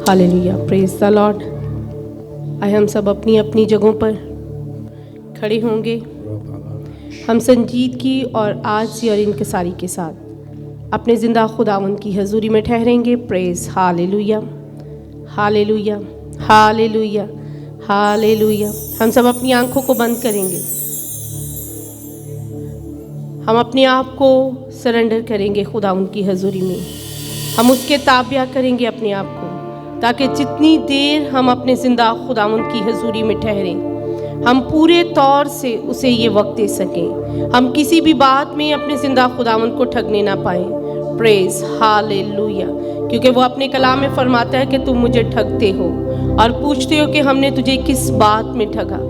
Hallelujah, praise the Lord. आइए हम सब अपनी अपनी जगहों पर खड़े होंगे। हम संजीद की और आजी और इनकिसारी के साथ अपने जिंदा खुदावंद की हजूरी में ठहरेंगे। Praise hallelujah, hallelujah, hallelujah, hallelujah. हम सब अपनी आंखों को बंद करेंगे। हम अपने आप को सरेंडर करेंगे खुदावंद की हजूरी में। हम उसके ताबिया करेंगे अपने आप को, ताकि जितनी देर हम अपने जिंदा खुदावंद की हजूरी में ठहरें, हम पूरे तौर से उसे ये वक्त दे सकें। हम किसी भी बात में अपने जिंदा खुदावंद को ठगने ना पाएं। प्रेज हालेलुया, क्योंकि वो अपने कलाम में फरमाता है कि तुम मुझे ठगते हो और पूछते हो कि हमने तुझे किस बात में ठगा।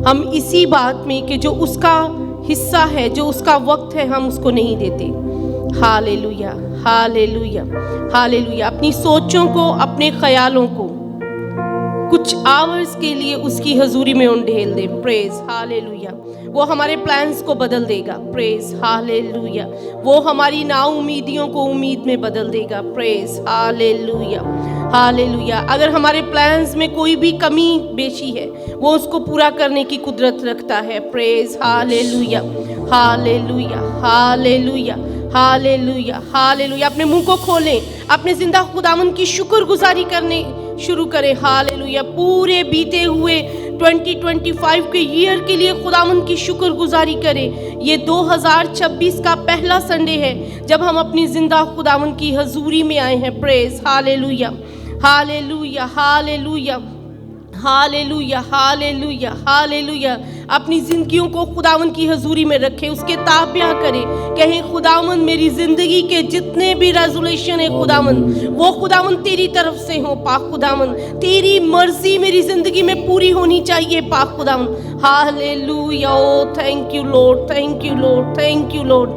हम इसी बात में कि जो उसका हिस्सा है, जो उसका वक्त है, हम उसको नहीं देते। Hallelujah, hallelujah, hallelujah. अपनी सोचों को, अपने ख्यालों को कुछ आवर्स के लिए उसकी हजूरी में उंडेल दे। Praise hallelujah. वो हमारे प्लान्स को बदल देगा। Praise hallelujah. वो हमारी नाउमीदियों को उम्मीद में बदल देगा। Praise hallelujah, hallelujah. अगर हमारे प्लान्स में कोई भी कमी बेशी है, वो उसको पूरा करने की कुदरत रखता है। Praise hallelujah, hallelujah, hallelujah, hallelujah, hallelujah. अपने मुंह को खोलें, अपने जिंदा खुदावंद की शुक्रगुजारी करने शुरू करें। हालेलुया। पूरे बीते हुए 2025 के ईयर के लिए खुदावंद की शुक्रगुजारी करें। ये 2026 का पहला संडे है जब हम अपनी जिंदा खुदावंद की हजूरी में आए हैं। Praise hallelujah, hallelujah, hallelujah, hallelujah, hallelujah, hallelujah. अपनी जिंदगियों को खुदावंद की हजूरी में रखें, उसके ताबिया करें। कहें खुदावंद मेरी जिंदगी के जितने भी रेजोल्यूशन है खुदावंद, वो खुदावंद तेरी तरफ से हो। पाक खुदावंद, तेरी मर्जी मेरी जिंदगी में पूरी होनी चाहिए। पाक खुदावंद, hallelujah. Oh thank you Lord, thank you Lord, thank you Lord.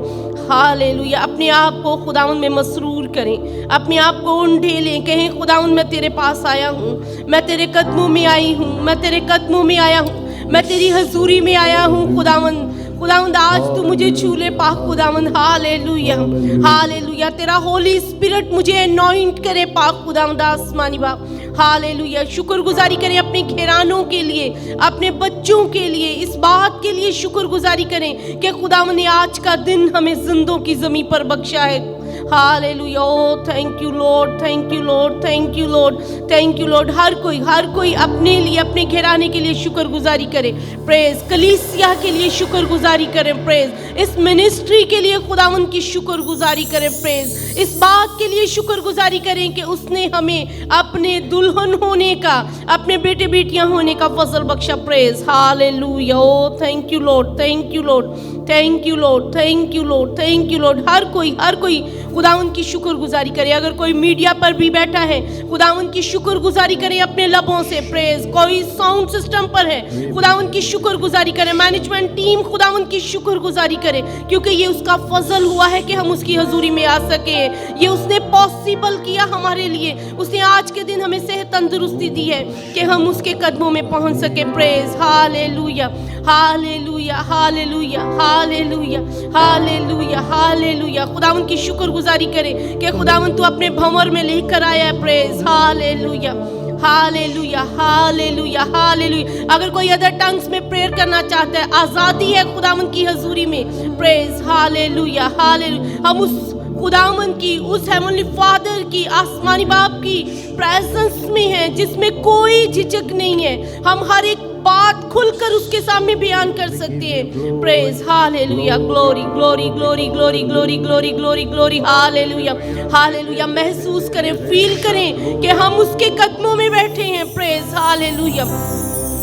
Hallelujah. अपने आप को खुदावंद में मसरूर करें, अपने आप को उंडेलें। कहें खुदावंद मैं तेरे पास आया हूँ, मैं तेरे कदमों में आई हूँ, मैं तेरे कदमों में आया हूँ, मैं तेरी हजूरी में आया हूँ। खुदावंद, खुदावंद आज तू मुझे छू ले। पाक खुदावंद, हालेलुया, हालेलुया। तेरा होली स्पिरिट मुझे अनॉइंट करे। पाक खुदावंद आसमानी बाप, हालेलुया। शुक्रगुजारी करें अपने घरानों के लिए, अपने बच्चों के लिए। इस बात के लिए शुक्रगुजारी करें कि खुदावंद ने आज का दिन हमें जिंदों की ज़मीन पर बख्शा है। Hallelujah. Oh thank you Lord, thank you Lord, thank you Lord, thank you Lord. हर कोई अपने लिए, अपने घराने के लिए शुक्रगुजारी करे। प्रेज कलीसिया के लिए शुक्रगुजारी करें। प्रेज इस मिनिस्ट्री के लिए खुदावंद की शुक्रगुजारी करें। प्रेज इस बात के लिए शुक्रगुजारी करें कि उसने हमें अपने दुल्हन होने का, अपने बेटे बेटियां होने का फजल बख्शा। Praise hallelujah. Oh thank you Lord, thank you Lord, thank you Lord, thank you Lord, thank you Lord. हर कोई खुदावंद की शुक्रगुजारी करे। अगर कोई मीडिया पर भी बैठा है, खुदावंद की शुक्रगुजारी करे अपने लबों से। प्रेज कोई साउंड सिस्टम पर है, खुदावंद की शुक्रगुजारी करे। मैनेजमेंट टीम खुदावंद की शुक्रगुजारी करे, क्योंकि ये उसका फजल हुआ है कि हम उसकी हजूरी में आ सके। ये उसने पॉसिबल किया हमारे लिए। उसने आज के दिन हमें सेहत तंदुरुस्ती दी है कि हम उसके कदमों में पहुंच सके। Praise hallelujah, hallelujah, hallelujah, hallelujah, hallelujah, hallelujah. खुदावंद की शुक्रगुजारी करें कि खुदावंद तू अपने भंवर में लेकर आया है। Praise hallelujah, hallelujah, hallelujah, hallelujah. अगर कोई अदर टंग्स में प्रेयर करना चाहता है, आज़ादी है खुदावंद की हजूरी में। Praise hallelujah, hallelujah. हम उस खुदावंद की, उस हेवनली फादर की, आसमानी बाप की प्रेजेंस में है जिसमें कोई झिझक नहीं है। हम हर एक बात खुलकर उसके सामने बयान कर सकते हैं। Praise hallelujah, glory, glory, glory, glory, glory, glory, glory, glory, hallelujah, hallelujah. महसूस करें, फील करें कि हम उसके कदमों में बैठे हैं। Praise hallelujah,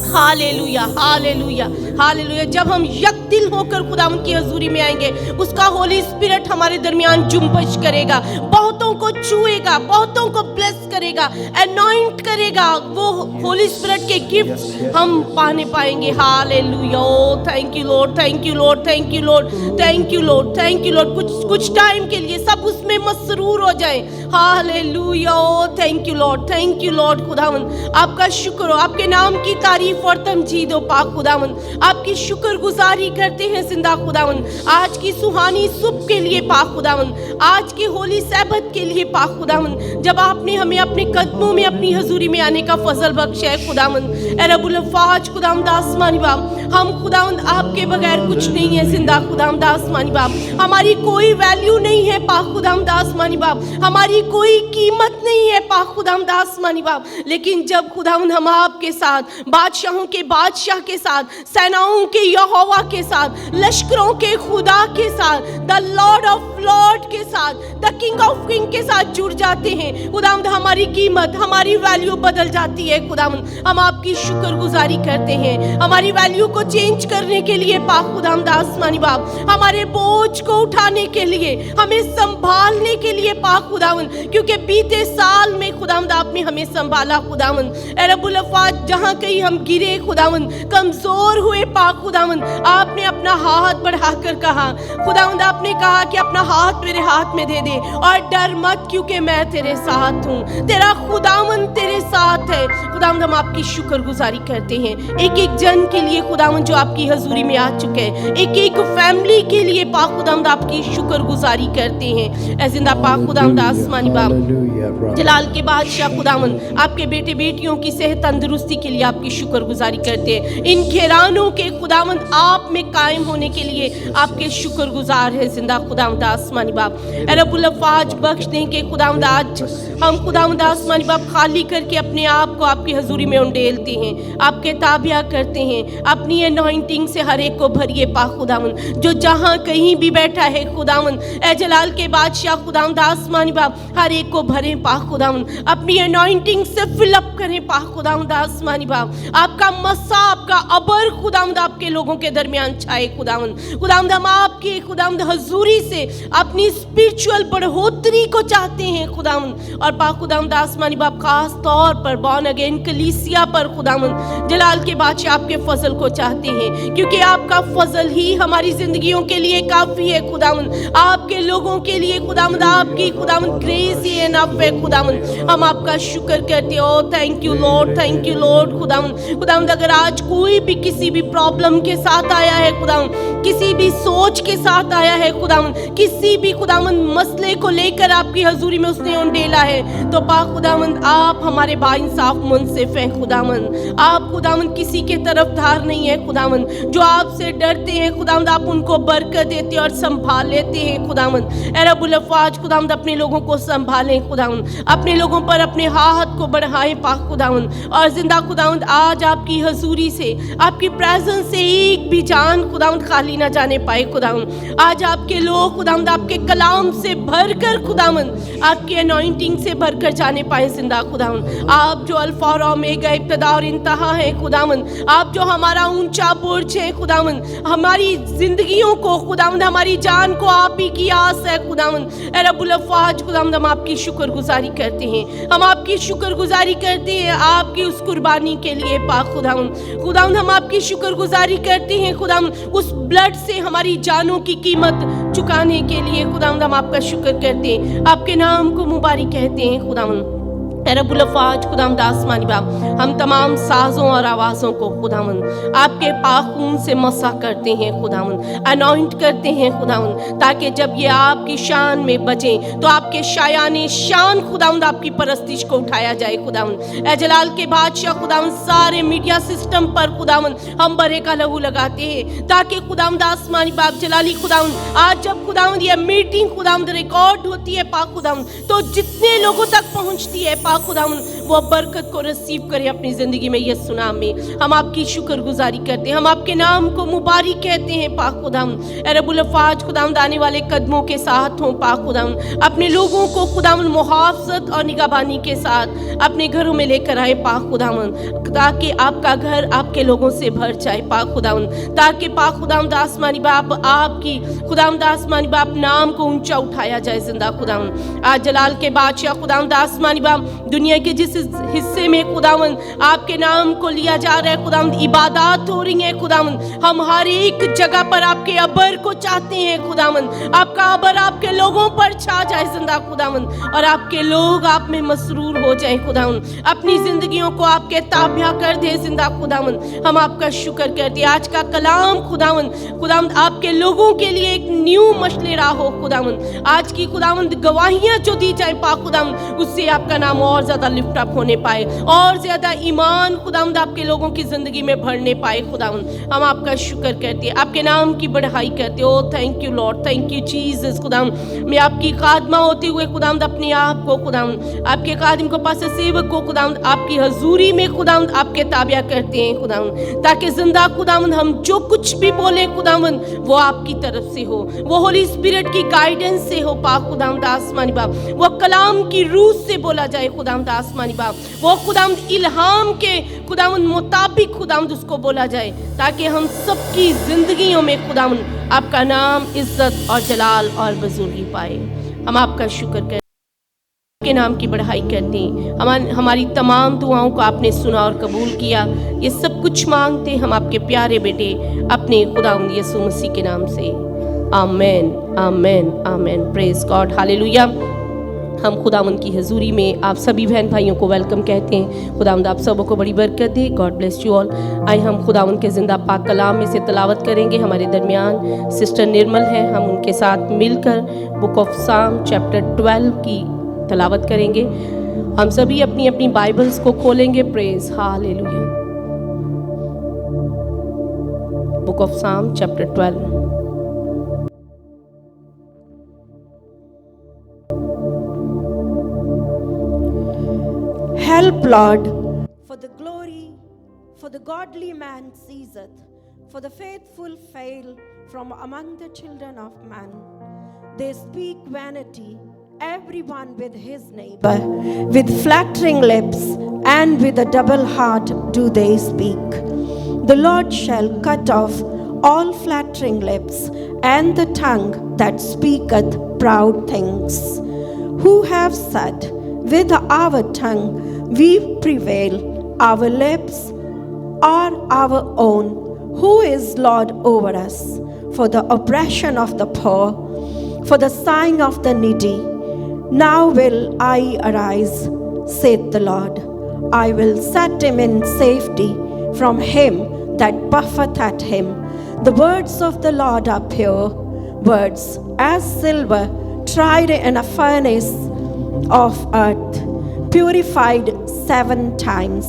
hallelujah, hallelujah, hallelujah. जब हम यकदिल होकर खुदावंद की हजूरी में आएंगे, उसका होली स्पिरिट हमारे दरमियान जुम्बश करेगा, बहुतों को छुएगा, बहुतों को ब्लेस करेगा, अनॉइंट करेगा। वो होली स्पिरिट के गिफ्ट हम पाने पाएंगे। Hallelujah. Oh thank you Lord, thank you Lord, thank you Lord, thank you Lord, thank you Lord. कुछ टाइम के लिए सब उसमें मसरूर हो जाएं। Hallelujah, thank you Lord, thank you Lord खुदावंद। आपका शुक्र हो, आपके नाम की तारीफ और तमजीद हो पाक खुदावंद। आपकी शुक्रगुजारी करते हैं जिंदा खुदावंद, आज की सुहानी सुबह के लिए पाक खुदावंद, आज की होली सैबत के लिए पाक खुदावंद, जब आपने हमें अपने कदमों में अपनी हजूरी में आने का फजल बख्शा है खुदावंद। ए रब्बुल अफ़वाज खुदावंद आसमानी बाप, हम खुदावंद आपके बगैर कुछ नहीं है जिंदा खुदावंद आसमानी बाप। हमारी कोई वैल्यू नहीं है पाक खुदावंद आसमानी बाप, हमारी कोई कीमत नहीं है पाक खुदावंद आसमानी बाप। लेकिन जब खुदावंद हम आपके साथ, बादशाहों के बादशाह के साथ, सेनाओं के यहोवा के साथ, लश्करों के खुदा के साथ, द लॉर्ड ऑफ लॉर्ड के साथ, द किंग ऑफ किंग के साथ जुड़ जाते हैं खुदावंद, हमारी कीमत, हमारी वैल्यू बदल जाती है खुदावंद। हम आपकी शुक्रगुजारी करते हैं हमारी वैल्यू को चेंज करने के लिए पाक खुदावंद आसमानी बाप, हमारे बोझ को उठाने के लिए, हमें संभालने के लिए पाक खुदावंद, क्योंकि बीते साल में खुदावंद आपने हमें संभाला खुदावंद। ए रब्बुल अफ़वाज, जहाँ कहीं हम गिरे खुदावंद, कमजोर हुए पाक खुदावंद, आपने अपना हाथ बढ़ाकर कहा खुदावंद, आपने कहा कि अपना हाथ मेरे हाथ में दे दे और डर मत, क्योंकि मैं तेरे साथ हूँ, तेरा खुदावंद तेरे साथ है खुदावंद। हम आपकी शुक्रगुजारी करते हैं एक एक जन के लिए खुदावंद जो आपकी हजूरी में आ चुके हैं, एक एक फैमिली के लिए पाक खुदावंद आपकी शुक्रगुजारी करते हैं। ऐ जिंदा पाक खुदावंद आसमानी बाप, जलाल के बादशाह खुदावंद, आपके बेटे बेटियों की सेहत तंदुरुस्ती के लिए आपकी शुक्रगुजारी करते हैं। इन घरानों के खुदावंद आप में कायम होने के लिए आपके शुक्रगुजार है जिंदा खुदावंद आसमानी बाप। ए रब्बुल अफ़वाज, बख्श दें कि खुदावंद आज हम खुदावंद आसमानी बाप खाली करके अपने आप को आपकी हजूरी में उंडेलते हैं, आपके ताबिया करते हैं। अपनी अनॉइंटिंग से हर एक को भरिए पाक खुदावंद, जो जहाँ कहीं भी बैठा है खुदावंद, ए जलाल के बादशाह खुदावंद आसमानी बाप, हर एक को भरे पाक खुदावंद, अपनी अनॉइंटिंग से फिलअप करें पाक खुदावंद आसमानी बाप। आपका मसा, आपका अबर खुदावंद आपके लोगों के दरमियान छाए खुदावंद। खुदावंद, हम आपकी खुदावंद हजूरी से अपनी स्पिरिचुअल बढ़ोतरी को चाहते हैं खुदावंद, और पाक खुदावंद आसमानी बाप खास तौर पर बॉर्न अगेन कलीसिया पर खुदावंद जलाल के बादशाह आपके फजल को चाहते हैं, क्योंकि आपका फजल ही हमारी जिंदगियों के लिए काफी है खुदावंद, आपके लोगों के लिए खुदावंद, आपकी खुदावंद ग्रेस ही एनफ है खुदावंद। हम आपका शुक्र करते हो, thank you Lord, thank you Lord खुदावंद। खुदावंद, अगर आज कोई भी किसी भी प्रॉब्लम के साथ आया है खुदावंद, किसी भी सोच के साथ आया है खुदावंद, किसी भी खुदावंद मसले को लेकर आपकी हजूरी में उसने उंडेला है, तो पाक खुदावंद आप हमारे बाइंसाफ मुनसिफ हैं खुदावंद। आप खुदावंद किसी के तरफदार नहीं है खुदावंद, जो आपसे डरते हैं खुदावंद आप उनको बरकत देते और संभाल लेते हैं खुदावंद। ए रब्बुल अफ़वाज खुदावंद, अपने लोगों को संभालें खुदावंद, अपने लोगों पर अपने हाथ को बढ़ाएं पाक खुदावंद। और जिंदा खुदावंद, आज आपकी हजूरी से, आपकी प्रेजेंस से एक भी जान खुदावंद खाली ना जाने पाए खुदावंद। आज आपके लोग खुदावंद आपके कलाम से भरकर खुदावंद, आपकी अनॉइंटिंग से भरकर जाने पाए जिंदा खुदावंद। आप जो अल्फा और ओमेगा, इब्तिदा और इंतहा है खुदावंद, आप जो हमारा ऊंचा बुर्ज है खुदावंद, हमारी जिंदगियों को खुदावंद, हमारी जान को आप ही की आस है खुदावंद। ए रब्बुल अफ़वाज खुदावंद, हम आपकी शुक्रगुजारी करते हैं, हम आपकी शुक्रगुजारी करते हैं आपकी उस कुर्बानी के लिए पाक खुदावंद। खुदावंद, हम आपकी शुक्रगुजारी करते हैं खुदावंद, उस ब्लड से हमारी जानों की कीमत चुकाने के लिए खुदावंद हम आपका शुक्र करते हैं, आपके नाम को मुबारक कहते हैं खुदावंद। रब्बुल अफ़वाज खुदावंद आसमानी बाप, हम तमाम साजों और आवाज़ों को खुदावंद आपके पाक खून से मसा करते हैं खुदावंद, अनॉइंट करते हैं खुदावंद, ताकि जब ये आपकी शान में बजें तो आपके शायाने शान खुदावंद आपकी परस्तिश को उठाया जाए खुदावंद। ए जलाल के बादशाह खुदावंद, सारे मीडिया सिस्टम पर खुदावंद हम बरे का लहू लगाते हैं, ताकि खुदावंद आसमानी बाप जलाली खुदावंद, आज जब खुदावंद ये मीटिंग खुदावंद रिकॉर्ड होती है पाक खुदावंद, तो जितने लोगों तक पहुंचती है पाक खुदावंद, वो बरकत को रिसीव करें अपनी जिंदगी में। यीशु नाम में हम आपकी शुक्रगुजारी करते हैं, हम आपके नाम को मुबारक कहते हैं पाक खुदावंद। ए रब्बुल अफ़वाज खुदावंद, आने वाले कदमों के साथ हो पाक खुदावंद, अपने लोगों को खुदावंद मुहाफ़ज़त और निगहबानी के साथ अपने घरों में लेकर आए पाक खुदावंद, ताकि आपका घर आपके लोगों से भर जाए पाक खुदावंद, ताकि पाक खुदावंद आसमानी बाप आपकी खुदावंद आसमानी बाप नाम को ऊंचा उठाया जाए जिंदा खुदावंद। आज जलाल के बादशाह खुदावंद आसमानी बाप, दुनिया के जिस हिस्से में खुदावन आपके नाम को लिया जा रहा है खुदावन, इबादत हो रही है खुदावन, हम हर एक जगह पर आपके अबर को चाहते हैं खुदावन। आपका अबर आपके लोगों पर छा जाए जिंदा खुदावन, और आपके लोग आप में मसरूर हो जाए खुदावन, अपनी जिंदगियों को आपके ताबिया कर दे जिंदा खुदावन। हम आपका शुक्र करते हैं। आज का कलाम खुदावन आपके लोगों के लिए एक न्यू मशले राह हो खुदावन। आज की खुदावन गवाहियां जो दी जाए पा खुदावन, उससे आपका नाम और ज्यादा लिफ्ट अप होने पाए, और ज्यादा ईमान खुदावन आपके लोगों की जिंदगी में भरने पाए खुदावन। हम आपका शुक्र करते हैं, आपके नाम की बढ़ाई करते हो। Thank you Lord, thank you Jesus खुदावन। मैं आपकी खादमा होते हुए खुदावन अपने आप को खुदावन आपके खादिम को पास सेवक को खुदावन आपकी हजूरी में खुदावन आपके ताबिया करते हैं खुदावन, ताकि जिंदा खुदावन हम जो कुछ भी बोले खुदावन वो आपकी तरफ से हो, वो होली स्पिरिट की गाइडेंस से हो पाक खुदावन आसमानी बाप, वो कलाम की रूह से बोला जाए खुदावन आसमानी बाप, वो खुदावन इल्हाम के खुदावन मुताबिक खुदावन उसको बोला जाए, ताकि हम सबकी जिंदगियों में खुदावन आपका नाम इज्जत और जलाल और बुजुर्गी पाए। हम आपका शुक्र करें, के नाम की बढ़ाई करते हैं। हमारी तमाम दुआओं को आपने सुना और कबूल किया। ये सब कुछ मांगते हम आपके प्यारे बेटे अपने खुदावंद यीशु मसीह के नाम से, amen amen amen. Praise God, hallelujah. हम खुदावंद की हजूरी में आप सभी बहन भाइयों को वेलकम कहते हैं। खुदावंद आप सबों को बड़ी बरकत दे। God bless you all. आइए हम खुदावंद के जिंदा पाक कलाम में से तलावत करेंगे। हमारे दरमियान सिस्टर निर्मल हैं, हम उनके साथ मिलकर बुक ऑफ साम चैप्टर 12 की तलावत करेंगे। हम सभी अपनी अपनी बाइबल्स को खोलेंगे। Praise hallelujah. बुक ऑफ साम chapter 12। Help, Lord, for the glory, for the godly man ceaseth, for the faithful fail from among the children of man. They speak vanity, everyone with his neighbor. With flattering lips and with a double heart do they speak. The Lord shall cut off all flattering lips and the tongue that speaketh proud things. Who have said, with our tongue we prevail, our lips are our own. Who is Lord over us? For the oppression of the poor, for the sighing of the needy. Now will I arise, saith the Lord. I will set him in safety from him that puffeth at him. The words of the Lord are pure, words as silver tried in a furnace of earth, purified 7 times.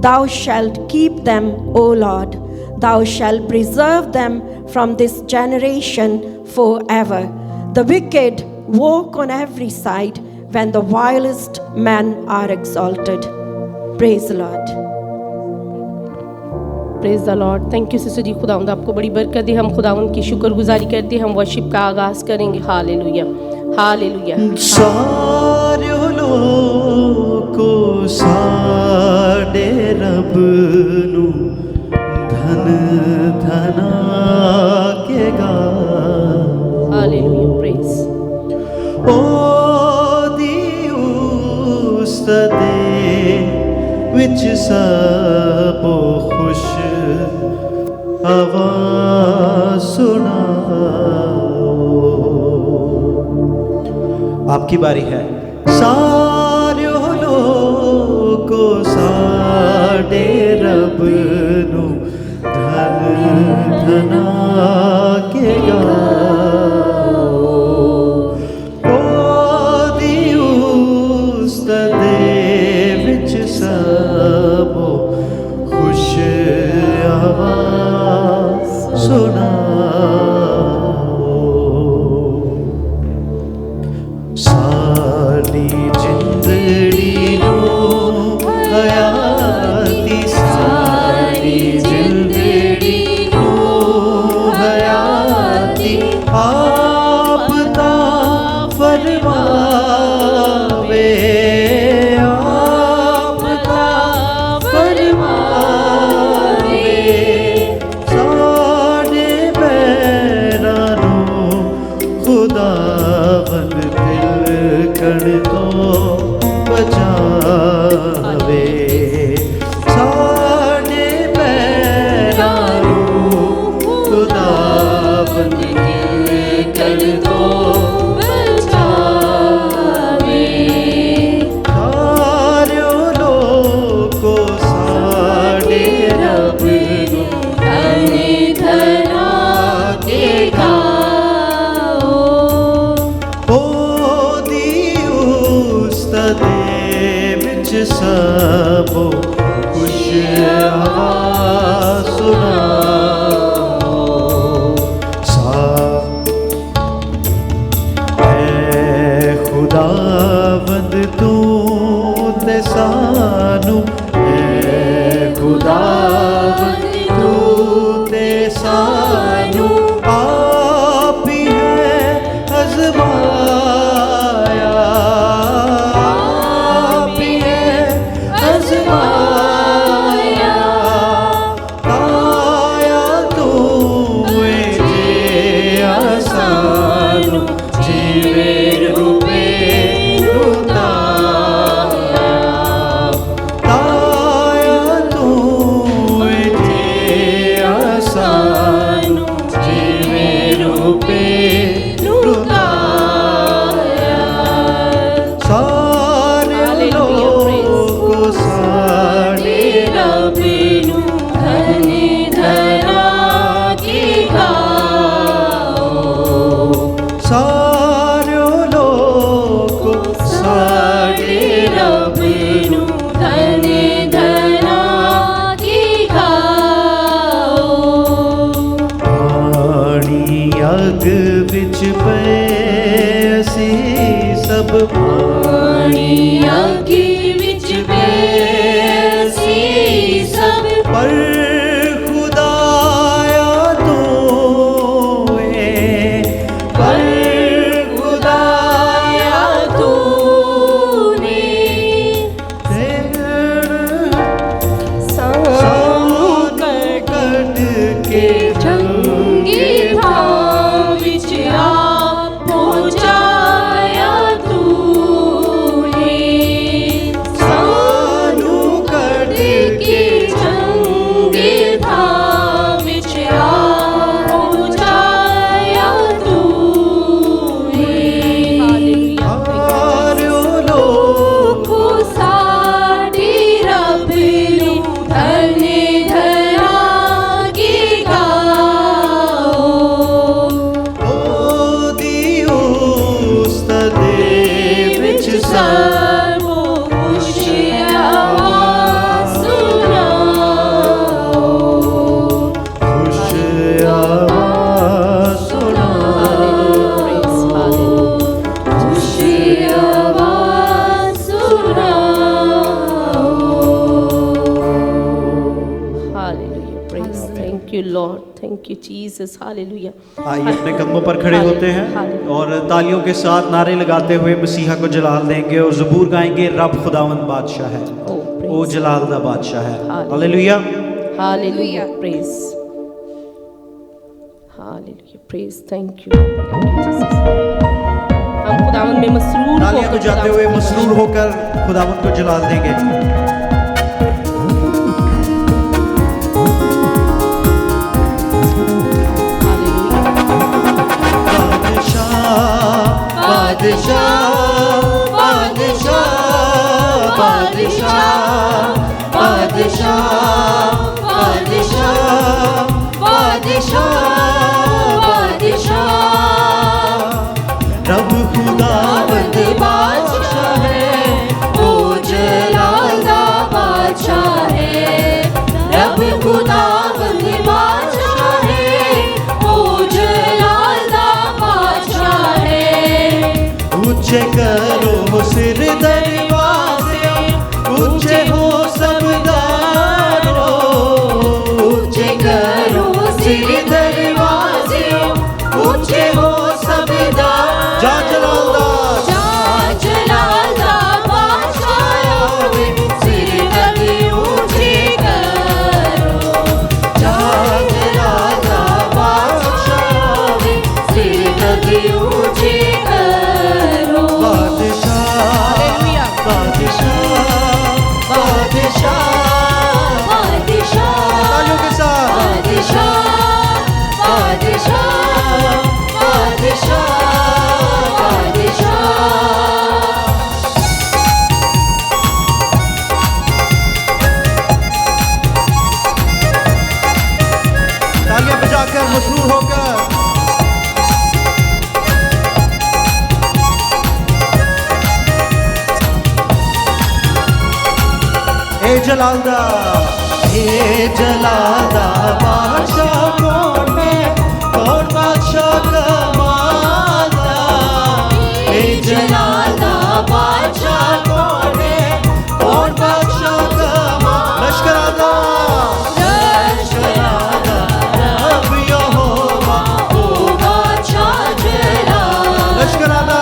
Thou shalt keep them, O Lord. Thou shalt preserve them from this generation forever. The wicked walk on every side when the vilest men are exalted. Praise the Lord. Praise the Lord. Thank you sister ji. खुदावंद आपको बड़ी बरकत दे। हम खुदावंद की शुक्रगुजारी करते हैं। हम वर्शिप का आगाज करेंगे। Hallelujah hallelujah. सारे लोको साडे रब नु धन धना के गा। हालेलुया। प्रेज ओ दी उस्तदे विच सबो खुश आवाज सुनाओ। आपकी बारी है। सारे लोको साडे रब नु धन धना के गाओ। ओ दिउस दे विच सबो खुश आवाज सुनाओ। साडी जिंदड़ी नो हयाती, साडी जिंदड़ी नो हयाती आप ता फरमावे, आप ता फरमावे। साडे पैरां नो खुदावंद दिल कण तो बचा सबो खुश आवाज सुनाओ। है खुदावंद तू ते सानू, है खुदावंद तू ते सानू, आप ही है आज़माया, आप ही है आज़माया, ताया तू जे आसानू, जीवे रूपे रुताया, ताया तू जे आसानू, जीवे रूपे रुताया। सारे लोग सारे रबीनु धनी धरा की गाओ, सारे लोग सारे रबीनु धनी धरा की गाओ। पानी अग विच पे असी सब पानी अग्गी विच बेसी सब, पर खुदाया तू पर खुदाया तूने सानू कट के जंगी भाव विच आप पहुंचाया तूने, सानू कट के जंगी भाव विच आप पहुंचाया तूने। सारे लोग को साडी रब नू धने धरा की गाओ, ओदी उस्तदे विच सर्वो खुश आवाज सुनाओ, खुश आवाज सुनाओ। खुश आवाज सुनाओ। Hallelujah. Praise. Thank you, Lord. Thank you, Jesus. Hallelujah. आइए अपने कदमों पर खड़े होते हैं और तालियों के साथ नारे लगाते हुए मसीहा को जलाल देंगे और ज़बूर गाएंगे, रब खुदावंद बादशाह है, Oh, ओ praise. जलाल दा बादशाह है। Hallelujah. Hallelujah. Hallelujah. Praise. Hallelujah. Praise. Thank you. Thank you, Jesus. हम खुदावंद में मसरूर तालियां होकर बजाते हुए खुदावंद को मसरूर होकर खुदावंद को जलाल देंगे। Hallelujah. बादशाह बादशाह बादशाह बादशाह बादशाह बादशाह रब खुदावंद बादशाह है, ओ जलाल दा बादशाह है, रब खुदावंद बादशाह है, ओ जलाल दा बादशाह है। ऊंचे करो सिर दरवाजे, ऊंचे हो सब दारों, ऊंचे करो सिर दरवाजे, ऊंचे हो सब दारों। जा जलाल दा जा जलाल दा बादशाह आवे, सिर कभी ऊंचे करो। जा जलाल दा बादशाह आवे, सिर कभी ऊंचे करो। बादशाह जलालदा, हे जलालदा बादशाह कौन है, कौन बादशाह कमालदा, हे जलालदा बादशाह कौन है, कौन बादशाह कमाल। लश्करादा रब यहोवा ओ बादशाह जलाल, लश्करादा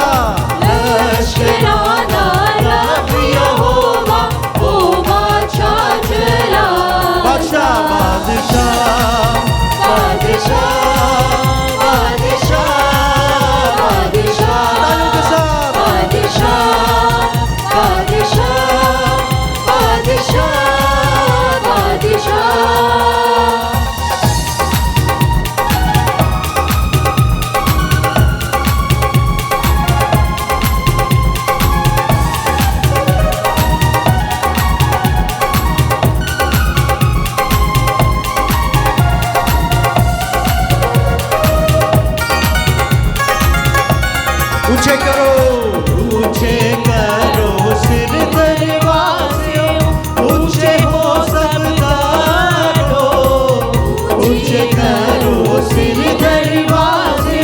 रब यहोवा ओ बादशाह जलाल। बादशाह बादशाह बादशाह बादशाह बादशाह, तालियों के साथ बादशाह बादशाह बादशाह बादशाह। ऊंचे करो सिर दरवाज़े, ऊंचे हो सब द्वारों, ऊंचे करो सिर दरवाज़े,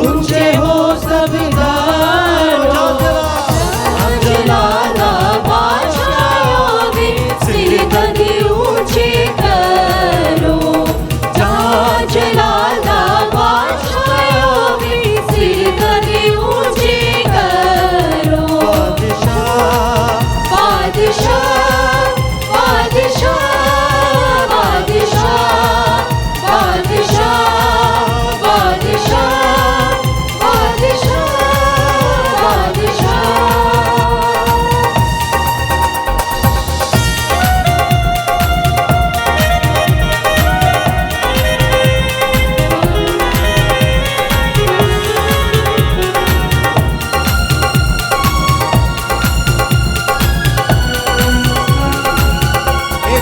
ऊंचे हो सब द्वारों। जलाला बादशाह दे सिर कभी ऊंचे करो, जलाला बादशाह दे सिर कभी ऊंचे करो। बादशाह बादशाह बादशाह बादशाह बादशाह बादशाह बादशाह बादशाह।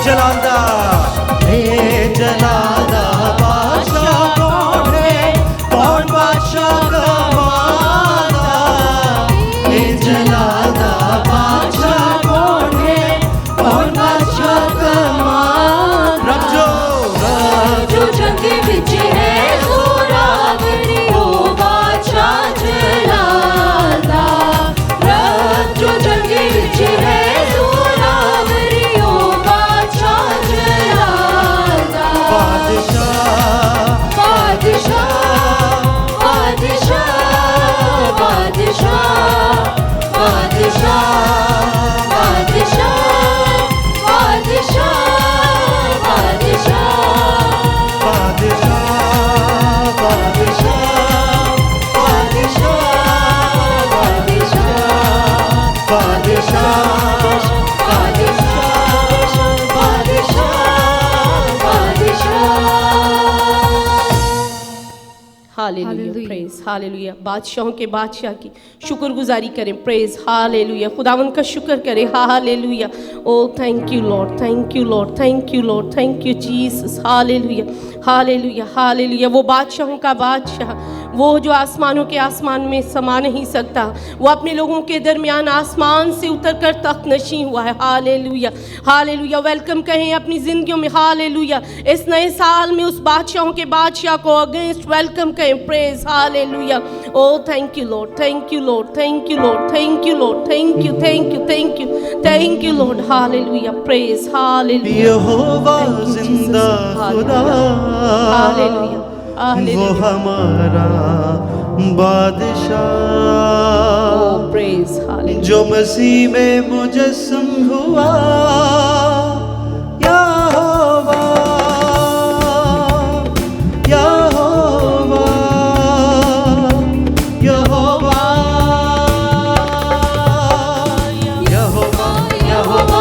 जलालदा, हे जलालदा बादशाह कौन है, कौन बादशाह कमालदा, हे जलालदा बादशाह कौन है, कौन बादशाह कमाल। रब जो जंग विच है जोरावरी ओ बादशाह जलालदा, रब जो जंग विच है जोरावरी ओ बादशाह जलालदा। बादशाह बादशाह बादशाह बादशाह बादशाह बादशाह बादशाह बादशाह बादशाह बादशाह बादशाह हालेलुया, प्रेज हालेलुया। बादशाहों के बादशाह की शुक्रगुजारी करें, प्रेज हालेलुया। खुदावंद का शुक्र करें, hallelujah. Oh thank you Lord, thank you Lord, thank you Lord, thank you Jesus, hallelujah hallelujah hallelujah. वो बादशाहों का बादशाह, वो जो आसमानों के आसमान में समा नहीं सकता, वो अपने लोगों के दरमियान आसमान से उतर कर तख्त नशीं हुआ है, हालेलुया हालेलुया। वेलकम कहें अपनी ज़िंदगियों में, हालेलुया। इस नए साल में उस बादशाहों के बादशाह को अगेंस्ट वेलकम कहें, praise hallelujah. Oh thank you Lord, thank you Lord, thank you Lord, thank you Lord, thank you thank you thank you thank you Lord, hallelujah, praise hallelujah. यहोवा जिंदा खुदा, हालेलुया वो हमारा बादशाह, प्रेज हालेलुया, जो मसीह में मुजस्सम हुआ। यहोवा यहोवा यहोवा यहोवा यहोवा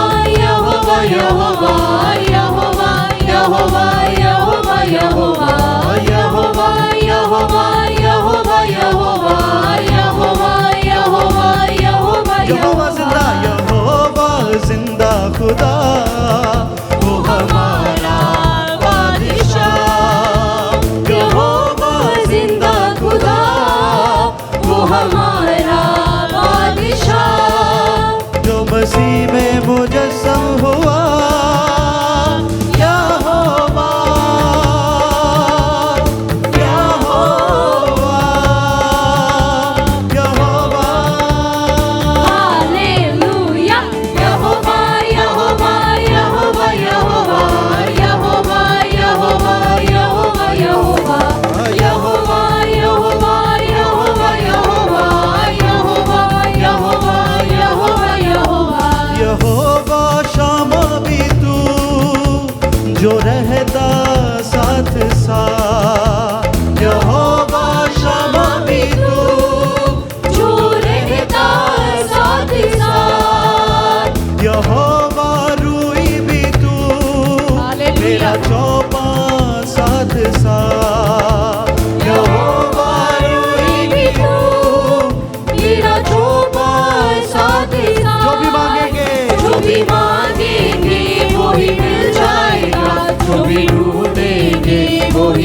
यहोवा यहोवा यहोवा यहोवा यहोवा यहोवा यहोवा यहोवा यहोवा यहोवा यहोवा यहोवा यहोवा यहोवा जिंदा खुदा।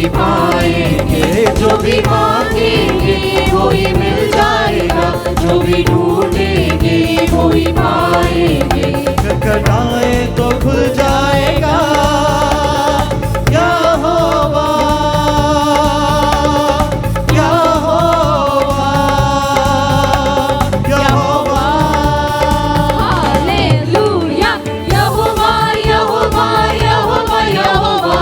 पाएंगे, जो भी मांगेंगे वो ही मिल जाएगा, जो भी ढूंढेंगे वो ही पाएंगे। खटखटाए तो खुल जाएगा, यहोवा, यहोवा, यहोवा। हालेलुया, यहोवा, यहोवा, यहोवा, यहोवा,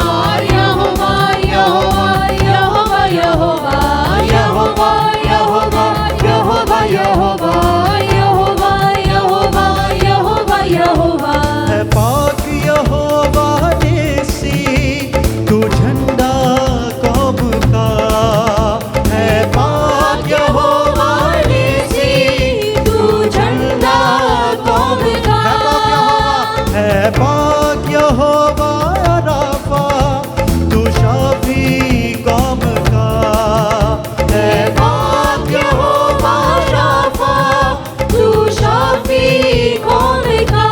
यहोवा, यहोवा, यहोवा, यहोवा, यहोवा, यहोवा, यहोवा, यहोवा, यहोवा, यहोवा, यहोवा। है पाक यहोवा निस्सी, तू झंडा कौम का। है पाक यहोवा निस्सी, तू झंडा कौम का। है पाक यहोवा राफा, तू शाफी कौम का। है पाक यहोवा राफा, तू शाफी कौम का।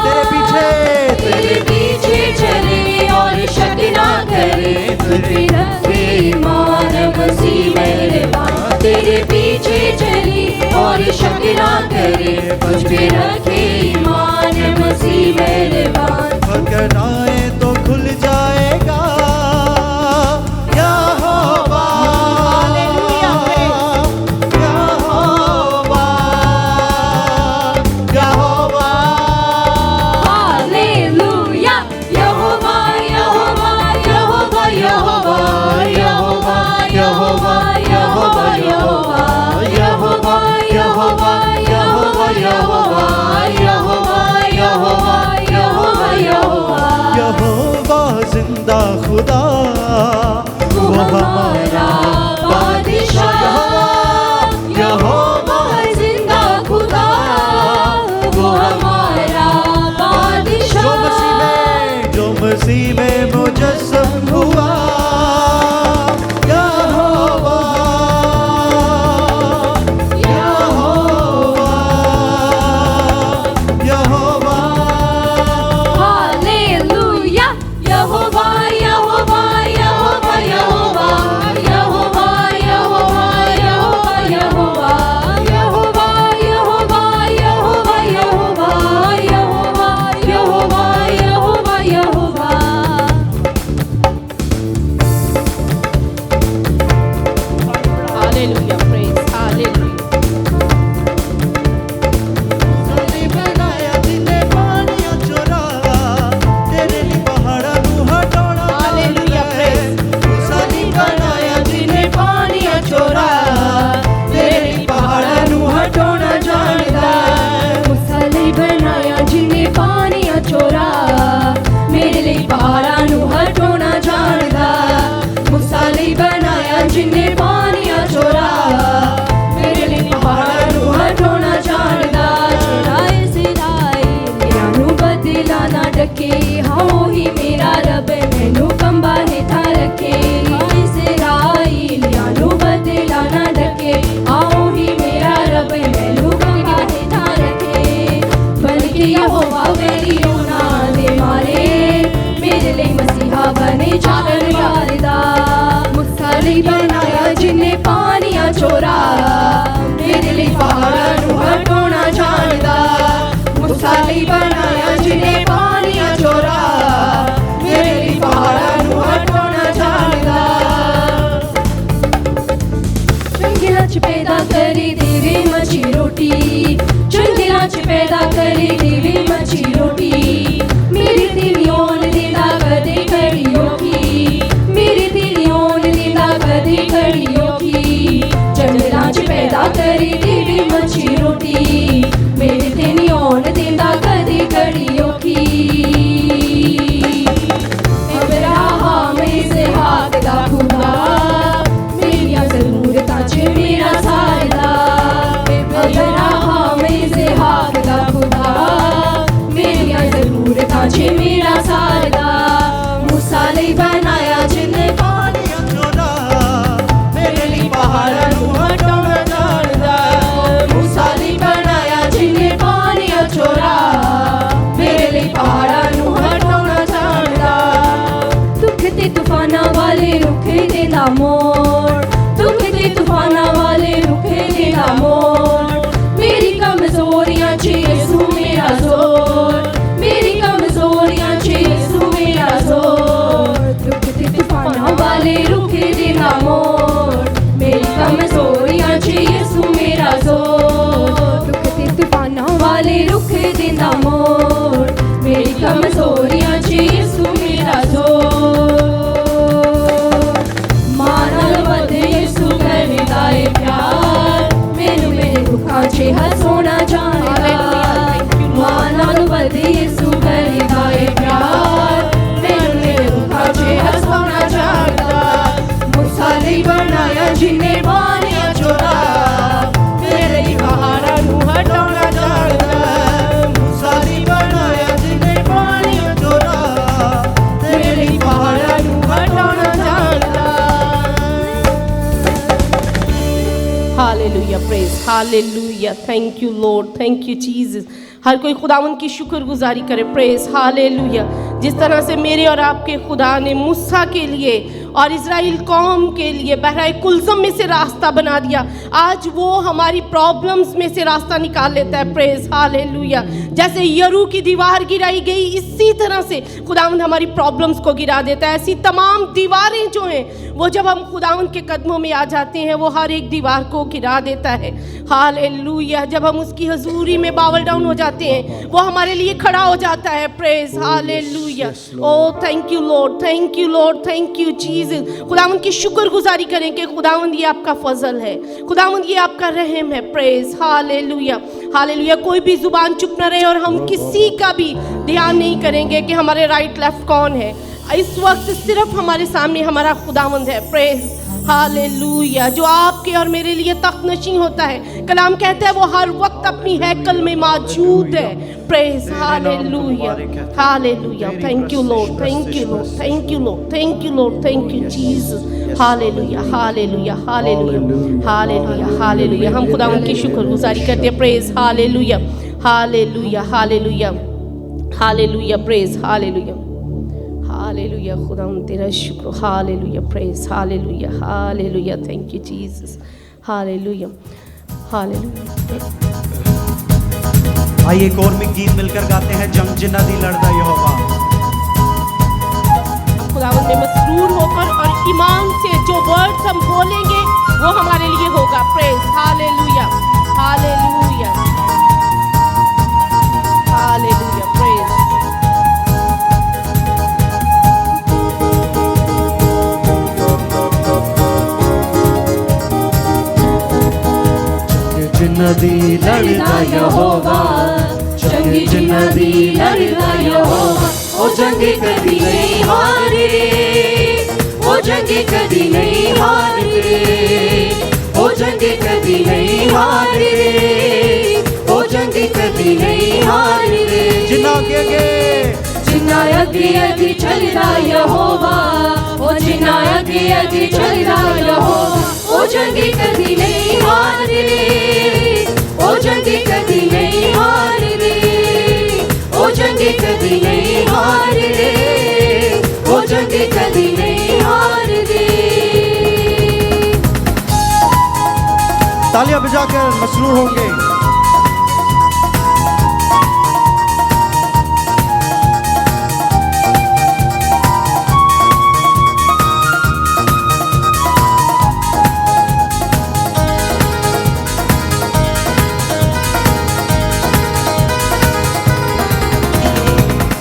तेरे पीछे चले और शक ना करे, तुझ पे रखे ईमान मसीह मेहरबान। तेरे पीछे चली और शक ना करे, तुझ पे रखे ईमान मसीह मेहरबान। खटखटाए तो खुल जाएगा, यहोवा, यहोवा, यहोवा। हालेलुया, यहोवा, यहोवा, यहोवा, यहोवा, यहोवा, यहोवा, यहोवा, यहोवा, यहोवा, यहोवा, यहोवा, यहोवा, यहोवा, यहोवा, यहोवा, यहोवा। यहोवा जिंदा खुदा, वो हमारा बादशाह। यहोवा जिंदा खुदा, वो हमारा बादशाह। जो मसीह में मुजस्सम हुआ, यहोवा, यहोवा, यहोवा। हालेलुया, यहोवा, यहोवा, यहोवा, यहोवा, यहोवा, यहोवा, यहोवा, यहोवा, यहोवा, यहोवा, यहोवा, यहोवा, यहोवा, यहोवा, यहोवा, यहोवा। Hallelujah, praise hallelujah. मुसाले बनाया जिन्ने पानियां चोरा, तेरे लिए पहाड़ां नूं हटाउणा। Hallelujah, praise. मुसाले बनाया जिन्ने पानियां चोरा, तेरे लिए पहाड़ां नूं हटाउणा जाणदा। मुसाले बनाया जिन्ने पानियां चोरा, मेरे लिए पहाड़ां नूं हटाउणा जाणदा। मुसाले बनाया जिन्ने पानियां चोरा, मेरे लिए पहाड़ां नूं हटाउणा जाणदा। चढ़ाए सिराए नूं बदला ना डके, हाँ ही मेरा रब मैनू कंबा हेठा रखे। इस्राएलियां नूं बदला ना डके, हाँ ही मेरा रब मैनू कंबा हेठा रखे। बल्कि यहोवा मेरी ओना दे मारे, मेरे लिए मसीहा बने जान वारदा। मुसाले बनाया जिन्ने पानियां चोरा, मेरे लिए पहाड़ां नूं हटाउणा जाणदा। मुसाले बनाया जिन्ने पानियां चोरा, मेरे लिए पहाड़ां नूं हटाउणा जाणदा। जंगलां च पैदा करी देवे मच्छी रोटी, जंगलां च पैदा करी देवे मच्छी रोटी। मेरे ते नियोन देंदा कदे घड़ी औखी, मेरे ते नियोन देंदा कदे घड़ी औखी। जंगलां च पैदा करी देवे मच्छी रोटी, मेरे ते नियोन देंदा कदे घड़ी औखी। अब्राहम इसहाक दा खुदा, मेरियां ज़रूरतां च मेरा सारदा। अब्राहम इसहाक दा खुदा, मेरियां ज़रूरतां च मेरा सारदा। मुसाले बनाया जिन्ने पानियां चोरा, मेरे लिए पहाड़ां नूं हटाउणा जाणदा। मुसाले बनाया जिन्ने पानियां चोरा, मेरे लिए पहाड़ां नूं हटाउणा जाणदा। दुख ते तूफानां वाले रुख देंदा नाले रुख दिंदा मोड़ मेरी कमजोरियां च यीशु मेरा जोर मां नाल वध यीशु करदा ए प्यार मैनू मेरे दुखां च हसाउणा जाणदा मां नाल वध यीशु करदा ए प्यार मैनू मेरे दुखां च हसाउणा जाणदा मूसा लई बनाया जिन्ने बाणियां चोरा मेरे लई पहाड़ां नूं हटाउणा जाणदा मूसा लई बनाया जिन्ने बाणियां चोरा मेरे लई पहाड़ां नूं हटाउणा जाणदा hallelujah, praise hallelujah, thank you Lord, thank you Jesus. हर कोई खुदावंद की शुक्रगुजारी करे, प्रेज हालेलुया। जिस तरह से मेरे और आपके खुदा ने मूसा के लिए और इज़राइल कौम के लिए बहराए कुलसम में से रास्ता बना दिया, आज वो हमारी प्रॉब्लम्स में से रास्ता निकाल लेता है, प्रेज हालेलुया। जैसे यरू की दीवार गिराई गई, इसी तरह से खुदावंद हमारी प्रॉब्लम्स को गिरा देता है। ऐसी तमाम दीवारें जो हैं वो जब हम खुदावंद के कदमों में आ जाते हैं वो हर एक दीवार को गिरा देता है, हालेलुया। जब हम उसकी हजूरी में बावल डाउन हो जाते हैं वो हमारे लिए खड़ा हो जाता है, praise hallelujah. Oh thank you Lord, thank you Lord, thank you Jesus. खुदावंद की शुक्रगुजारी करें कि खुदावंद ये आपका फजल है, खुदावंद ये आपका रहम है, प्रेज हालेलुया, हालेलुया। कोई भी जुबान चुप न रहे और हम किसी का भी ध्यान नहीं करेंगे कि हमारे राइट लेफ्ट कौन है। इस वक्त सिर्फ हमारे सामने हमारा खुदावंद है, प्रेज हालेलुया, जो आपके और मेरे लिए तख्तनशीं होता है। कलाम कहता है वो हर वक्त अपनी हैकल में मौजूद है, praise hallelujah, hallelujah. Thank you Lord, thank you Lord, thank you Lord, thank you Lord, thank you Jesus, hallelujah, hallelujah, hallelujah, hallelujah, hallelujah. हम खुदावंद की शुक्रगुजारी करते हैं, praise hallelujah, hallelujah, hallelujah, hallelujah, praise hallelujah, hallelujah. खुदावंद तेरा शुक्र, hallelujah, praise hallelujah, hallelujah, thank you Jesus, hallelujah, hallelujah. आइए एक और में गीत मिलकर गाते हैं, जंग जिन्ना दी लड़दा यहोवा। खुदावंद में मसरूर होकर और ईमान से जो वर्ड्स हम बोलेंगे वो हमारे लिए होगा, praise hallelujah, hallelujah, hallelujah, praise. जिन्ना दी लड़दा यहोवा, जंग जिन्ना दी लड़दा यहोवा, ओ जंग कदी नहीं हारे, ओ जंग कदी नहीं हारे, ओ जंग कदी नहीं हारे, ओ जंग कदी नहीं हारे। जिन्ना अगे जिन्ना अगे चलदा यहोवा, ओ जिन्ना अगे चलदा यहोवा, ओ जंग कदी नहीं हारे, ओ जंग कदी नहीं हारे, ओ जंग कदी नहीं हारे, ओ जंग कदी नहीं हारे। तालियां बजाकर मसरूर होंगे।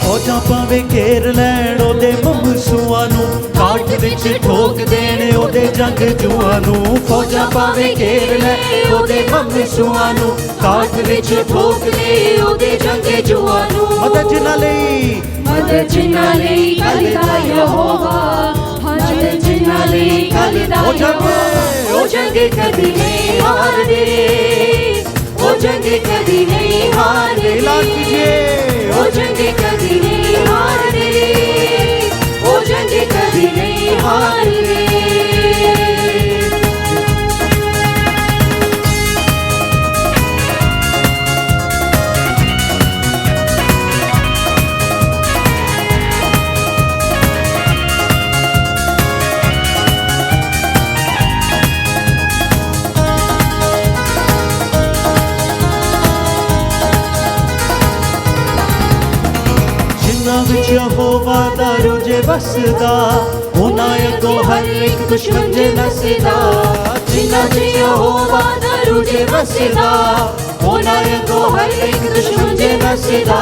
फौजां भावें घेर लैण ओदे मुमसूआं नूं, काठ विच ठोक देण ओदे जंगजूआं नूं। फौजां भावें घेर लैण ओदे मुमसूआं नूं, काठ विच ठोक दे ओदे जंगजूआं नूं। मदद जिन्ना लई करदा यहोवा, मदद जिन्ना लई करदा यहोवा, ओ जंग कदी नहीं हारे, ओ जंग कदी नहीं हारे। ऐलान कीजिए, ओ जंग कदी नहीं हारे, ओ जंग कदी नहीं हारे। विच यहोवा दा रुजे वसदा, होना अगों हर एक दुश्मन जे नसदा। जिन्ना च यहोवा दा रुजे वसदा, होना अगों हर एक दुश्मन ਵਸਦਾ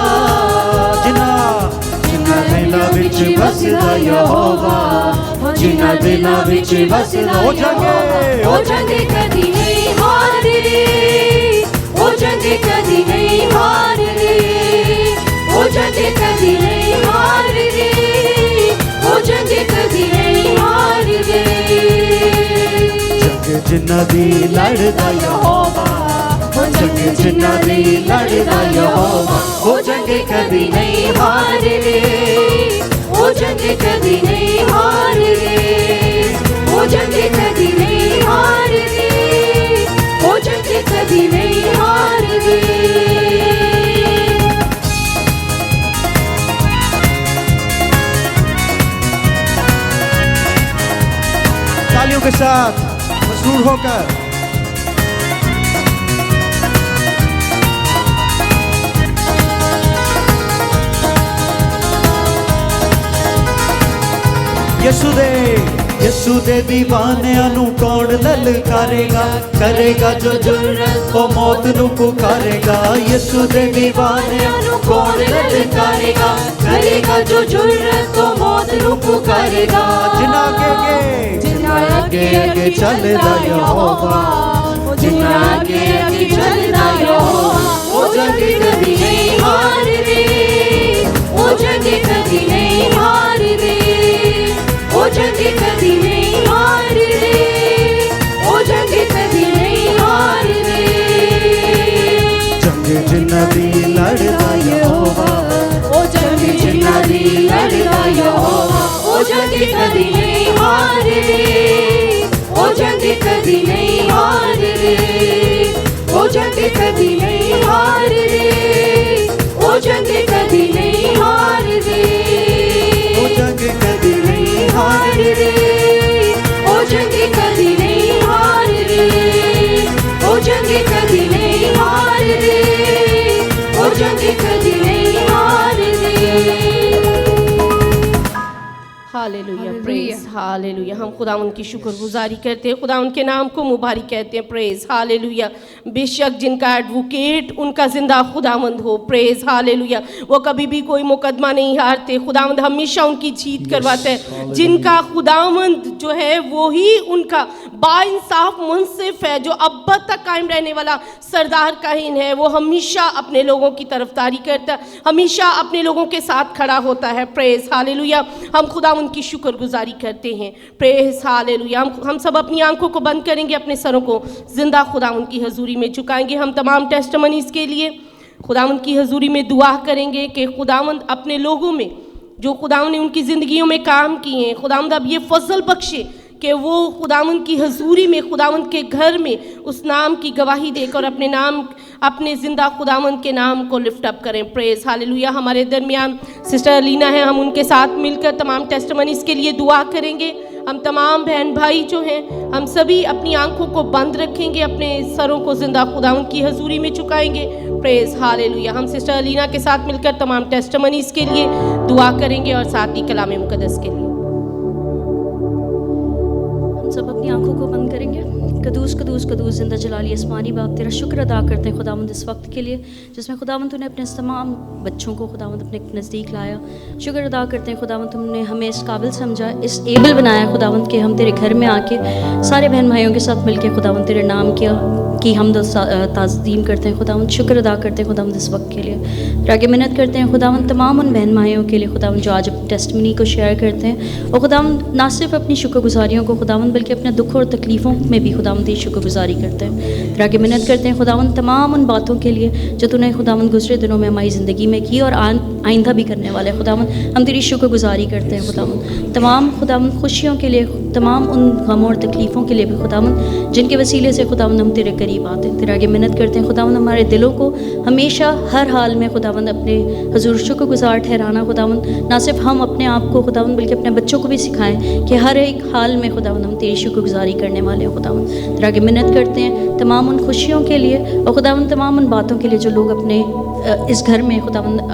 ਜਿਨ੍ਹਾਂ ਦਿਲਾਂ ਵਿੱਚ ਵਸਦਾ ਯਹੋਵਾ ਜਿਨ੍ਹਾਂ ਦਿਲਾਂ ਵਿੱਚ ਵਸਦਾ ਹੋ जंग कदी नहीं हारनी ओ जंग कदी नहीं हारनी ओ जंग कदी नहीं हारनी ओ जंग कदी नहीं हारनी जंग जिन्हां दी लड़दा यहोवा जंग जिन्हां दी लड़दा यहोवा ओ जंग कदी नहीं हारनी ओ जंग कदी नहीं हारनी ओ जंग कदी नहीं हारनी ओ जंग कदी नहीं हारनी तालियों के साथ मसरूर होकर यीशु दे दीवानियां नू कौन ललकारेगा करेगा जो जुर्रत वो मौत नू पुकारेगा यीशु दे दीवानियां नू कौन ललकारेगा करेगा जो जुर्रत वो मौत नू पुकारेगा जिन्हां आगे चलदा यहोवा जिन्हां आगे चलदा यहोवा ओ जंग कदी नहीं हारनी ओ जंग कदी नहीं हारनी ओ जंग कदी नहीं हारनी ओ जंग कदी नहीं हारनी जंग जिन्हां दी लड़दा यहोवा ओ जंग जिन्हां दी लड़दा यहोवा ओ जंग कदी नहीं हारनी ओ जंग कदी नहीं हारनी ओ जंग कदी नहीं हारनी ओ जंग कदी नहीं हारनी ओ जंग कदी नहीं हारनी ओ जंग कदी नहीं हारनी ओ जंग कदी नहीं हारनी ओ जंग कदी नहीं हारनी हालेलुया प्रेज हालेलुया हम खुदा उनकी शुक्रगुजारी करते हैं खुदा उनके नाम को मुबारक कहते हैं प्रेज हालेलुया बेशक जिनका एडवोकेट उनका जिंदा खुदावंद हो प्रेज हालेलुया वो कभी भी कोई मुकदमा नहीं हारते खुदावंद हमेशा उनकी जीत करवाते हैं जिनका खुदावंद जो है वो ही उनका बाइंसाफ मुंसिफ है जो अब तक कायम रहने वाला सरदार काहिन है वो हमेशा अपने लोगों की तरफदारी करता है हमेशा अपने लोगों के साथ खड़ा होता है प्रेज हालेलुया हम खुदा उनकी शुक्रगुजारी करते हैं प्रेज हालेलुया हम सब अपनी आंखों को बंद करेंगे अपने सरों को जिंदा खुदा उनकी हजूरी में झुकाएंगे हम तमाम टेस्टमनीज के लिए खुदा उनकी हजूरी में दुआ करेंगे कि खुदावंद अपने लोगों में जो खुदावंद ने उनकी ज़िंदगियों में काम किए हैं खुदावंद अब ये फजल बख्शे कि वो खुदावंद की हजूरी में खुदावंद के घर में उस नाम की गवाही देकर अपने ज़िंदा खुदावंद के नाम को लिफ्ट अप करें प्रेज हालेलुया हमारे दरमियान सिस्टर अलीना है हम उनके साथ मिलकर तमाम टेस्टमनीज़ के लिए दुआ करेंगे हम तमाम बहन भाई जो हैं हम सभी अपनी आंखों को बंद रखेंगे अपने सरों को ज़िंदा खुदावंद की हजूरी में झुकाएंगे प्रेज हालेलुया हम सिस्टर अलीना के साथ मिलकर तमाम टेस्टमनीज़ के लिए दुआ करेंगे और साथ ही कलाम मुक़द्दस के लिए सब अपनी आंखों को बंद करेंगे कदूस कदूस कदूस जिंदा जलाली आसमानी बाप तेरा शुक्र अदा करते हैं खुदावंद इस वक्त के लिए जिसमें खुदावंद तूने अपने तमाम बच्चों को खुदावंद अपने नज़दीक लाया शुक्र अदा करते हैं खुदावंद तुमने हमें इस काबिल समझा इस एबल बनाया खुदावंद के हम तेरे घर में आके सारे बहन भाइयों के साथ मिलकर खुदावंद तेरे नाम की हमद ताज़ीम करते हैं खुदावंद शुक्र अदा करते हैं खुदावंद इस वक्त के लिए फिर आगे मिन्नत करते हैं खुदावंद तमाम उन बहन भाइयों के लिए खुदावंद जो आज अपनी टेस्टमनी को शेयर करते हैं और खुदावंद ना सिर्फ अपनी शुक्रगुजारियों को खुदावंद बल्कि अपने दुख और तकलीफ़ों में भी खुदावंद की शुक्रगुजारी करते हैं फिर आगे मिन्नत करते हैं खुदावंद तमाम उन बातों के लिए जो तूने खुदावंद गुजरे दिनों में हमारी ज़िंदगी में की और आइंदा भी करने वाले खुदावंद हम तेरी शुक्रगुजारी करते हैं खुदावंद तमाम खुदावंद खुशियों के लिए तमाम उन गमों और तकलीफ़ों के लिए भी खुदावंद जिनके वसीले से खुदावंद हम तेरे करीब आते हैं तेरे आगे मिन्नत करते हैं खुदावंद हमारे दिलों को हमेशा हर हाल में खुदावंद अपने हजूर शुक्रगुजार ठहराना खुदावंद ना सिर्फ हम अपने आप को खुदावंद बल्कि अपने बच्चों को भी सिखाएं कि हर एक हाल में खुदावंद हम तेरी शुक्रगुजारी करने वाले हैं खुदावंद तेरे आगे मिन्नत करते हैं तमाम उन खुशियों के लिए और खुदावंद तमाम उन बातों के लिए जो लोग अपने इस घर में खुदावंद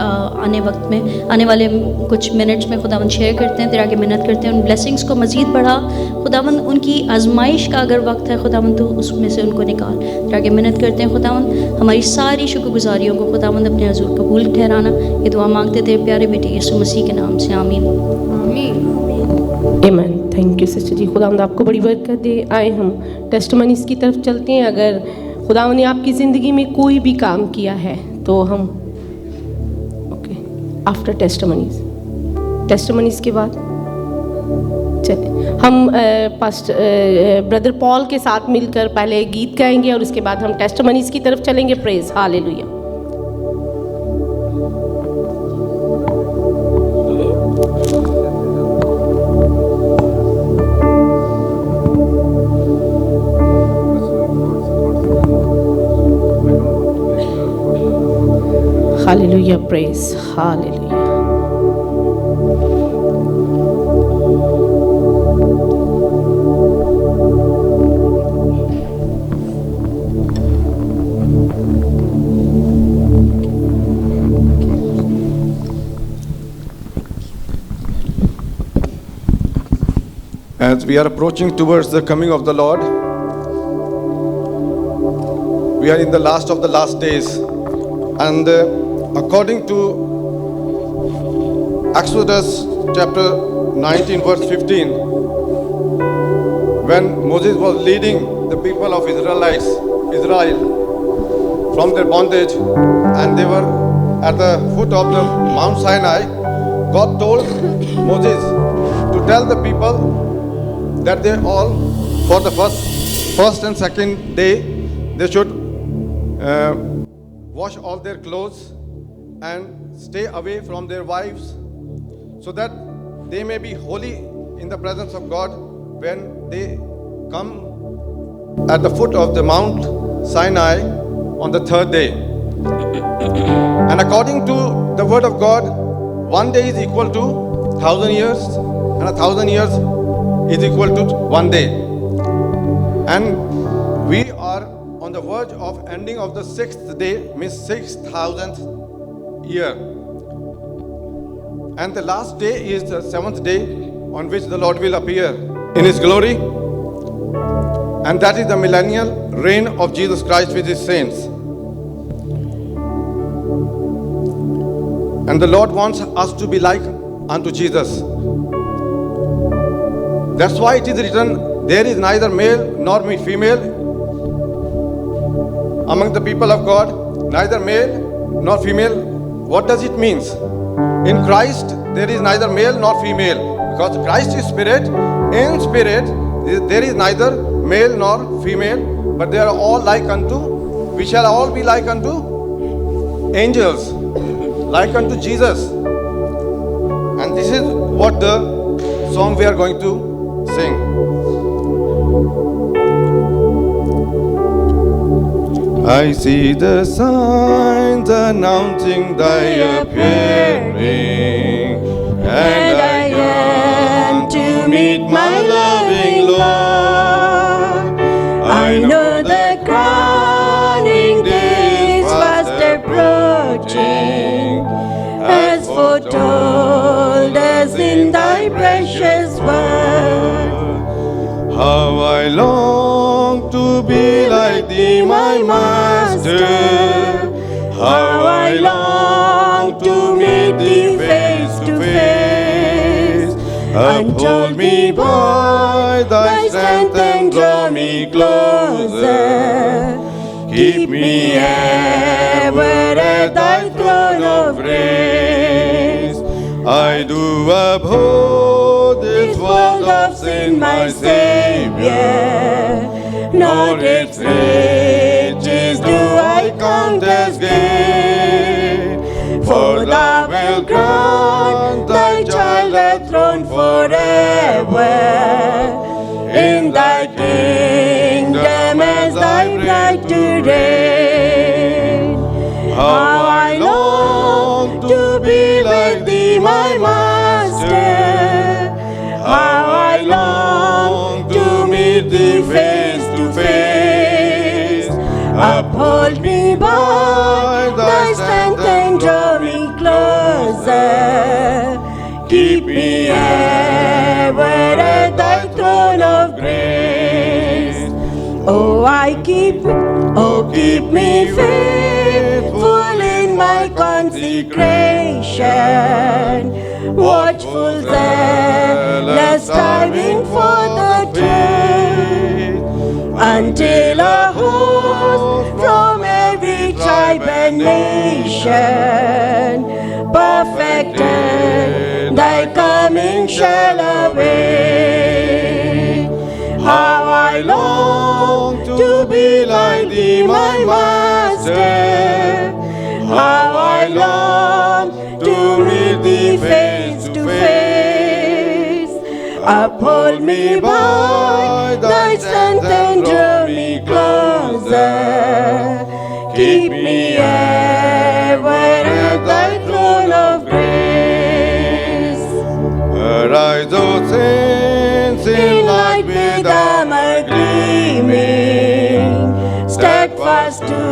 आने वाले कुछ मिनट्स में खुदावंद शेयर करते हैं तेरे आगे मिन्नत करते हैं उन ब्लेसिंग्स को मज़ीद बढ़ा खुदावंद उनकी आजमाइश का अगर वक्त है खुदावंद तो उसमें से उनको निकाल तेरे आगे मिन्नत करते हैं खुदावंद हमारी सारी शुक्रगुजारियों को खुदावंद अपने हजूर कबूल ठहराना। ये दुआ मांगते तेरे प्यारे बेटे यीशु मसीह के नाम से, आमीन। आमीन। थैंक यू सिस्टर जी, खुदावंद आपको बड़ी बरकत दे। आए हम टेस्टमनीज़ की तरफ चलते हैं। अगर खुदावंद ने आपकी ज़िंदगी में कोई भी काम किया है तो हम ओके आफ्टर टेस्टमनीज़ के बाद चले हम पास्ट ब्रदर पॉल के साथ मिलकर पहले गीत गाएंगे और उसके बाद हम टेस्टमनीज़ की तरफ चलेंगे। Praise hallelujah. Hallelujah, praise, hallelujah. As we are approaching towards the coming of the Lord, we are in the last of the last days, and according to Exodus chapter 19 verse 15, when Moses was leading the people of Israel from their bondage, and they were at the foot of the Mount Sinai, God told Moses to tell the people that they all, for the first and second day, they should wash all their clothes and stay away from their wives, so that they may be holy in the presence of God when they come at the foot of the Mount Sinai on the third day. And according to the word of God, 1 day is equal to 1,000 years, and 1,000 years is equal to 1 day. And we are on the verge of ending of the 6th day, means 6,000th year. And the last day is the 7th day, on which the Lord will appear in His glory. And that is the millennial reign of Jesus Christ with His saints. And the Lord wants us to be like unto Jesus. That's why it is written, there is neither male nor female among the people of God, neither male nor female. What does it mean? In Christ there is neither male nor female, because Christ is spirit. In spirit there is neither male nor female, but they are all like unto, we shall all be like unto angels, like unto Jesus. And this is what the song we are going to sing. I see the signs announcing thy appearing, and I yearn to meet my loving Lord. I know the crowning day is fast approaching, as foretold as in thy precious word. How I long to be like thee, my Master. How I long to meet thee face to face. Uphold me by thy strength and draw me closer. Keep me ever at thy throne of grace. I do abhor this world of sin, my Savior, nor its riches do I count as gain. For thou wilt grant thy child a throne forever, in thy kingdom as thy bride to reign. How I long to be like thee, my Master. How I long to meet thee face to face. Uphold me by thy strength and draw me closer. Keep me ever at thy throne of grace. Oh, I keep Oh, keep me faithful in my consecration, watchful, zealous, striving for the truth, until a host from every tribe and nation, perfected, thy coming shall await. How I long to be like thee, my Master. How I long to meet thee face to face. Uphold me by thy strength and draw me closer. Keep me ever at thy throne of grace. Arise, O saints, in light with armor gleaming, steadfast to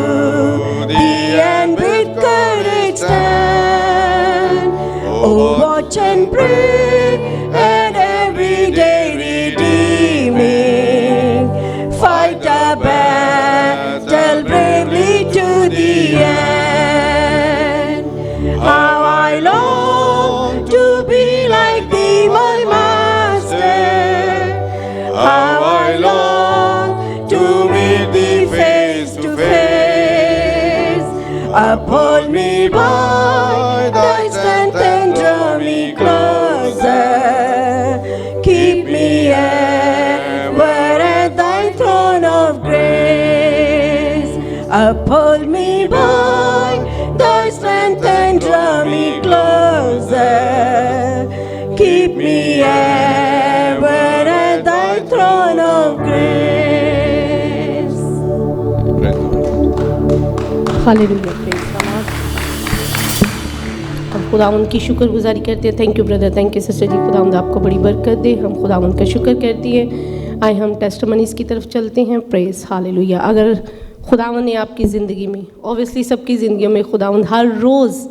thee and with courage stand. Oh, watch and pray, and every day redeeming, fight a battle bravely to the end. How I long to be like thee, my Master. How I long to meet thee face to face. Uphold me by thy strength and draw me closer. Keep me ever at thy throne of grace. Uphold me by thy strength and draw me closer. Keep me ever at thy throne of grace. Hallelujah, praise the Lord. हम खुदावंद की शुक्रगुजारी करते हैं। Thank you brother, thank you sister ji. खुदावंद आपको बड़ी बरकत दे। हम खुदावंद का शुक्र करती है। आए हम टेस्टमनीज़ की तरफ चलते हैं। Praise hallelujah. अगर खुदावंद ने आपकी ज़िंदगी में, ऑब्वियसली सबकी ज़िंदगियों में खुदावंद हर रोज़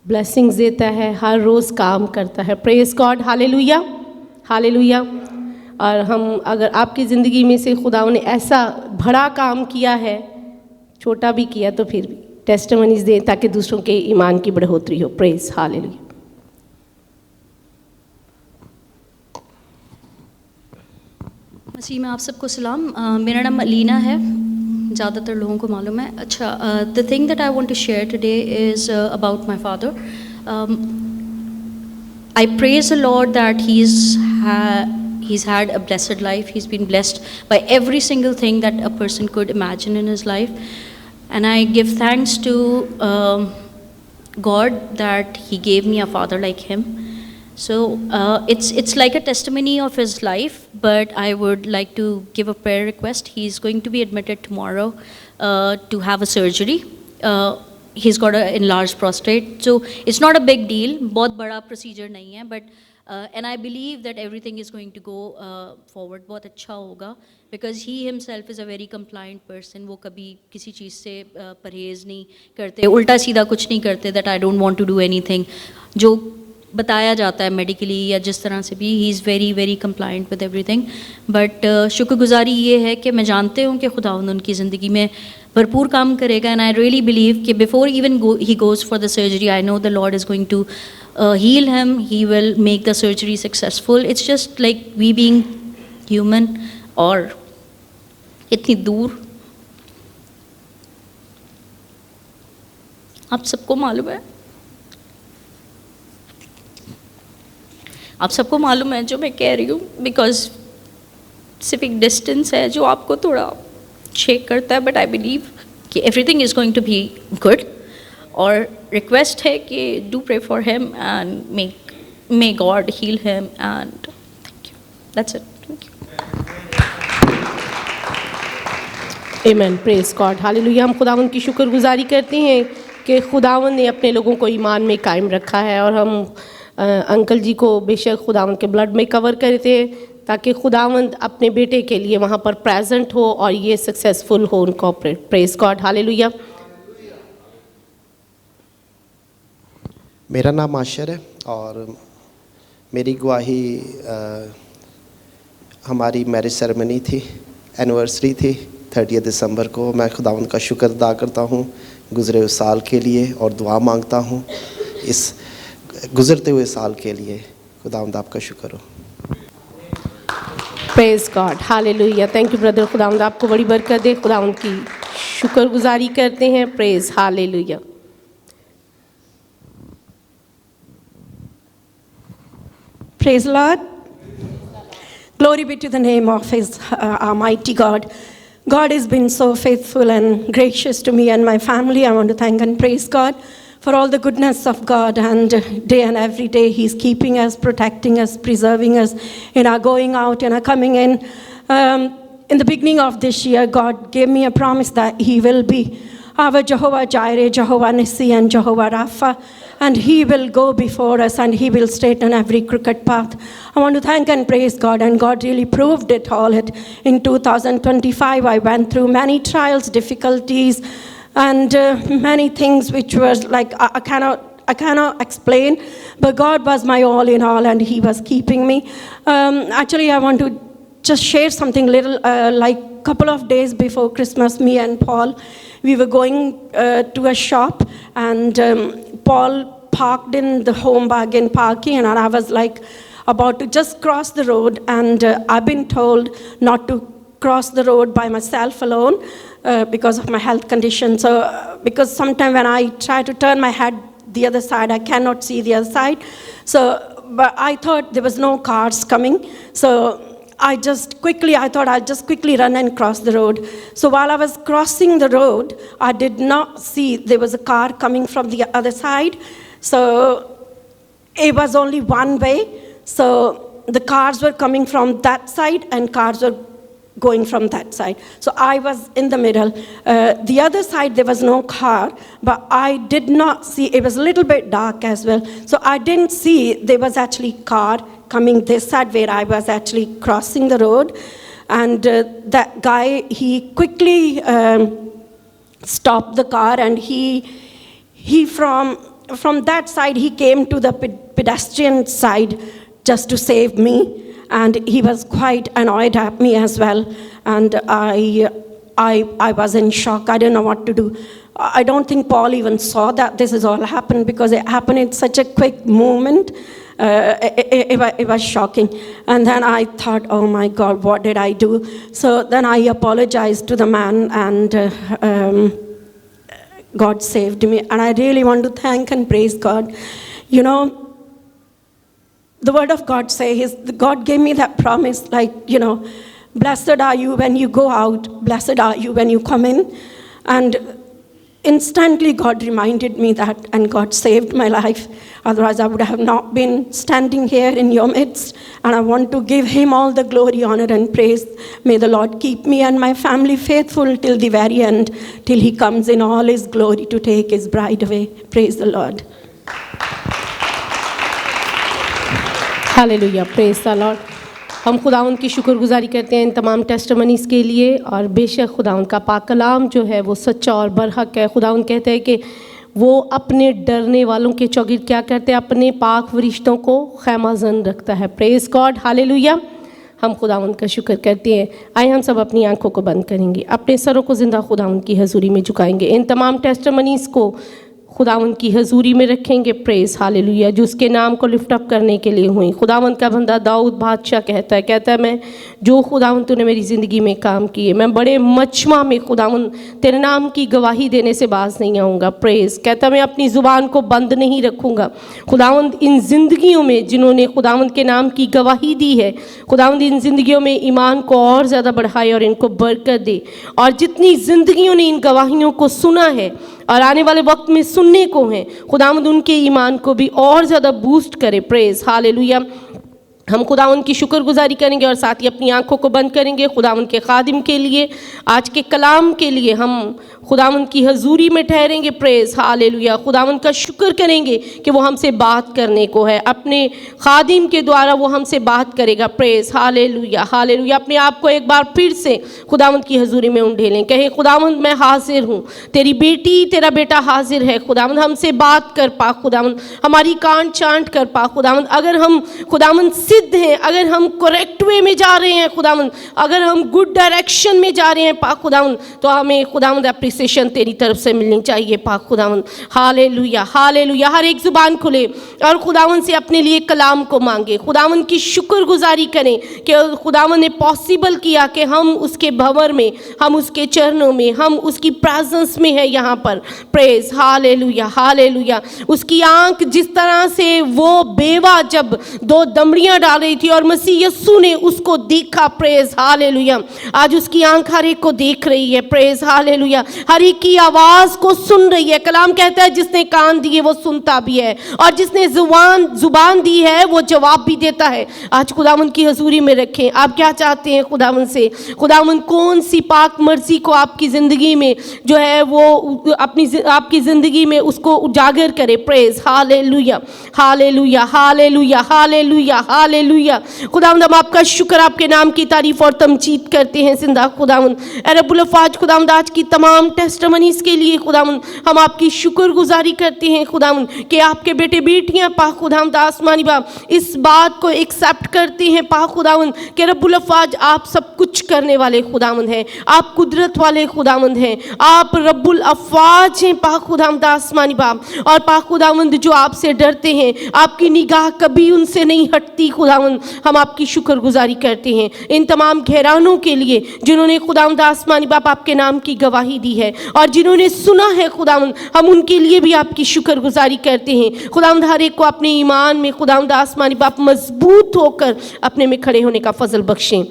ब्लेसिंग्स देता है, हर रोज़ काम करता है। Praise God, hallelujah, hallelujah. और हम, अगर आपकी ज़िंदगी में से खुदावंद ने ऐसा बड़ा काम किया है, छोटा भी किया, तो फिर भी टेस्टिमनीज़ दें ताकि दूसरों के ईमान की बढ़ोतरी हो। Praise hallelujah. मसीह में आप सबको सलाम। मेरा नाम अलीना है, ज़्यादातर लोगों को मालूम है। अच्छा, the thing that I want to share today is about my father. I praise the Lord that he's had a blessed life. He's been blessed by every single thing that a person could imagine in his life. And I give thanks to God that he gave me a father like him. So it's like a testimony of his life, but I would like to give a prayer request. He's going to be admitted tomorrow to have a surgery. He's got an enlarged prostate, so it's not a big deal. बहुत बड़ा procedure नहीं है, but and I believe that everything is going to go forward. बहुत अच्छा होगा, because he himself is a very compliant person. वो कभी किसी चीज़ से परहेज़ नहीं करते, उल्टा सीधा कुछ नहीं करते, that I don't want to do anything. जो बताया जाता है मेडिकली या जिस तरह से भी, he is very very compliant with everything. But शुक्रगुजारी ये है कि मैं जानती हूँ कि खुदावंद उनकी ज़िंदगी में भरपूर काम करेगा। एंड आई रियली बिलीव कि before even he goes for the surgery, I know the Lord is going to heal him. He will make the surgery successful. It's just like we being human, और इतनी दूर आप सबको मालूम है, आप सबको मालूम है जो मैं कह रही हूँ, बिकॉज सिर्फ एक डिस्टेंस है जो आपको थोड़ा शेक करता है, बट आई बिलीव कि everything is going to be good. और रिक्वेस्ट है कि do pray for him and may God heal him and thank you, that's it, thank you. Amen, praise God, hallelujah. हम खुदावंद की शुक्रगुजारी करते हैं कि खुदावंद ने अपने लोगों को ईमान में कायम रखा है। और हम अंकल जी को बेशक खुदावंद के ब्लड में कवर करते हैं ताकि खुदावंद अपने बेटे के लिए वहाँ पर प्रेजेंट हो और ये सक्सेसफुल हो उनका ऑपरेट। Praise God, hallelujah. मेरा नाम आशर है और मेरी गवाही हमारी मैरिज सेरेमनी थी, एनिवर्सरी थी 30 दिसंबर को। मैं खुदावंद का शुक्र अदा करता हूँ गुज़रे हुए साल के लिए और दुआ मांगता हूँ इस गुज़रते हुए साल के लिए। खुदावंद आपका शुक्र हो। Praise God, hallelujah. Thank you brother. खुदावंद आपको बड़ी बरकत दे। खुदावंद की शुक्रगुजारी करते हैं। Praise, hallelujah. Praise the Lord. Glory be to the name of His Almighty God. God has been so faithful and gracious to me and my family. I want to thank and praise God for all the goodness of God, and day and every day He's keeping us, protecting us, preserving us in our going out and our coming in. In the beginning of this year, God gave me a promise that He will be our Jehovah Jireh, Jehovah Nissi, and Jehovah Rapha, and He will go before us and He will straighten every crooked path. I want to thank and praise God, and God really proved it all. In 2025, I went through many trials, difficulties, and many things which was like I cannot explain, but God was my all in all, and He was keeping me. Actually, I want to just share something little. Like a couple of days before Christmas, me and Paul, we were going to a shop, and Paul parked in the Home Bargain parking, and I was like about to just cross the road, and I've been told not to cross the road by myself alone because of my health condition. So because sometimes when I try to turn my head the other side, I cannot see the other side. So, but I thought there was no cars coming, so I thought I'll just quickly run and cross the road. So while I was crossing the road, I did not see there was a car coming from the other side. So it was only one way. So the cars were coming from that side and cars were going from that side. So I was in the middle. The other side, there was no car, but I did not see, it was a little bit dark as well. So I didn't see there was actually car coming this side where I was actually crossing the road. And that guy, he quickly stopped the car, and he from that side, he came to the pedestrian side just to save me. And he was quite annoyed at me as well. And I was in shock. I didn't know what to do. I don't think Paul even saw that this is all happened, because it happened in such a quick moment. It was shocking. And then I thought, oh my God, what did I do? So then I apologized to the man, and God saved me. And I really want to thank and praise God. You know, the word of God says, God gave me that promise, like, you know, blessed are you when you go out, blessed are you when you come in. And instantly God reminded me that, and God saved my life. Otherwise I would have not been standing here in your midst. And I want to give Him all the glory, honor, and praise. May the Lord keep me and my family faithful till the very end, till He comes in all His glory to take His bride away. Praise the Lord. Hallelujah, praise the Lord. हम खुदावंद की शुक्रगुजारी करते हैं इन तमाम टेस्टिमनीज़ के लिए। और बेशक खुदावंद का पाक कलाम जो है वो सच्चा और बरहक है। खुदावंद कहते हैं कि वो अपने डरने वालों के चौगिर्द क्या करते हैं, अपने पाक फरिश्तों को खैमाज़न रखता है। Praise God, hallelujah. हम खुदावंद का शुक्र करते हैं। आइए हम सब अपनी आंखों को बंद करेंगे, अपने सरों को ज़िंदा खुदावंद की हजूरी में झुकाएंगे, इन तमाम टेस्टिमनीज़ को खुदावंद की हजूरी में रखेंगे। प्रेस, हालेलुया, जो उसके नाम को लिफ्ट अप करने के लिए हुई। खुदावंद का बंदा दाऊद बादशाह कहता है मैं जो खुदावंद तूने मेरी ज़िंदगी में काम किए, मैं बड़े मजमा में खुदावंद तेरे नाम की गवाही देने से बाज नहीं आऊँगा। प्रेस, कहता मैं अपनी ज़ुबान को बंद नहीं रखूँगा। खुदावंद इन ज़िंदगियों में जिन्होंने खुदावंद के नाम की गवाही दी है, खुदावंद इन ज़िंदगियों में ईमान को और ज़्यादा बढ़ाए और इनको बरकत दे। और जितनी ज़िंदगियों ने इन गवाहियों को सुना है और आने वाले वक्त में सुनने को हैं, खुदावंद उनके ईमान को भी और ज़्यादा बूस्ट करे। Praise, hallelujah. हम खुदावंद की शुक्रगुजारी करेंगे और साथ ही अपनी आंखों को बंद करेंगे खुदावंद के खादिम के लिए, आज के कलाम के लिए। हम खुदावंद की हजूरी में ठहरेंगे। Praise hallelujah. खुदावंद का शुक्र करेंगे कि वो हमसे बात करने को है, अपने खादिम के द्वारा वो हमसे बात करेगा। Praise hallelujah hallelujah. अपने आप को एक बार फिर से खुदावंद की हजूरी में उंडेलें, कहें खुदावंद मैं हाजिर हूँ, तेरी बेटी तेरा बेटा हाजिर है। खुदावंद हमसे बात कर पा, खुदावंद हमारी कान चांट कर पा। खुदावंद अगर हम खुदावंद सिद्ध हैं, अगर हम करेक्ट वे में जा रहे हैं खुदावंद, अगर हम गुड डायरेक्शन में जा रहे हैं पा खुदावंद, तो हमें खुदावंद अप्रिसिएशन तेरी तरफ से मिलनी चाहिए पा खुदावंद। Hallelujah hallelujah. हर एक जुबान खुले और खुदावंद से अपने लिए कलाम को मांगे, खुदावंद की शुक्रगुजारी करें कि खुदावंद ने पॉसिबल किया कि हम उसके भंवर में, हम उसके चरणों में, हम उसकी प्रेजेंस में है यहाँ पर। Praise hallelujah hallelujah. उसकी आंख जिस तरह से वो बेवा जब दो दमड़ियाँ डाल रही थी और मसीह यस्सु ने उसको देखा, प्रेज हालेलुया, आज उसकी आंख हर एक को देख रही है। Praise hallelujah. हर एक की आवाज़ को सुन रही है। कलाम कहता है जिसने कान दिए वो सुनता भी है, और जिसने जुबान दी है वो जवाब भी देता है। आज खुदावंद की हजूरी में रखें, आप क्या चाहते हैं खुदावंद से, खुदावंद कौन सी पाक मर्जी को आपकी ज़िंदगी में जो है वो आपकी ज़िंदगी में उसको उजागर करे। Praise hallelujah hallelujah hallelujah hallelujah hallelujah. खुदावंद हम आपका शुक्र, आपके नाम की तारीफ और तमजीद करते हैं जिंदा खुदावंद। ए रब्बुल अफ़ाज खुदावंद आज की तमाम टेस्टमनीज के लिए खुदावंद हम आपकी शुक्रगुजारी करते हैं खुदावंद कि आपके बेटे बेटियां पा खुदावंद आसमानी बाप इस बात को एक्सेप्ट करते हैं पा खुदावंद कि रब्बुल अफ़ाज आप सब कुछ करने वाले खुदावंद हैं, आप कुदरत वाले खुदावंद हैं, आप रब्बुल अफ़ाज हैं पा खुदावंद आसमानी बाप। और पा खुदावंद जो आपसे डरते हैं, आपकी निगाह कभी उनसे नहीं हटती खुदावंद। हम आपकी शुक्रगुजारी करते हैं इन तमाम घरानों के लिए जिन्होंने खुदावंद आसमानी बाप आपके नाम की गवाही दी है और जिन्होंने सुना है खुदावंद, हम उनके लिए भी आपकी शुक्रगुजारी करते हैं खुदावंद। हर एक को अपने ईमान में खुदावंद आसमानी बाप मजबूत होकर अपने में खड़े होने का फजल बख्शें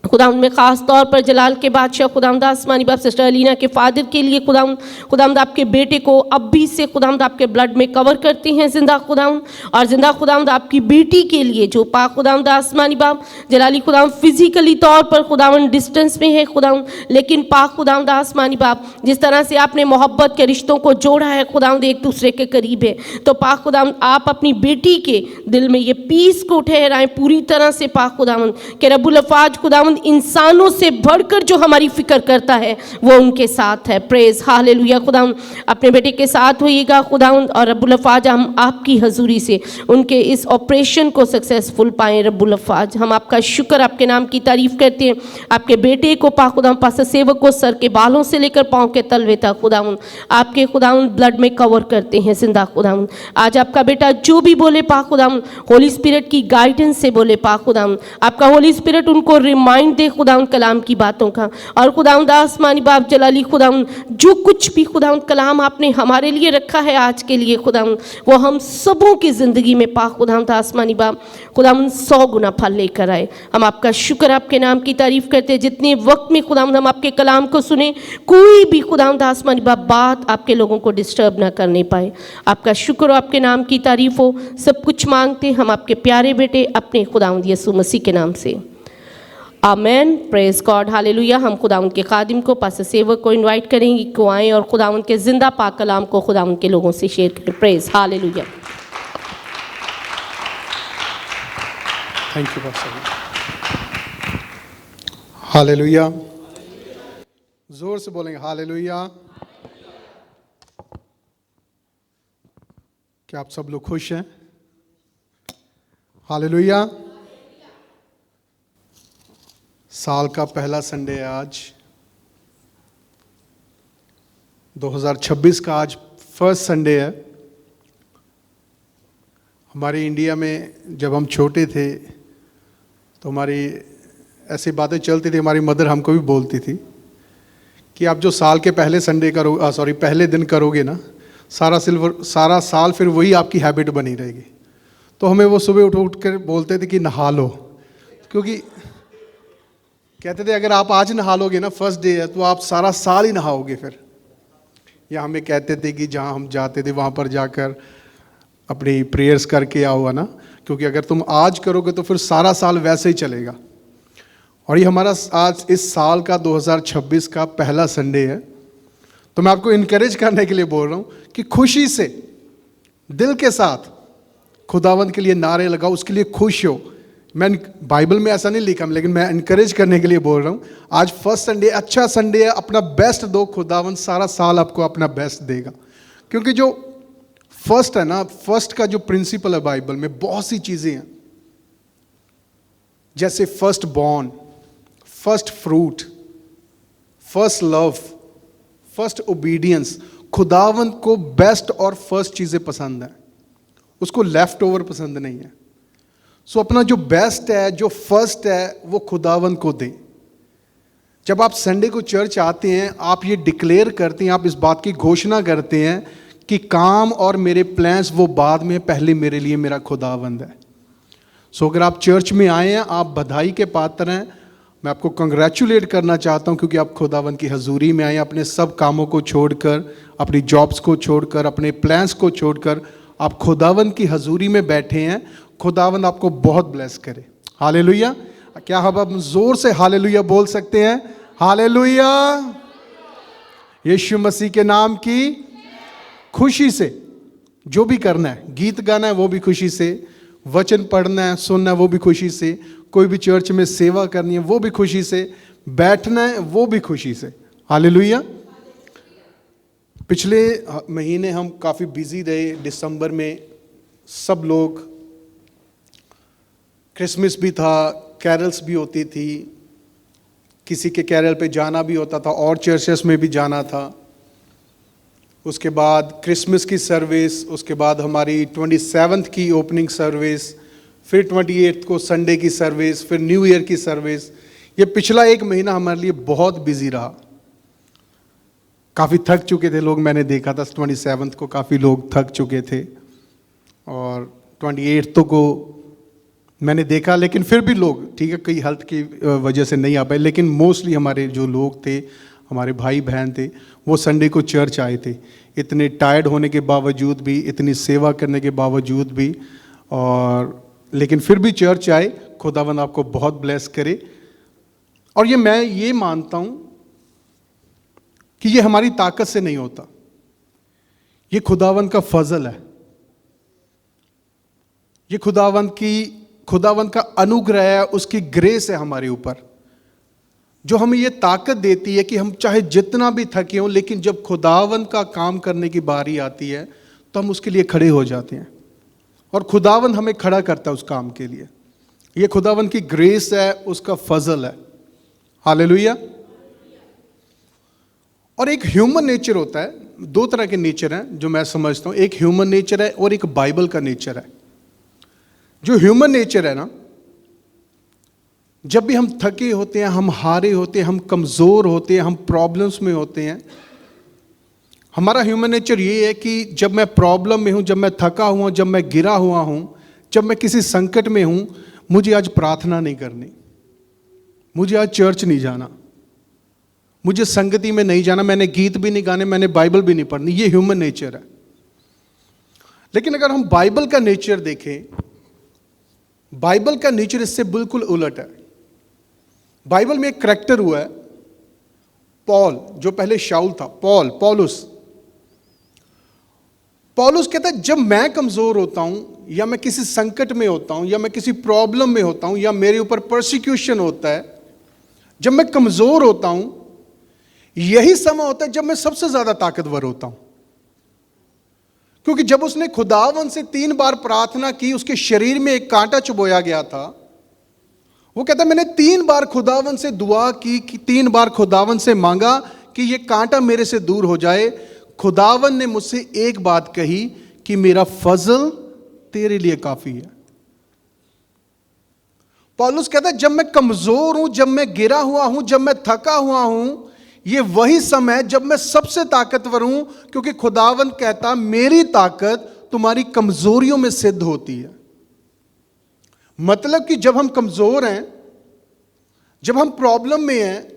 खुदावंद। में ख़ास तौर पर जलाल के बादशाह खुदावंद आसमानी बाप सिस्टर अलीना के फादर के लिए खुदावंद आपके बेटे को अब भी से खुदावंद आपके ब्लड में कवर करते हैं जिंदा खुदावंद। और जिंदा खुदावंद आपकी बेटी के लिए जो पा खुदावंद आसमानी बाप जलाली खुदावंद फिजिकली तौर पर खुदावंद डिस्टेंस में है खुदावंद, लेकिन पा खुदावंद आसमानी बाप जिस तरह से आपने मोहब्बत के रिश्तों को जोड़ा है खुदावंद, एक दूसरे के करीब है, तो पा खुदावंद आप अपनी बेटी के दिल में ये पीस को ठहराएं पूरी तरह से पा खुदावंद कि रब्बुल अफ़ाज खुदावंद इंसानों से बढ़कर जो हमारी फिक्र करता है वो उनके साथ है। Praise hallelujah. खुदावंद अपने बेटे के साथ होइएगा खुदावंद, और रब्बुल अफ़ाज हम आपकी हजूरी से उनके इस ऑपरेशन को सक्सेसफुल पाएं। रब्बुल अफ़ाज हम आपका शुक्र, आपके नाम की तारीफ करते हैं। आपके बेटे को पा खुदावंद पास सेवक को सर के बालों से लेकर पाँव के तलवे तक खुदावंद आपके खुदावंद ब्लड में कवर करते हैं जिंदा खुदावंद। आज आपका बेटा जो भी बोले पा खुदावंद होली स्पिरिट की गाइडेंस से बोले पा खुदावंद, आपका होली स्पिरिट उनको रिमाइंड दे खुदावंद कलाम की बातों का। और खुदावंद आसमानी बाप जलाली खुदावंद जो कुछ भी खुदावंद कलाम आपने हमारे लिए रखा है आज के लिए खुदावंद, वो हम सबों की ज़िंदगी में पा खुदावंद आसमानी बाप खुदावंद 100 गुना फल लेकर आए। हम आपका शुक्र, आपके नाम की तारीफ करते हैं। जितने वक्त में खुदावंद हम आपके कलाम को सुने, कोई भी खुदावंद आसमानी बाप बात आपके लोगों को डिस्टर्ब ना करने पाए। आपका शुक्र, आपके नाम की तारीफ हो। सब कुछ मांगते हम आपके प्यारे बेटे अपने खुदावंद यीशु मसीह के नाम से, आमेन। Praise God hallelujah. हम खुदावंद के खादिम को पास सेवक को इनवाइट करेंगे कि आएँ और खुदावंद के जिंदा पाक कलाम को खुदावंद के लोगों से शेयर करें। Praise hallelujah. Thank you pastor. Hallelujah. जोर से बोलेंगे हालेलुया। क्या आप सब लोग खुश हैं? हालेलुया। साल का पहला संडे है आज, 2026 का आज फर्स्ट संडे है। हमारे इंडिया में जब हम छोटे थे तो हमारी ऐसी बातें चलती थी, हमारी मदर हमको भी बोलती थी कि आप जो साल के पहले संडे पहले दिन करोगे ना, सारा साल फिर वही आपकी हैबिट बनी रहेगी। तो हमें वो सुबह उठ कर बोलते थे कि नहा लो, क्योंकि कहते थे अगर आप आज नहा लोगे ना, फर्स्ट डे है, तो आप सारा साल ही नहाओगे फिर। या हमें कहते थे कि जहाँ हम जाते थे वहाँ पर जाकर अपनी प्रेयर्स करके आओ, है ना, क्योंकि अगर तुम आज करोगे तो फिर सारा साल वैसे ही चलेगा। और ये हमारा आज इस साल का 2026 का पहला संडे है। तो मैं आपको इनकरेज करने के लिए बोल रहा हूँ कि खुशी से, दिल के साथ खुदावंद के लिए नारे लगाओ, उसके लिए खुश हो। मैं बाइबल में ऐसा नहीं लिखा, लेकिन मैं इनकरेज करने के लिए बोल रहा हूँ। आज फर्स्ट संडे, अच्छा संडे है, अपना बेस्ट दो, खुदावंद सारा साल आपको अपना बेस्ट देगा। क्योंकि जो फर्स्ट है ना, फर्स्ट का जो प्रिंसिपल है बाइबल में, बहुत सी चीज़ें हैं, जैसे first born, first fruit, first love, first obedience. खुदावंद को बेस्ट और फर्स्ट चीज़ें पसंद है, उसको लेफ्ट ओवर पसंद नहीं है। सो अपना जो बेस्ट है, जो फर्स्ट है, वो खुदावंद को दे। जब आप संडे को चर्च आते हैं, आप ये डिक्लेयर करते हैं, आप इस बात की घोषणा करते हैं कि काम और मेरे प्लान्स वो बाद में, पहले मेरे लिए मेरा खुदावंद है। सो अगर आप चर्च में आए हैं, आप बधाई के पात्र हैं। मैं आपको कंग्रेचुलेट करना चाहता हूं, क्योंकि आप खुदावंद की हजूरी में आए, अपने सब कामों को छोड़कर, अपनी जॉब्स को छोड़कर, अपने प्लान्स को छोड़कर आप खुदावंद की हजूरी में बैठे हैं। खुदावंद आपको बहुत ब्लेस करे। हालेलुया। क्या हम जोर से हालेलुया बोल सकते हैं? हालेलुया। यीशु मसीह के नाम की खुशी से जो भी करना है, गीत गाना है वो भी खुशी से, वचन पढ़ना है, सुनना है वो भी खुशी से, कोई भी चर्च में सेवा करनी है वो भी खुशी से, बैठना है वो भी खुशी से। हालेलुया। पिछले महीने हम काफ़ी बिजी रहे। दिसंबर में सब लोग, क्रिसमस भी था, कैरल्स भी होती थी, किसी के कैरल पे जाना भी होता था और चर्चेस में भी जाना था। उसके बाद क्रिसमस की सर्विस, उसके बाद हमारी 27th की ओपनिंग सर्विस, फिर 28th को संडे की सर्विस, फिर न्यू ईयर की सर्विस। ये पिछला एक महीना हमारे लिए बहुत बिजी रहा। काफ़ी थक चुके थे लोग, मैंने देखा था 27th को काफ़ी लोग थक चुके थे, और 28th को मैंने देखा, लेकिन फिर भी लोग, ठीक है, कई हेल्थ की वजह से नहीं आ पाए, लेकिन मोस्टली हमारे जो लोग थे, हमारे भाई बहन थे, वो संडे को चर्च आए थे, इतने टायर्ड होने के बावजूद भी, इतनी सेवा करने के बावजूद भी, और लेकिन फिर भी चर्च आए। खुदावंद आपको बहुत ब्लेस करे। और ये मैं ये मानता हूँ कि ये हमारी ताकत से नहीं होता, ये खुदावंद का फजल है, ये खुदावंद का अनुग्रह है, उसकी ग्रेस है हमारे ऊपर, जो हमें ये ताकत देती है कि हम चाहे जितना भी थके हों, लेकिन जब खुदावंद का काम करने की बारी आती है तो हम उसके लिए खड़े हो जाते हैं, और खुदावंद हमें खड़ा करता है उस काम के लिए। ये खुदावंद की ग्रेस है, उसका फजल है। हालेलुया। और एक ह्यूमन नेचर होता है, दो तरह के नेचर हैं जो मैं समझता हूँ, एक ह्यूमन नेचर है और एक बाइबल का नेचर है। जो ह्यूमन नेचर है ना, जब भी हम थके होते हैं, हम हारे होते हैं, हम कमज़ोर होते हैं, हम प्रॉब्लम्स में होते हैं, हमारा ह्यूमन नेचर ये है कि जब मैं प्रॉब्लम में हूँ, जब मैं थका हुआ, जब मैं गिरा हुआ हूँ, जब मैं किसी संकट में हूँ, मुझे आज प्रार्थना नहीं करनी, मुझे आज चर्च नहीं जाना, मुझे संगति में नहीं जाना, मैंने गीत भी नहीं गाने, मैंने बाइबल भी नहीं पढ़नी। ये ह्यूमन नेचर है। लेकिन अगर हम बाइबल का नेचर देखें, बाइबल का नेचर इससे बिल्कुल उलट है। बाइबल में एक करैक्टर हुआ है, पॉल, जो पहले शाऊल था, पौलुस कहता है, जब मैं कमजोर होता हूं, या मैं किसी संकट में होता हूं, या मैं किसी प्रॉब्लम में होता हूं, या मेरे ऊपर परसिक्यूशन होता है, जब मैं कमजोर होता हूं, यही समय होता है जब मैं सबसे ज्यादा ताकतवर होता हूं। क्योंकि जब उसने खुदावंद से 3 बार प्रार्थना की, उसके शरीर में एक कांटा चुभोया गया था। वो कहता है, मैंने 3 बार खुदावंद से दुआ की, 3 बार खुदावंद से मांगा कि ये कांटा मेरे से दूर हो जाए। खुदावंद ने मुझसे एक बात कही कि मेरा फजल तेरे लिए काफी है। पौलुस कहता है, जब मैं कमजोर हूं, जब मैं गिरा हुआ हूं, जब मैं थका हुआ हूं, ये वही समय जब मैं सबसे ताकतवर हूं, क्योंकि खुदावंद कहता, मेरी ताकत तुम्हारी कमजोरियों में सिद्ध होती है। मतलब कि जब हम कमजोर हैं, जब हम प्रॉब्लम में हैं,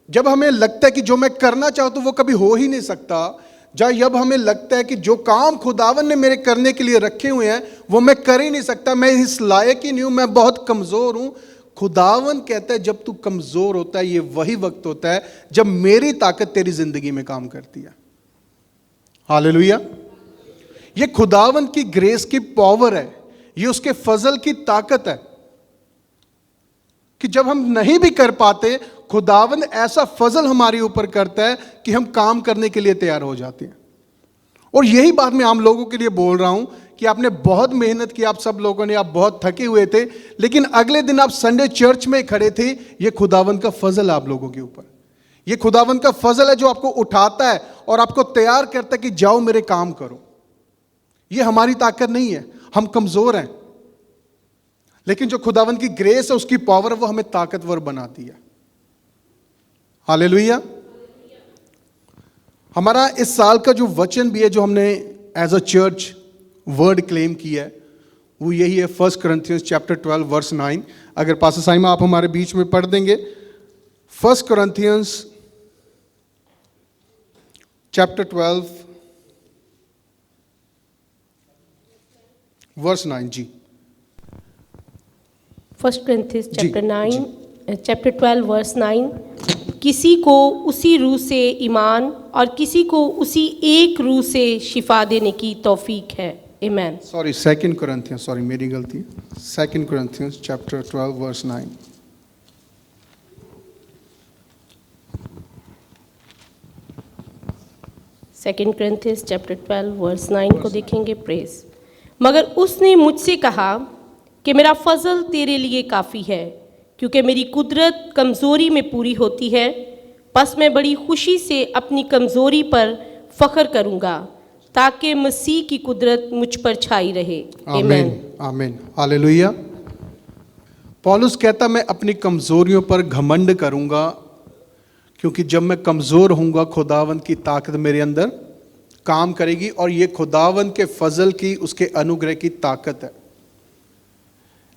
जब हमें लगता है कि जो मैं करना चाहूं तो वो कभी हो ही नहीं सकता, जब हमें लगता है कि जो काम खुदावंद ने मेरे करने के लिए रखे हुए हैं वो मैं कर ही नहीं सकता, मैं इस लायक ही नहीं हूं, मैं बहुत कमजोर हूं, खुदावंद कहता है, जब तू कमजोर होता है, ये वही वक्त होता है जब मेरी ताकत तेरी जिंदगी में काम करती है। हालेलुया। ये खुदावंद की ग्रेस की पावर है, ये उसके फजल की ताकत है कि जब हम नहीं भी कर पाते, खुदावंद ऐसा फजल हमारे ऊपर करता है कि हम काम करने के लिए तैयार हो जाते हैं। और यही बात मैं आम लोगों के लिए बोल रहा हूं कि आपने बहुत मेहनत की, आप सब लोगों ने, आप बहुत थके हुए थे, लेकिन अगले दिन आप संडे चर्च में खड़े थे। ये खुदावंद का फजल है आप लोगों के ऊपर। ये खुदावंद का फजल है जो आपको उठाता है और आपको तैयार करता है कि जाओ मेरे काम करो। ये हमारी ताकत नहीं है, हम कमजोर हैं, लेकिन जो खुदावंद की ग्रेस है, उसकी पावर है, वो हमें ताकतवर बनाती है। हालेलुया। हमारा इस साल का जो वचन भी है, जो हमने as a church word claim किया है, वो यही है 1 Corinthians chapter 12 verse 9। अगर पास्टर साइमा आप हमारे बीच में पढ़ देंगे 1 Corinthians chapter 12 verse 9 जी। 1 Corinthians जी, chapter 12 verse 9। किसी को उसी रूह से ईमान और किसी को उसी एक रूह से शिफा देने की तौफीक है। आमीन। सॉरी 2 Corinthians, सॉरी मेरी गलती। 2 Corinthians chapter 12 verse 9। Second Corinthians chapter 12 verse 9 को देखेंगे। प्रेज। मगर उसने मुझसे कहा कि मेरा फजल तेरे लिए काफ़ी है, क्योंकि मेरी कुदरत कमज़ोरी में पूरी होती है। बस मैं बड़ी खुशी से अपनी कमज़ोरी पर फ़ख्र करूँगा, ताकि मसीह की कुदरत मुझ पर छाई रहे। आमीन, आमीन, हालेलुया। पौलुस कहता मैं अपनी कमज़ोरियों पर घमंड करूँगा, क्योंकि जब मैं कमज़ोर होऊंगा खुदावंद की ताकत मेरे अंदर काम करेगी, और ये खुदावंद के फजल की, उसके अनुग्रह की ताकत है।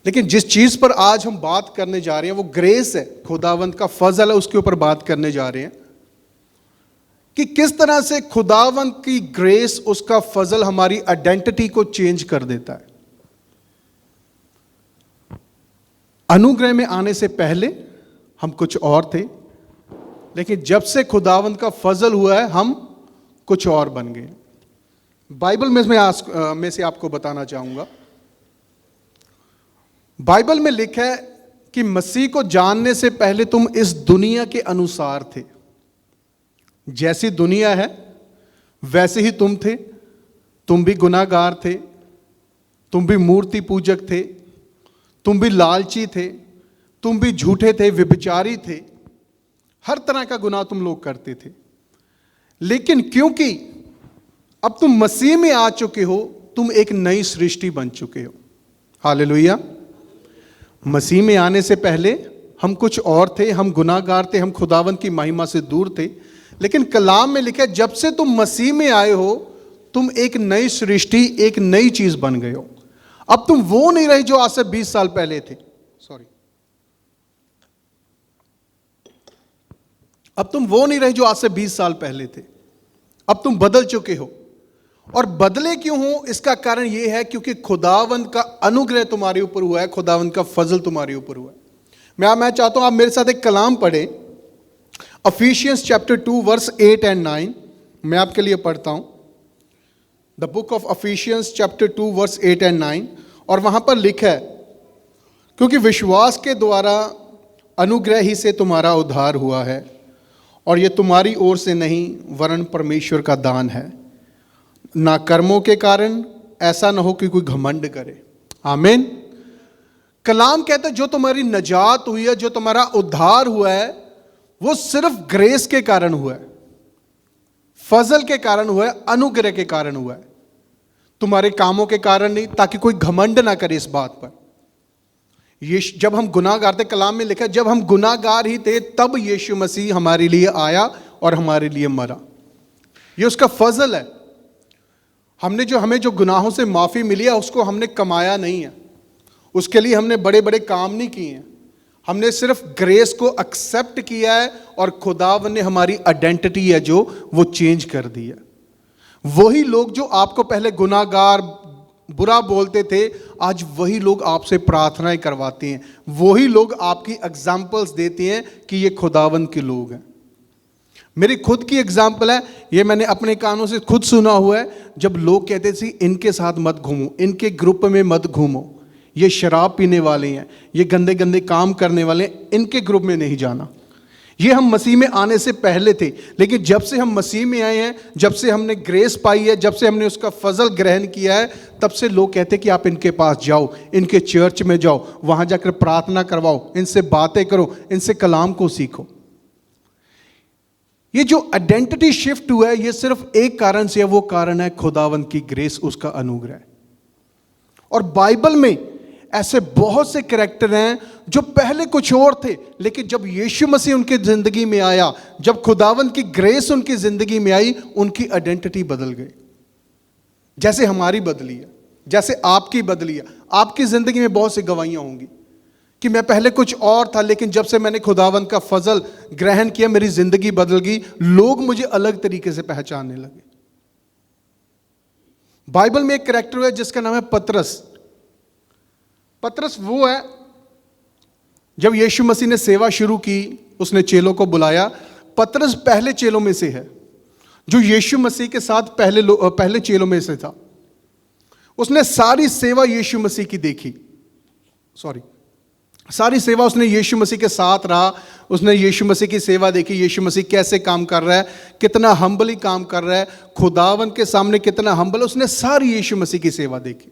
लेकिन जिस चीज़ पर आज हम बात करने जा रहे हैं वो ग्रेस है, खुदावंद का फजल है, उसके ऊपर बात करने जा रहे हैं कि किस तरह से खुदावंद की ग्रेस, उसका फजल हमारी आइडेंटिटी को चेंज कर देता है। अनुग्रह में आने से पहले हम कुछ और थे, लेकिन जब से खुदावंद का फजल हुआ है हम कुछ और बन गए। बाइबल में से आपको बताना चाहूंगा, बाइबल में लिखा है कि मसीह को जानने से पहले तुम इस दुनिया के अनुसार थे। जैसी दुनिया है वैसे ही तुम थे। तुम भी गुनाहगार थे, तुम भी मूर्ति पूजक थे, तुम भी लालची थे, तुम भी झूठे थे, व्यभिचारी थे, हर तरह का गुनाह तुम लोग करते थे। लेकिन क्योंकि अब तुम मसीह में आ चुके हो, तुम एक नई सृष्टि बन चुके हो। हालेलुया। मसीह में आने से पहले हम कुछ और थे, हम गुनाहगार थे, हम खुदावंद की महिमा से दूर थे। लेकिन कलाम में लिखा है जब से तुम मसीह में आए हो, तुम एक नई सृष्टि, एक नई चीज बन गए हो। अब तुम वो नहीं रहे जो आज से 20 साल पहले थे। सॉरी, अब तुम वो नहीं रहे जो आज से 20 साल पहले थे। अब तुम बदल चुके हो। और बदले क्यों हो? इसका कारण यह है क्योंकि खुदावंद का अनुग्रह तुम्हारे ऊपर हुआ है, खुदावंद का फजल तुम्हारे ऊपर हुआ है। मैं चाहता हूं आप मेरे साथ एक कलाम पढ़ें, Ephesians chapter 2 verse 8 and 9। मैं आपके लिए पढ़ता हूं the book of Ephesians chapter 2 verse 8 and 9। और वहां पर लिखा है, क्योंकि विश्वास के द्वारा अनुग्रह ही से तुम्हारा उद्धार हुआ है, और यह तुम्हारी ओर से नहीं वरन परमेश्वर का दान है, ना कर्मों के कारण, ऐसा ना हो कि कोई घमंड करे। आमीन। कलाम कहता है जो तुम्हारी नजात हुई है, जो तुम्हारा उद्धार हुआ है, वो सिर्फ ग्रेस के कारण हुआ है, फजल के कारण हुआ है, अनुग्रह के कारण हुआ है, तुम्हारे कामों के कारण नहीं, ताकि कोई घमंड ना करे इस बात पर। ये जब हम गुनाहगार थे, कलाम में लिखा है जब हम गुनाहगार ही थे तब यीशु मसीह हमारे लिए आया और हमारे लिए मरा। ये उसका फजल है। हमें जो गुनाहों से माफ़ी मिली है उसको हमने कमाया नहीं है, उसके लिए हमने बड़े बड़े काम नहीं किए हैं, हमने सिर्फ ग्रेस को एक्सेप्ट किया है और खुदावंद ने हमारी आइडेंटिटी है जो वो चेंज कर दी है। वही लोग जो आपको पहले गुनाहगार बुरा बोलते थे, आज वही लोग आपसे प्रार्थनाएं करवाते हैं, वही लोग आपकी एग्जाम्पल्स देते हैं कि ये खुदावंद के लोग हैं। मेरी खुद की एग्जाम्पल है, ये मैंने अपने कानों से खुद सुना हुआ है। जब लोग कहते थे इनके साथ मत घूमो, इनके ग्रुप में मत घूमो, ये शराब पीने वाले हैं, ये गंदे गंदे काम करने वाले हैं, इनके ग्रुप में नहीं जाना। ये हम मसीह में आने से पहले थे, लेकिन जब से हम मसीह में आए हैं, जब से हमने ग्रेस पाई है, जब से हमने उसका फजल ग्रहण किया है, तब से लोग कहते हैं कि आप इनके पास जाओ, इनके चर्च में जाओ, वहाँ जाकर प्रार्थना करवाओ, इनसे बातें करो, इनसे कलाम को सीखो। ये जो आइडेंटिटी शिफ्ट हुआ है, ये सिर्फ एक कारण से है, वो कारण है खुदावंद की ग्रेस, उसका अनुग्रह। और बाइबल में ऐसे बहुत से कैरेक्टर हैं जो पहले कुछ और थे, लेकिन जब यीशु मसीह उनकी जिंदगी में आया, जब खुदावंद की ग्रेस उनकी जिंदगी में आई, उनकी आइडेंटिटी बदल गई। जैसे हमारी बदली है, जैसे आपकी बदली है। आपकी जिंदगी में बहुत सी गवाहियां होंगी कि मैं पहले कुछ और था, लेकिन जब से मैंने खुदावंद का फजल ग्रहण किया, मेरी जिंदगी बदल गई, लोग मुझे अलग तरीके से पहचानने लगे। बाइबल में एक कैरेक्टर है जिसका नाम है पतरस। पतरस वो है, जब यीशु मसीह ने सेवा शुरू की, उसने चेलों को बुलाया। पतरस पहले चेलों में से है जो यीशु मसीह के साथ पहले चेलों में से था। उसने सारी सेवा यीशु मसीह की देखी, सारी सेवा उसने यीशु मसीह के साथ रहा। उसने यीशु मसीह की सेवा देखी, यीशु मसीह कैसे काम कर रहा है, कितना हम्बली काम कर रहा है, खुदावंद के सामने कितना हम्बल। उसने सारी यीशु मसीह की सेवा देखी।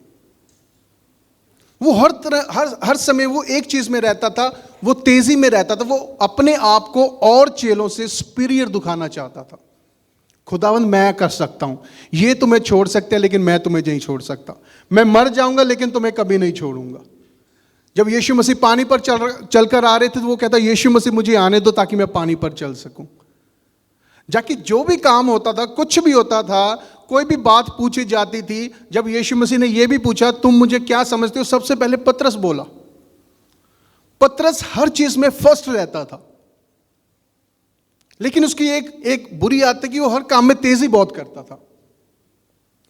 वो हर समय वो एक चीज में रहता था, वो तेजी में रहता था। वो अपने आप को और चेलों से सुपीरियर दिखाना चाहता था। खुदावंद, मैं कर सकता हूं, ये तुम्हें छोड़ सकते हैं लेकिन मैं तुम्हें नहीं छोड़ सकता। मैं मर जाऊंगा लेकिन तुम्हें कभी नहीं छोड़ूंगा। जब यीशु मसीह पानी पर चलकर आ रहे थे, तो वो कहता, यीशु मसीह मुझे आने दो ताकि मैं पानी पर चल सकूं। जाकि जो भी काम होता था, कुछ भी होता था, कोई भी बात पूछी जाती थी, जब यीशु मसीह ने यह भी पूछा, तुम मुझे क्या समझते हो, सबसे पहले पतरस बोला। पतरस हर चीज में फर्स्ट रहता था, लेकिन उसकी एक बुरी आदत है कि वो हर काम में तेजी बहुत करता था।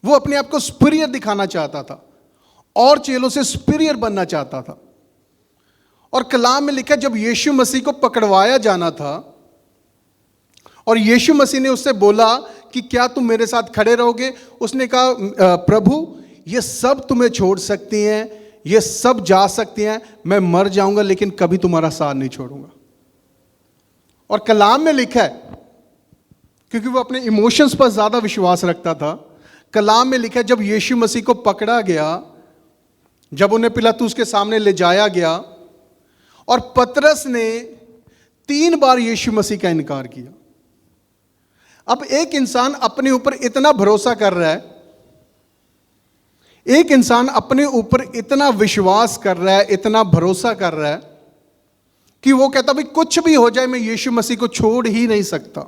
वो अपने आप को सुपीरियर दिखाना चाहता था और चेलों से सुपीरियर बनना चाहता था। और कलाम में लिखा, जब यीशु मसीह को पकड़वाया जाना था और यीशु मसीह ने उससे बोला कि क्या तुम मेरे साथ खड़े रहोगे, उसने कहा, प्रभु ये सब तुम्हें छोड़ सकती हैं, ये सब जा सकती हैं, मैं मर जाऊंगा लेकिन कभी तुम्हारा साथ नहीं छोड़ूंगा। और कलाम में लिखा है, क्योंकि वो अपने इमोशंस पर ज्यादा विश्वास रखता था, कलाम में लिखा है, जब यीशु मसीह को पकड़ा गया, जब उन्हें पिलातुस के सामने ले जाया गया, और पतरस ने 3 बार यीशु मसीह का इनकार किया। अब एक इंसान अपने ऊपर इतना भरोसा कर रहा है, एक इंसान अपने ऊपर इतना विश्वास कर रहा है, इतना भरोसा कर रहा है कि वो कहता, भाई कुछ भी हो जाए मैं यीशु मसीह को छोड़ ही नहीं सकता।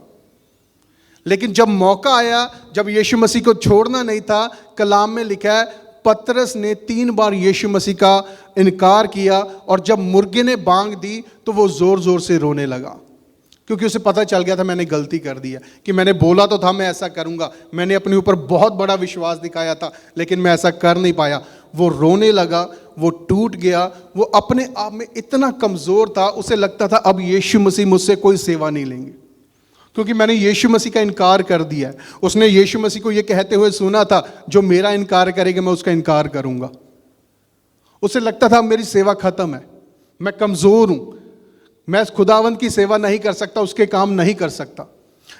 लेकिन जब मौका आया, जब यीशु मसीह को छोड़ना नहीं था, कलाम में लिखा है, पतरस ने 3 बार यीशु मसीह का इनकार किया। और जब मुर्गे ने बांग दी तो वो जोर जोर से रोने लगा, क्योंकि उसे पता चल गया था मैंने गलती कर दी है, कि मैंने बोला तो था मैं ऐसा करूंगा, मैंने अपने ऊपर बहुत बड़ा विश्वास दिखाया था, लेकिन मैं ऐसा कर नहीं पाया। वो रोने लगा, वो टूट गया, वो अपने आप में इतना कमजोर था, उसे लगता था अब यीशु मसीह मुझसे कोई सेवा नहीं लेंगे, क्योंकि मैंने यीशु मसीह का इनकार कर दिया है। उसने यीशु मसीह को यह कहते हुए सुना था, जो मेरा इनकार करेगा मैं उसका इनकार करूंगा। उसे लगता था मेरी सेवा खत्म है, मैं कमजोर हूं, मैं खुदावंद की सेवा नहीं कर सकता, उसके काम नहीं कर सकता।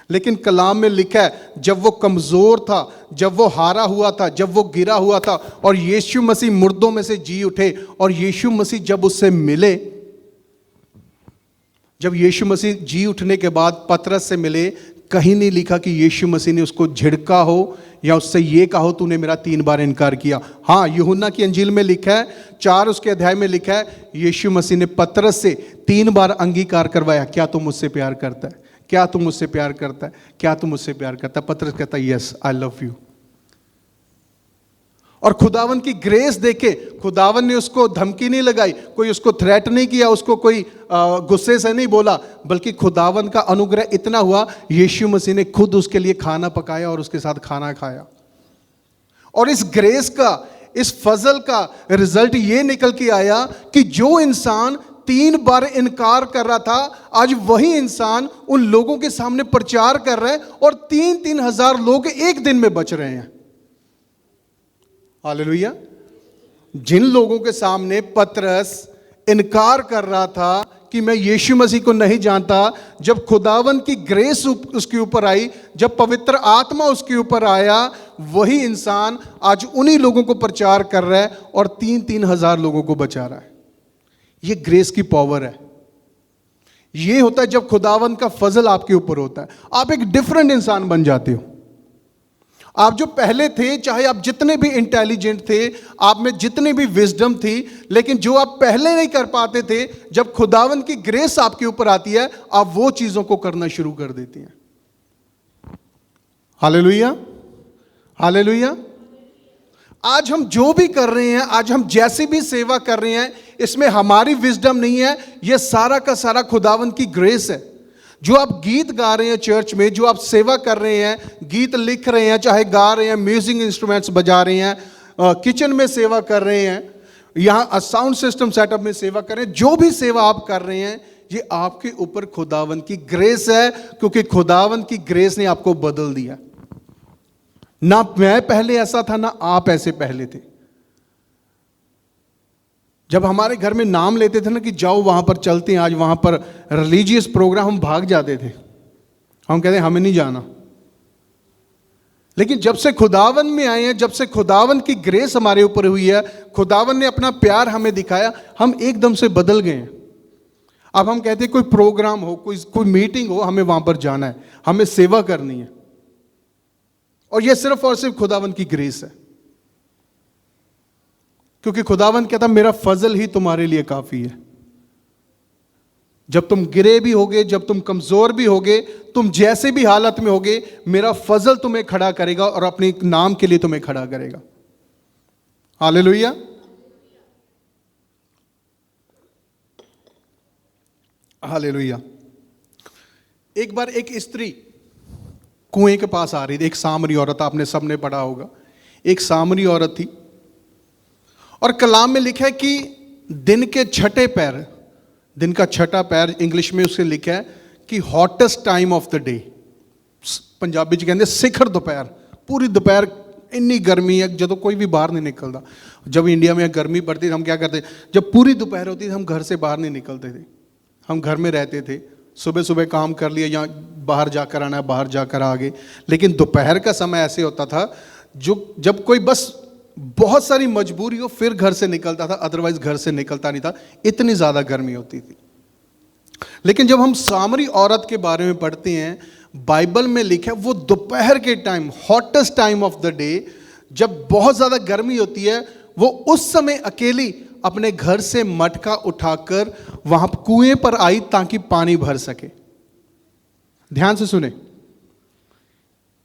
लेकिन कलाम में लिखा है, जब वो कमजोर था, जब वो हारा हुआ था, जब वो गिरा हुआ था, और यीशु मसीह मुर्दों में से जी उठे, और यीशु मसीह जब उससे मिले, जब यीशु मसीह जी उठने के बाद पतरस से मिले, कहीं नहीं लिखा कि यीशु मसीह ने उसको झिड़का हो या उससे ये कहो तूने मेरा 3 बार इनकार किया। हाँ, यूहन्ना की अंजील में लिखा है, 4 उसके अध्याय में लिखा है, यीशु मसीह ने पतरस से 3 बार अंगीकार करवाया, क्या तुम मुझसे प्यार करता है, क्या तुम मुझसे प्यार करता है, क्या तुम मुझसे प्यार करता है। पतरस कहता है, यस आई लव यू। और खुदावन की ग्रेस देखे, खुदावन ने उसको धमकी नहीं लगाई, कोई उसको थ्रेट नहीं किया, उसको कोई गुस्से से नहीं बोला, बल्कि खुदावन का अनुग्रह इतना हुआ, यीशु मसीह ने खुद उसके लिए खाना पकाया और उसके साथ खाना खाया। और इस ग्रेस का, इस फजल का रिजल्ट ये निकल के आया कि जो इंसान 3 बार इनकार कर रहा था, आज वही इंसान उन लोगों के सामने प्रचार कर रहा है और 3-3 हजार लोग एक दिन में बच रहे हैं। हालेलुया। जिन लोगों के सामने पतरस इनकार कर रहा था कि मैं यीशु मसीह को नहीं जानता, जब खुदावन की ग्रेस उसके ऊपर आई, जब पवित्र आत्मा उसके ऊपर आया, वही इंसान आज उन्हीं लोगों को प्रचार कर रहा है और 3-3 हजार लोगों को बचा रहा है। ये ग्रेस की पावर है। ये होता है जब खुदावन का फजल आपके ऊपर होता है, आप एक डिफरेंट इंसान बन जाते हो। आप जो पहले थे, चाहे आप जितने भी इंटेलिजेंट थे, आप में जितनी भी विजडम थी, लेकिन जो आप पहले नहीं कर पाते थे, जब खुदावन की ग्रेस आपके ऊपर आती है, आप वो चीजों को करना शुरू कर देती हैं। Hallelujah, hallelujah. आज हम जो भी कर रहे हैं, आज हम जैसी भी सेवा कर रहे हैं, इसमें हमारी विजडम नहीं है, यह सारा का सारा खुदावन की ग्रेस है। जो आप गीत गा रहे हैं चर्च में, जो आप सेवा कर रहे हैं, गीत लिख रहे हैं, चाहे गा रहे हैं, म्यूजिक इंस्ट्रूमेंट्स बजा रहे हैं, किचन में सेवा कर रहे हैं, यहाँ साउंड सिस्टम सेटअप में सेवा कर रहे हैं, जो भी सेवा आप कर रहे हैं, ये आपके ऊपर खुदावन की ग्रेस है, क्योंकि खुदावन की ग्रेस ने आपको बदल दिया। ना मैं पहले ऐसा था, ना आप ऐसे पहले थे। जब हमारे घर में नाम लेते थे ना कि जाओ वहां पर चलते हैं, आज वहां पर रिलीजियस प्रोग्राम, हम भाग जाते थे। हम कहते हैं हमें नहीं जाना। लेकिन जब से खुदावन में आए हैं, जब से खुदावन की ग्रेस हमारे ऊपर हुई है, खुदावन ने अपना प्यार हमें दिखाया, हम एकदम से बदल गए हैं। अब हम कहते हैं कोई प्रोग्राम हो, कोई मीटिंग हो, हमें वहां पर जाना है, हमें सेवा करनी है। और यह सिर्फ और सिर्फ खुदावन की ग्रेस है, क्योंकि खुदावन कहता मेरा फजल ही तुम्हारे लिए काफी है। जब तुम गिरे भी होगे, जब तुम कमजोर भी होगे, तुम जैसे भी हालत में होगे, मेरा फजल तुम्हें खड़ा करेगा और अपने नाम के लिए तुम्हें खड़ा करेगा। हालेलुया। हालेलुया। एक बार एक स्त्री कुएं के पास आ रही थी, एक सामरी औरत, आपने सबने पढ़ा होगा, एक सामरी औरत थी। और कलाम में लिखा है कि दिन के छठे पैर, दिन का छठा पैर इंग्लिश में उससे लिखा है कि hottest time of the day, Punjabi च कहते सिखर दोपहर, पूरी दोपहर इन्नी गर्मी है जो कोई भी बाहर नहीं निकलता। जब इंडिया में गर्मी पड़ती थी, हम क्या करते, जब पूरी दोपहर होती थी, हम घर से बाहर नहीं निकलते थे, हम घर में रहते थे। सुबह सुबह काम कर लिया, या बाहर जाकर आना है, बाहर जाकर आ गए। लेकिन दोपहर का समय ऐसे होता था जो जब कोई बस बहुत सारी मजबूरी हो फिर घर से निकलता था, अदरवाइज घर से निकलता नहीं था, इतनी ज्यादा गर्मी होती थी। लेकिन जब हम सामरी औरत के बारे में पढ़ते हैं, बाइबल में लिखा है वो दोपहर के time, hottest time of the day, जब बहुत ज्यादा गर्मी होती है, वो उस समय अकेली अपने घर से मटका उठाकर वहां कुएं पर आई ताकि पानी भर सके। ध्यान से सुने,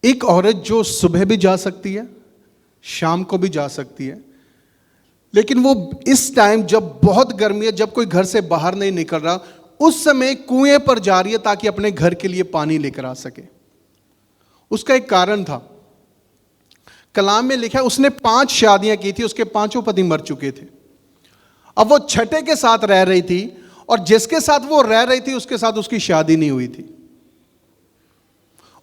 एक औरत जो सुबह भी जा सकती है, शाम को भी जा सकती है, लेकिन वो इस टाइम जब बहुत गर्मी है, जब कोई घर से बाहर नहीं निकल रहा, उस समय कुएं पर जा रही है ताकि अपने घर के लिए पानी लेकर आ सके। उसका एक कारण था, कलाम में लिखा है उसने 5 शादियां की थी, उसके 5 पति मर चुके थे। अब वो छठे के साथ रह रही थी, और जिसके साथ वो रह रही थी उसके साथ उसकी शादी नहीं हुई थी।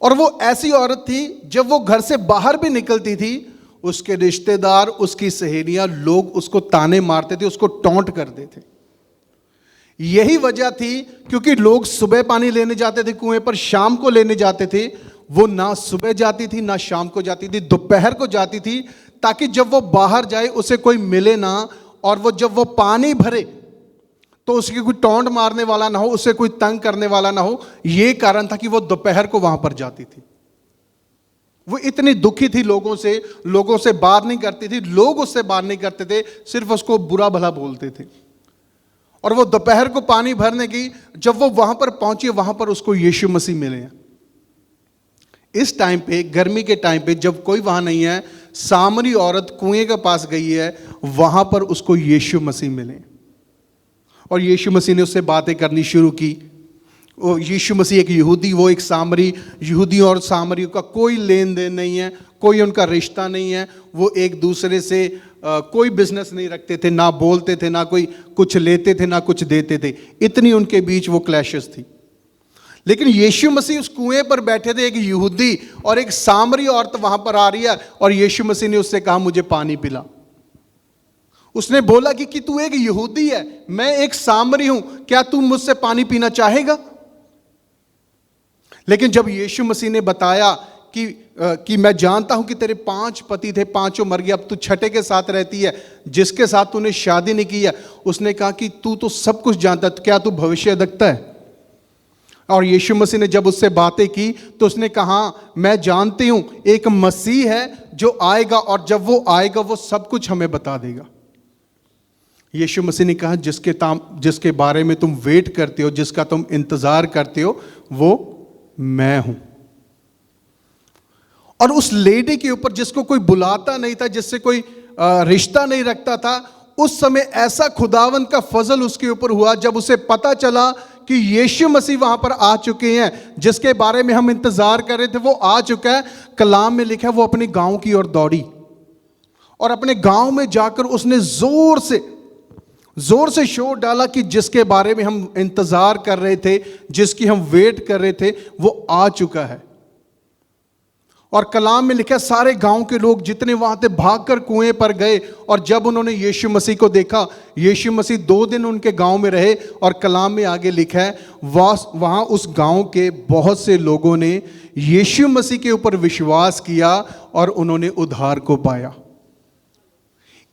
और वो ऐसी औरत थी, जब वो घर से बाहर भी निकलती थी, उसके रिश्तेदार, उसकी सहेलियां, लोग उसको ताने मारते थे, उसको टॉन्ट करते थे। यही वजह थी क्योंकि लोग सुबह पानी लेने जाते थे कुएं पर, शाम को लेने जाते थे। वो ना सुबह जाती थी ना शाम को जाती थी, दोपहर को जाती थी, ताकि जब वो बाहर जाए उसे कोई मिले ना, और वो जब वो पानी भरे तो उसकी कोई टॉन्ट मारने वाला ना हो, उसे कोई तंग करने वाला ना हो। यह कारण था कि वो दोपहर को वहां पर जाती थी। वो इतनी दुखी थी लोगों से बात नहीं करती थी, लोग उससे बात नहीं करते थे, सिर्फ उसको बुरा भला बोलते थे। और वो दोपहर को पानी भरने की, जब वो वहां पर पहुंची, वहां पर उसको यीशु मसीह मिले हैं। इस टाइम पे, गर्मी के टाइम पे, जब कोई वहां नहीं है, सामरी औरत कुएं के पास गई है, वहां पर उसको यीशु मसीह मिले। और यीशु मसीह ने उससे बातें करनी शुरू की। वो यीशु मसीह एक यहूदी, वो एक सामरी, यहूदी और सामरी का कोई लेन देन नहीं है, कोई उनका रिश्ता नहीं है, वो एक दूसरे से कोई बिजनेस नहीं रखते थे, ना बोलते थे, ना कोई कुछ लेते थे, ना कुछ देते थे। इतनी उनके बीच वो क्लैशेस थी। लेकिन यीशु मसीह उस कुएं पर बैठे थे, एक यहूदी और एक सामरी औरत वहां पर आ रही है, और यीशु मसीह ने उससे कहा मुझे पानी पिला। उसने बोला कि तू एक यहूदी है, मैं एक सामरी हूं, क्या तू मुझसे पानी पीना चाहेगा? लेकिन जब यीशु मसीह ने बताया कि मैं जानता हूं कि तेरे 5 पति थे, 5 मर गए, अब तू छठे के साथ रहती है जिसके साथ तूने शादी नहीं की है। उसने कहा कि तू तो सब कुछ जानता है, क्या तू भविष्य देखता है? और यीशु मसीह ने जब उससे बातें की तो उसने कहा मैं जानती हूं एक मसीह है जो आएगा, और जब वो आएगा वो सब कुछ हमें बता देगा। यीशु मसीह ने कहा जिसके बारे में तुम वेट करते हो, जिसका तुम इंतजार करते हो, वो मैं हूं। और उस लेडी के ऊपर जिसको कोई बुलाता नहीं था, जिससे कोई रिश्ता नहीं रखता था, उस समय ऐसा खुदावंद का फजल उसके ऊपर हुआ जब उसे पता चला कि यीशु मसीह वहां पर आ चुके हैं, जिसके बारे में हम इंतजार कर रहे थे वो आ चुका है। कलाम में लिखा है वो अपने गांव की ओर दौड़ी, और अपने गांव में जाकर उसने जोर से शोर डाला कि जिसके बारे में हम इंतजार कर रहे थे, जिसकी हम वेट कर रहे थे, वो आ चुका है। और कलाम में लिखा है सारे गांव के लोग जितने वहां थे भागकर कुएं पर गए, और जब उन्होंने यीशु मसीह को देखा, यीशु मसीह 2 दिन उनके गांव में रहे, और कलाम में आगे लिखा है वहां उस गांव के बहुत से लोगों ने यीशु मसीह के ऊपर विश्वास किया और उन्होंने उद्धार को पाया।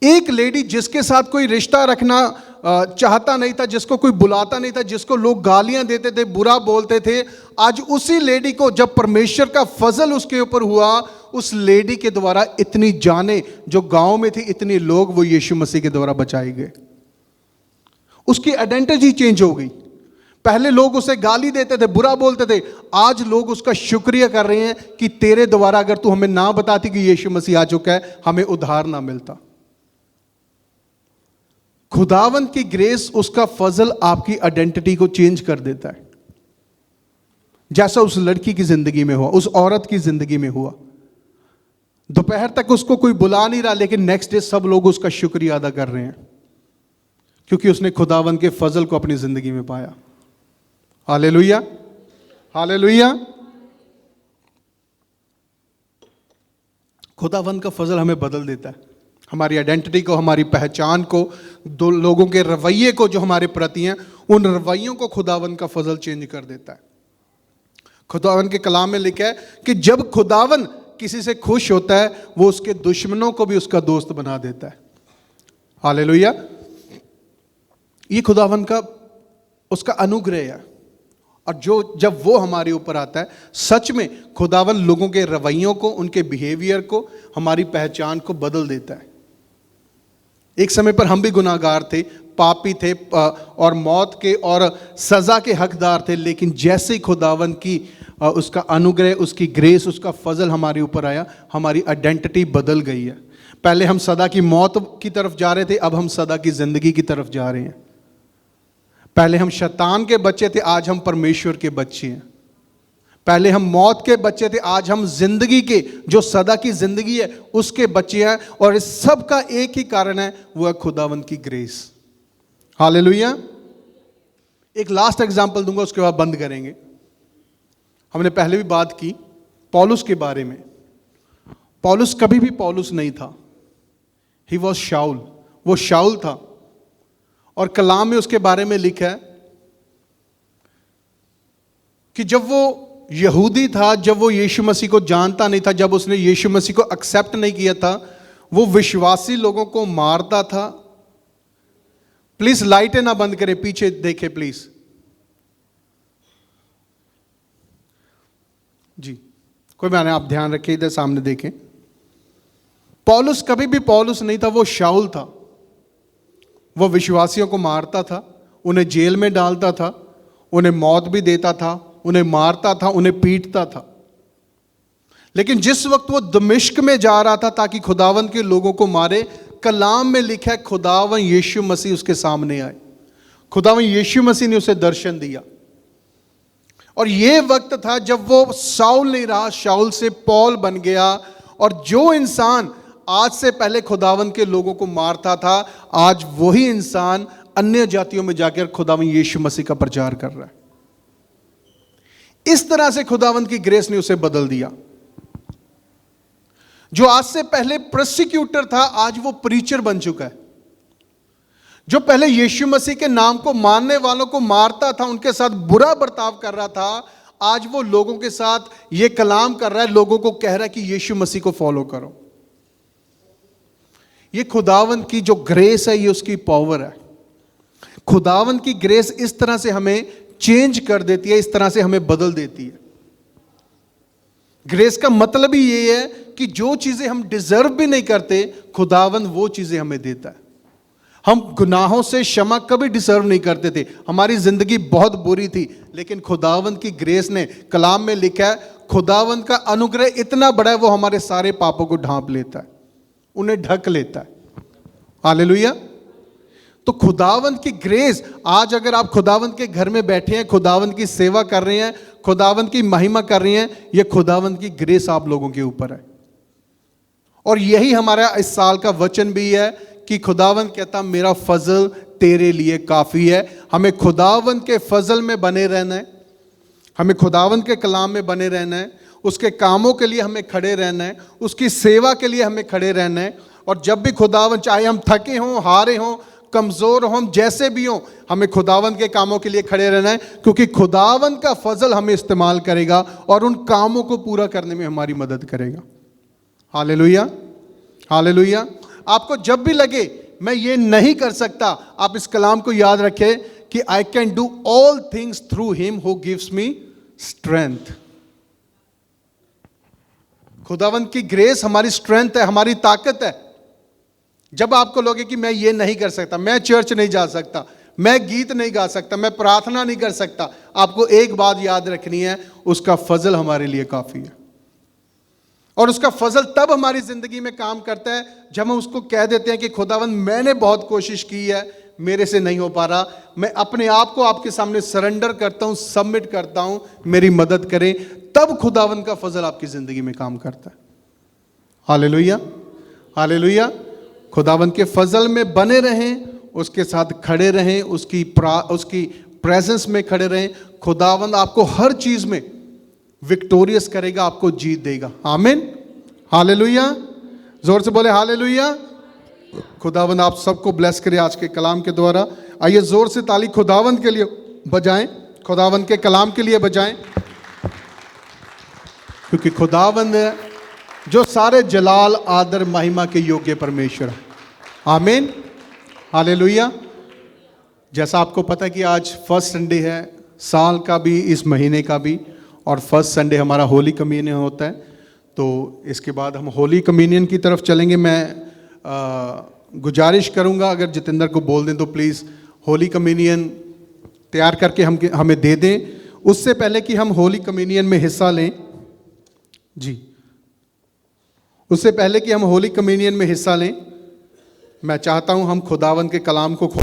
एक लेडी जिसके साथ कोई रिश्ता रखना चाहता नहीं था, जिसको कोई बुलाता नहीं था, जिसको लोग गालियां देते थे, बुरा बोलते थे, आज उसी लेडी को जब परमेश्वर का फजल उसके ऊपर हुआ, उस लेडी के द्वारा इतनी जाने जो गांव में थी, इतने लोग वो यीशु मसीह के द्वारा बचाए गए। उसकी आइडेंटिटी चेंज हो गई। पहले लोग उसे गाली देते थे, बुरा बोलते थे, आज लोग उसका शुक्रिया कर रहे हैं कि तेरे द्वारा अगर तू हमें ना बताती कि यीशु मसीह आ चुका है, हमें उद्धार ना मिलता। खुदावंद की ग्रेस, उसका फजल आपकी आइडेंटिटी को चेंज कर देता है, जैसा उस लड़की की जिंदगी में हुआ, उस औरत की जिंदगी में हुआ। दोपहर तक उसको कोई बुला नहीं रहा, लेकिन नेक्स्ट डे सब लोग उसका शुक्रिया अदा कर रहे हैं, क्योंकि उसने खुदावंद के फजल को अपनी जिंदगी में पाया। Hallelujah, hallelujah. खुदावंद का फजल हमें बदल देता है, हमारी आइडेंटिटी को, हमारी पहचान को, दो लोगों के रवैये को जो हमारे प्रति हैं, उन रवैयों को खुदावंद का फजल चेंज कर देता है। खुदावंद के कलाम में लिखा है कि जब खुदावंद किसी से खुश होता है, वो उसके दुश्मनों को भी उसका दोस्त बना देता है। हालेलुया। ये खुदावंद का उसका अनुग्रह है, और जब वो हमारे ऊपर आता है, सच में खुदावंद लोगों के रवैयों को, उनके बिहेवियर को, हमारी पहचान को बदल देता है। एक समय पर हम भी गुनाहगार थे, पापी थे, और मौत के और सज़ा के हकदार थे, लेकिन जैसे ही खुदावंद की उसका अनुग्रह, उसकी ग्रेस, उसका फजल हमारे ऊपर आया, हमारी आइडेंटिटी बदल गई है। पहले हम सदा की मौत की तरफ जा रहे थे, अब हम सदा की ज़िंदगी की तरफ जा रहे हैं। पहले हम शैतान के बच्चे थे, आज हम परमेश्वर के बच्चे हैं। पहले हम मौत के बच्चे थे, आज हम जिंदगी के, जो सदा की जिंदगी है, उसके बच्चे हैं। और इस सब का एक ही कारण है, वो है खुदावंद की ग्रेस। हालेलुया। एक लास्ट एग्जांपल दूंगा, उसके बाद बंद करेंगे। हमने पहले भी बात की पौलुस के बारे में। पौलुस कभी भी पौलुस नहीं था, ही वॉज शाउल, वो शाउल था। और कलाम में उसके बारे में लिखा है कि जब वो यहूदी था, जब वो यीशु मसीह को जानता नहीं था, जब उसने यीशु मसीह को एक्सेप्ट नहीं किया था, वो विश्वासी लोगों को मारता था। प्लीज लाइटें ना बंद करें, पीछे देखें प्लीज जी, कोई मैंने, आप ध्यान रखें, इधर सामने देखें। पौलुस कभी भी पौलुस नहीं था, वो शाउल था। वो विश्वासियों को मारता था, उन्हें जेल में डालता था, उन्हें मौत भी देता था, उन्हें मारता था, उन्हें पीटता था। लेकिन जिस वक्त वो दमिश्क में जा रहा था ताकि खुदावंद के लोगों को मारे, कलाम में लिखा है खुदावंद यीशु मसीह उसके सामने आए। खुदावंद यीशु मसीह ने उसे दर्शन दिया। और ये वक्त था जब वो साउल नहीं रहा, शाउल से पौल बन गया। और जो इंसान आज से पहले खुदावन के लोगों को मारता था, आज वही इंसान अन्य जातियों में जाकर खुदावन यीशु मसीह का प्रचार कर रहा है। इस तरह से खुदावन की ग्रेस ने उसे बदल दिया। जो आज से पहले प्रोसिक्यूटर था, आज वो प्रीचर बन चुका है। जो पहले यीशु मसीह के नाम को मानने वालों को मारता था, उनके साथ बुरा बर्ताव कर रहा था, आज वो लोगों के साथ ये कलाम कर रहा है, लोगों को कह रहा है कि यीशु मसीह को फॉलो करो। ये खुदावन की जो ग्रेस है, ये उसकी पावर है। खुदावन की ग्रेस इस तरह से हमें चेंज कर देती है, इस तरह से हमें बदल देती है। ग्रेस का मतलब ही ये है कि जो चीजें हम डिजर्व भी नहीं करते, खुदावन वो चीजें हमें देता है। हम गुनाहों से क्षमा कभी डिजर्व नहीं करते थे, हमारी जिंदगी बहुत बुरी थी, लेकिन खुदावन की ग्रेस ने, कलाम में लिखा है, खुदावन का अनुग्रह इतना बड़ा है, वो हमारे सारे पापों को ढांप लेता है, उन्हें ढक लेता है। हालेलुया। तो खुदावन की ग्रेस, आज अगर आप खुदावन के घर में बैठे हैं, खुदावन की सेवा कर रहे हैं, खुदावन की महिमा कर रहे हैं, यह खुदावन की ग्रेस आप लोगों के ऊपर है। और यही हमारा इस साल का वचन भी है कि खुदावन कहता, मेरा फजल तेरे लिए काफ़ी है। हमें खुदावन के फजल में बने रहना है, हमें खुदावन के कलाम में बने रहना है, उसके कामों के लिए हमें खड़े रहना है, उसकी सेवा के लिए हमें खड़े रहना है। और जब भी खुदावन, चाहे हम थके हों, हारे हों, कमज़ोर हों, हम जैसे भी हों, हमें खुदावन के कामों के लिए खड़े रहना है, क्योंकि खुदावन का फजल हमें इस्तेमाल करेगा और उन कामों को पूरा करने में हमारी मदद करेगा। Hallelujah, hallelujah. आपको जब भी लगे मैं ये नहीं कर सकता, आप इस कलाम को याद रखें कि I can do all things through him who gives me strength. खुदावन की ग्रेस हमारी स्ट्रेंथ है, हमारी ताकत है। जब आपको लगे कि मैं ये नहीं कर सकता, मैं चर्च नहीं जा सकता, मैं गीत नहीं गा सकता, मैं प्रार्थना नहीं कर सकता, आपको एक बात याद रखनी है, उसका फजल हमारे लिए काफ़ी है। और उसका फजल तब हमारी ज़िंदगी में काम करता है जब हम उसको कह देते हैं कि खुदावन, मैंने बहुत कोशिश की है, मेरे से नहीं हो पा रहा, मैं अपने आप को आपके सामने सरेंडर करता हूँ, सबमिट करता हूँ, मेरी मदद करें। तब खुदावन का फजल आपकी ज़िंदगी में काम करता है। Hallelujah, hallelujah. खुदावन के फजल में बने रहें, उसके साथ खड़े रहें, उसकी प्रेजेंस में खड़े रहें। खुदावन आपको हर चीज़ में विक्टोरियस करेगा, आपको जीत देगा। आमीन, हालेलुया। जोर से बोले हालेलुया। खुदावन आप सबको ब्लेस करे आज के कलाम के द्वारा। आइए जोर से ताली खुदावन के लिए बजाएं, खुदावन के कलाम के लिए बजाएं, क्योंकि खुदावन जो सारे जलाल, आदर, महिमा के योग्य परमेश्वर है। आमीन, हालेलुया। जैसा आपको पता है कि आज फर्स्ट संडे है, साल का भी, इस महीने का भी, और फर्स्ट संडे हमारा होली कम्युनियन होता है। तो इसके बाद हम होली कम्युनियन की तरफ चलेंगे। मैं गुजारिश करूंगा, अगर जितेंद्र को बोल दें तो प्लीज़ होली कम्युनियन तैयार करके हमें दे दें। उससे पहले कि हम होली कम्युनियन में हिस्सा लें, जी, उससे पहले कि हम होली कम्युनियन में हिस्सा लें, मैं चाहता हूं हम खुदावन के कलाम को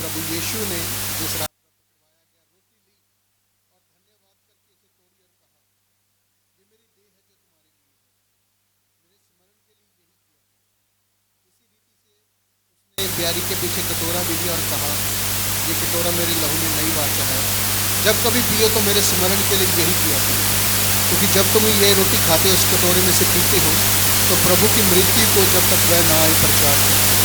प्रभु यीशु ने जिस रात पर पकड़वाया गया, रोटी ली और धन्यवाद करके उसे तोड़ी और कहा, ये मेरी देह है जो तुम्हारे लिए है, मेरे स्मरण के लिए यही किया। इसी रीति से उसने ब्यारी के पीछे कटोरा भी लिया और कहा, ये कटोरा मेरे लहू में नई वाचा है, जब कभी पियो तो मेरे स्मरण के लिए यही किया करो। क्योंकि जब तुम ये रोटी खाते हो, उस कटोरे में से पीते हो, तो प्रभु की मृत्यु को जब तक वह ना आए प्रचार करते।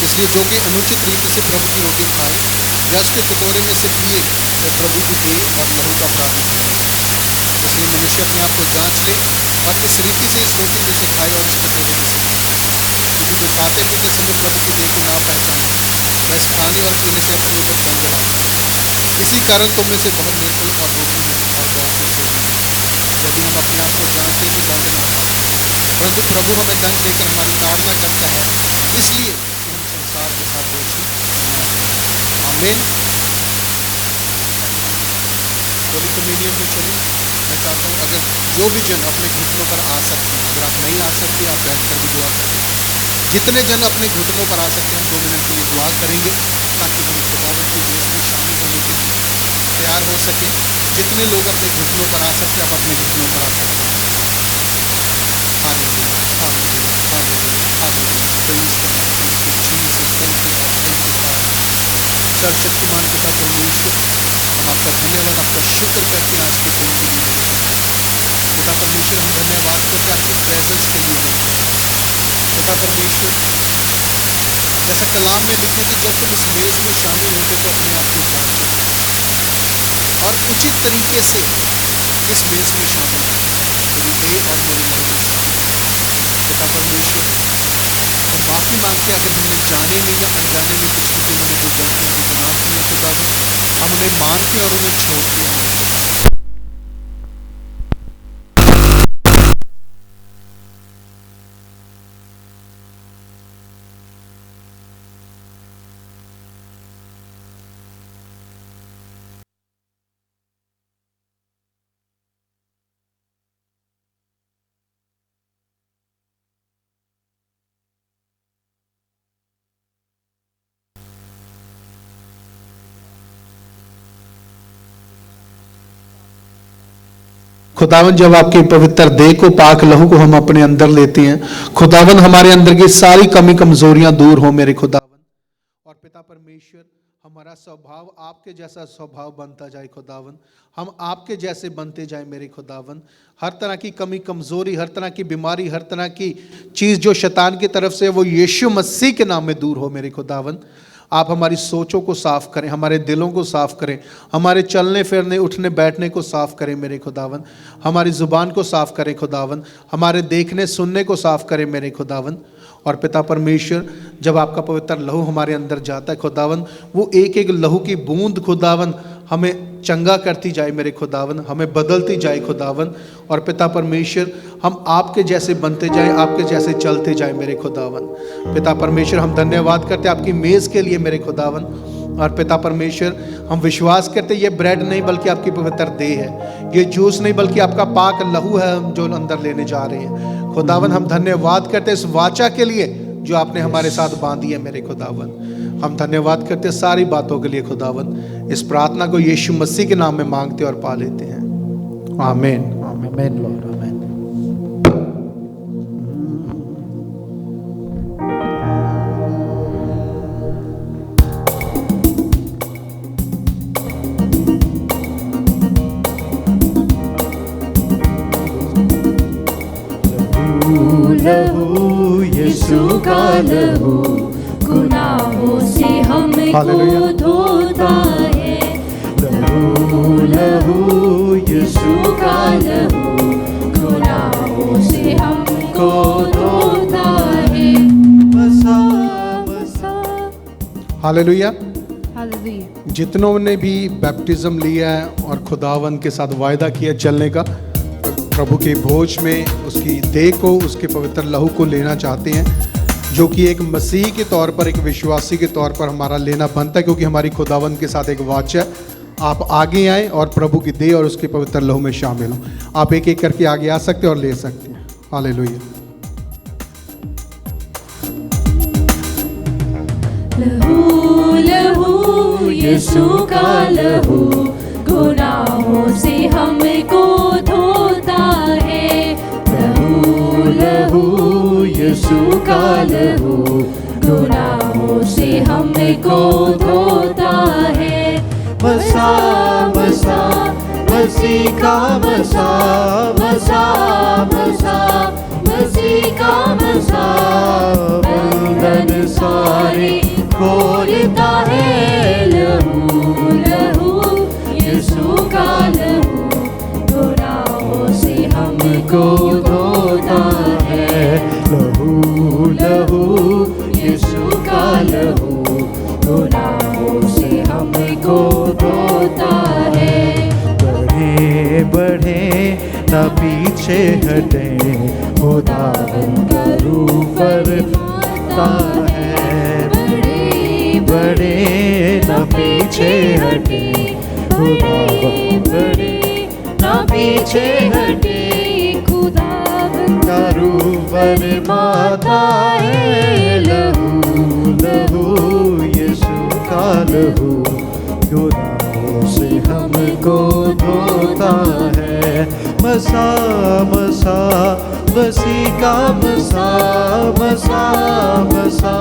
इसलिए जो कि अनुचित रीति से प्रभु की रोटी खाए या उसके कटोरे में से पिए, तो प्रभु की देह और लहू का अपराध न करे। इसलिए मनुष्य अपने आप को जांच ले और इस रीति से इस रोटी में से खाए और इस कटोरे में से पिए। क्योंकि जो खाते पीते समय प्रभु की देह को ना पहचाने, वह इस खाने और पीने से अपने ऊपर दंड लाता है। इसी कारण तुम में से बहुत निर्बल और रोगी हैं और बहुत कुछ। यदि हम अपने आप को जांचते भी दंड ना पाते, प्रभु हमें दंड देकर हमारी ताड़ना करता है, इसलिए कि हम संसार के साथ दोषी हैं। आमीन। होली कम्युनियन में चलिए। मैं चाहता हूँ अगर जो भी जन अपने घुटनों पर आ सकते हैं, अगर आप नहीं आ सकते आप बैठ कर भी दुआ करें। जितने जन अपने घुटनों पर आ सकते हैं 2 मिनट के लिए दुआ करेंगे ताकि हम खुदावंद की मेज में शामिल होने के लिए तैयार हो सके। जितने लोग अपने घुटनों पर आ सकते हैं आप अपने घुटनों पर आ सकते हैं। Hallelujah, hallelujah, hallelujah, hallelujah. Praise the Lord, Jesus, thank you Lord, thank you God. सर्वशक्तिमान पिता परमेश्वर, हम आपका धन्यवाद, आपका शुक्र करते हैं आज के दिन के लिए। पिता परमेश्वर, हम धन्यवाद करते हैं आपकी प्रेजेंस के लिए। पिता परमेश्वर, जैसा कलाम में लिखे थे, जब तुम इस मेज में शामिल होते तो अपने आप को जांचो और उचित तरीके से इस मेज में शामिल हो, मेरी देह और मेरी लहू में शामिल हो। पिता परमेश्वर, हम माफ़ी मांगते हैं अगर हमने जाने में या अनजाने में कुछ भी उन्होंने कोई गलतियाँ की गुनाह की है पिता, हम उन्हें मानते हैं और उन्हें छोड़ते हैं। खुदावन, जब आपकी पवित्र देह को, पाक लहू को हम अपने अंदर लेते हैं, खुदावन हमारे अंदर की सारी कमी कमजोरियां दूर हो मेरे खुदावन। और पिता परमेश्वर, हमारा स्वभाव आपके जैसा स्वभाव बनता जाए खुदावन, हम आपके जैसे बनते जाए मेरे खुदावन। हर तरह की कमी कमजोरी, हर तरह की बीमारी, हर तरह की चीज़ जो शैतान की तरफ से वो यीशु मसीह के नाम में दूर हो मेरे खुदावन। आप हमारी सोचों को साफ़ करें, हमारे दिलों को साफ़ करें, हमारे चलने फिरने उठने बैठने को साफ़ करें मेरे खुदावन। हमारी ज़ुबान को साफ़ करें खुदावन, हमारे देखने सुनने को साफ़ करें मेरे खुदावन। और पिता परमेश्वर, जब आपका पवित्र लहू हमारे अंदर जाता है खुदावन, वो एक एक लहू की बूंद खुदावन हमें चंगा करती जाए मेरे खुदावन, हमें बदलती जाए खुदावन। और पिता परमेश्वर, हम आपके जैसे बनते जाए, आपके जैसे चलते जाए मेरे खुदावन। पिता परमेश्वर, हम धन्यवाद करते हैं आपकी मेज़ के लिए मेरे खुदावन। और पिता परमेश्वर, हम विश्वास करते ये ब्रेड नहीं बल्कि आपकी पवित्र देह है, ये जूस नहीं बल्कि आपका पाक लहू है हम जो अंदर लेने जा रहे हैं खुदावन। हम धन्यवाद करते हैं इस वाचा के लिए जो आपने हमारे साथ बांधी है मेरे खुदावन। हम धन्यवाद करते हैं सारी बातों के लिए खुदावन। इस प्रार्थना को यीशु मसीह के नाम में मांगते और पा लेते हैं, आमीन, आमीन लॉर्ड, आमीन। लहू यीशु का लहू गुनाहों से हमको धोता है। लहू लहू यीशु का लहू गुनाहों से हमको धोता है। बसा बसा। हालेलुया। हालेलुया। जितनों ने भी बैप्टिज्म लिया है और खुदावन के साथ वायदा किया चलने का, प्रभु के भोज में उसकी देह को, उसके पवित्र लहू को लेना चाहते हैं, जो कि एक मसीह के तौर पर, एक विश्वासी के तौर पर हमारा लेना बनता है, क्योंकि हमारी खुदावन के साथ एक वाचा। आप आगे आएँ और प्रभु की देह और उसके पवित्र लहू में शामिल हों। आप एक एक करके आगे आ सकते हैं और ले सकते हैं। हालेलुया। लहू लहू यीशु का लहू गुनाहों से हमको धोता है। लहू लहू यीशु का लहू गुनाहों से हमको धोता है। बसा बसा मसीह का बसा, बसा बसा मसीह का बसा, बंधन सारे खोलता है। लहू लहू यीशु का लहू गुनाहों से हमको धोता है। लहू लहू यीशु का लहू गुनाहों से हमको धोता है। बढ़े बढ़े न पीछे पीछे हटे, खुदावन का रूप फरमाता है। बड़े बड़े न पीछे हटे, खुदावन बड़े न पीछे हटे, खुदावन का रूप फरमाता है। लहू लहू यीशु का लहू गुनाहों से हमको धोता है। मसा मसा मसीह का मसा, मसा मसा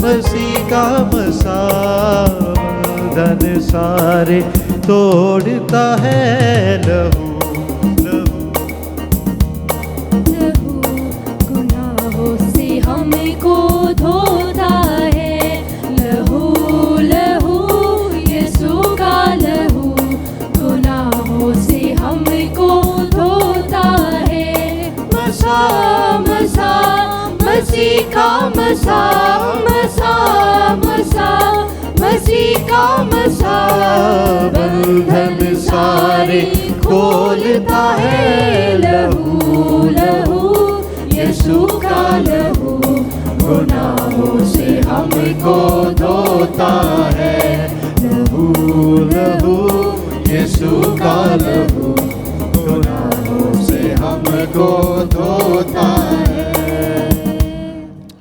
मसीह का मसा, बंधन सारे तोड़ता है। लहू गुनाहों से हमको धोता है। लहू लहू यीशु का लहू गुनाहों से हमको धोता है। मसा मसा मसीह का मसा, मसा मसा मसीह का मसा, बंधन सारे खोलता है। लहू लहू यीशु का लहू गुनाहों से हमको धोता है। लहू लहू यीशु का लहू गुनाहों से हमको धोता है।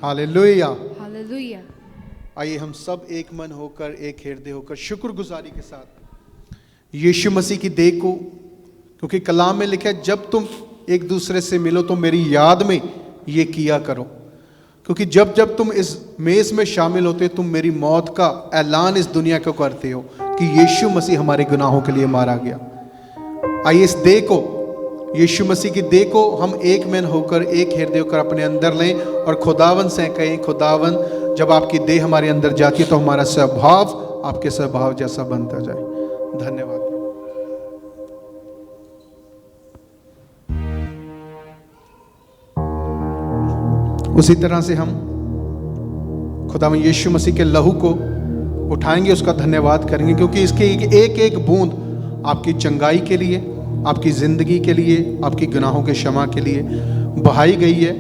हालेलुया। हालेलुया। आइए हम सब एक मन होकर, एक हृदय होकर शुक्रगुजारी के साथ यीशु मसीह की देह को, क्योंकि कलाम में लिखा है जब तुम एक दूसरे से मिलो तो मेरी याद में ये किया करो। क्योंकि जब जब तुम इस मेज में शामिल होते तुम मेरी मौत का ऐलान इस दुनिया को करते हो कि यीशु मसीह हमारे गुनाहों के लिए मारा गया। आइए इस देह को, यीशु मसीह की देह को हम एक मन होकर, एक हृदय होकर अपने अंदर लें और खुदावन से कहें, खुदावन जब आपकी देह हमारे अंदर जाती है तो हमारा स्वभाव आपके स्वभाव जैसा बनता जाए। धन्यवाद। उसी तरह से हम खुदावन यीशु मसीह के लहू को उठाएंगे, उसका धन्यवाद करेंगे, क्योंकि इसके एक एक बूंद आपकी चंगाई के लिए, आपकी ज़िंदगी के लिए, आपकी गुनाहों के क्षमा के लिए बहाई गई है।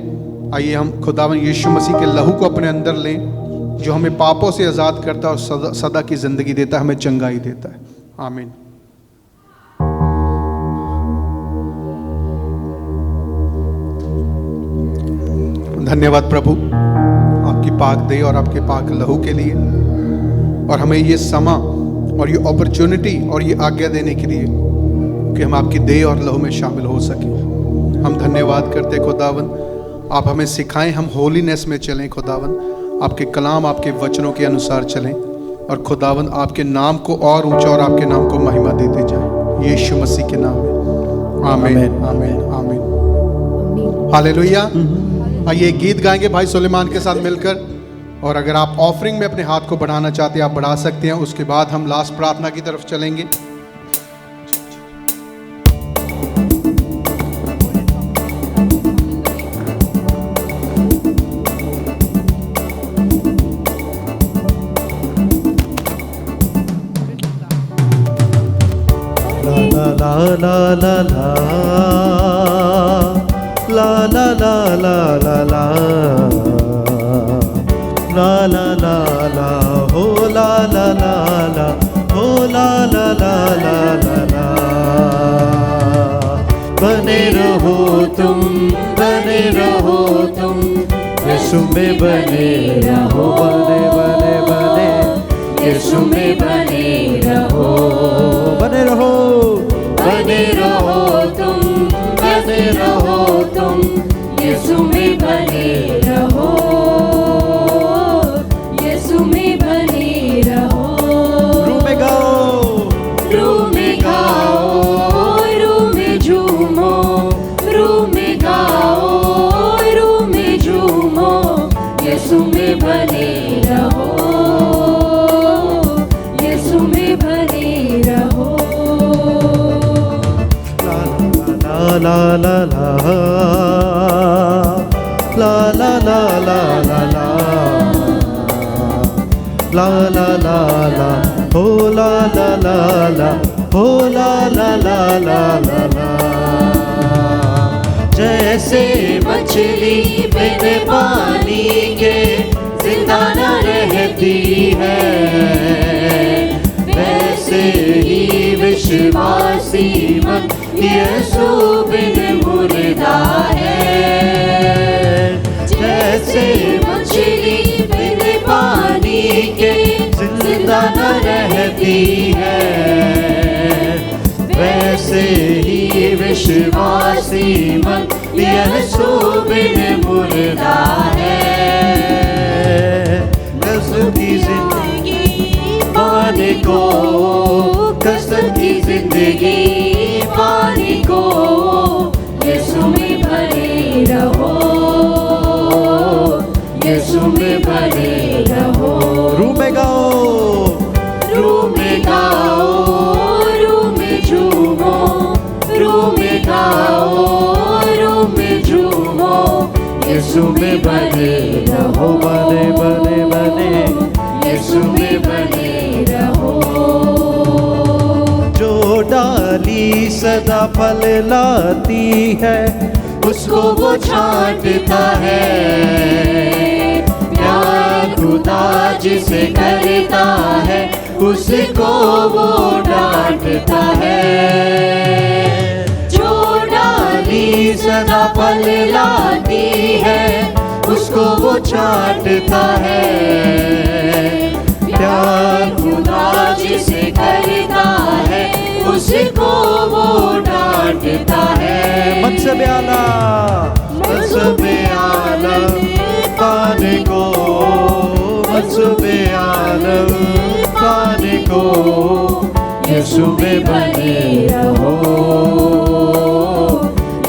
आइए हम खुदावन यीशु मसीह के लहू को अपने अंदर लें, जो हमें पापों से आज़ाद करता है और सदा की ज़िंदगी देता है, हमें चंगाई देता है। आमीन। धन्यवाद प्रभु आपकी पाक देह और आपके पाक लहू के लिए, और हमें ये समा और ये अपॉर्चुनिटी और ये आज्ञा देने के लिए कि हम आपकी देह और लहू में शामिल हो सकें। हम धन्यवाद करते खुदावन, आप हमें सिखाएं, हम होलीनेस में चलें खुदावन, आपके कलाम, आपके वचनों के अनुसार चलें, और खुदावन आपके नाम को और ऊंचा और आपके नाम को महिमा देते जाएं, यीशु मसीह के नाम में। आमीन आमीन आमीन। हालेलुया। आइए गीत गाएंगे भाई सुलेमान के साथ मिलकर, और अगर आप ऑफरिंग में अपने हाथ को बढ़ाना चाहते हैं आप बढ़ा सकते हैं। उसके बाद हम लास्ट प्रार्थना की तरफ चलेंगे। ला ला ला ला ला ला ला ला ला ला ला ला ला ला हो ला ला ला ला हो ला ला ला ला ला ला। बने रहो तुम, बने रहो तुम, यीशु में बने रहो, बने बने बने यीशु में बने रहो, बने रहो, बने रहो तुम, बने रहो तुम, यीशु में बने रहो, यीशु में बने रहो। रूह में गाओ, रूह में गाओ, रूह में झूमो, रूह में गाओ, रूह में झूमो, यीशु में बने रहो, यीशु में बने रहो। ला ला ला ला ला ला ला ला ला ला ला ला ला हो ला ला ला ला हो ला ला ला ला ला ला। जैसे मछली बिन पानी के जिंदा न रहती है, वैसे ही विश्वासी मन यीशु बिन मुर्दा है। जैसे मछली बिन पानी के जिंदा न रहती है, वैसे ही विश्वासी मन यीशु बिन मुर्दा है। कसम की जिंदगी पाने को, कसम की जिंदगी पाने को, यीशु में भरे रहो, यीशु में भरे रहो। रूम में गाओ, रूम में गाओ, रूम में झूमो, रूम में गाओ, रूम में झूमो, यीशु में बने रहो, बने बने बने, यीशु में बने रहो। जो डाली सदा फल लाती है, उसको वो छांटता है, प्यार खुदा जिसे करता है, उसको वो डांटता है। जो डाली सदा फल लाती है, उसको वो छांटता है, प्यार खुदा जिसे करता है, उसको वो डांटता है। मनसब आला, मनसब आला पाने को, मनसब आला पाने को, यीशु में बने रहो,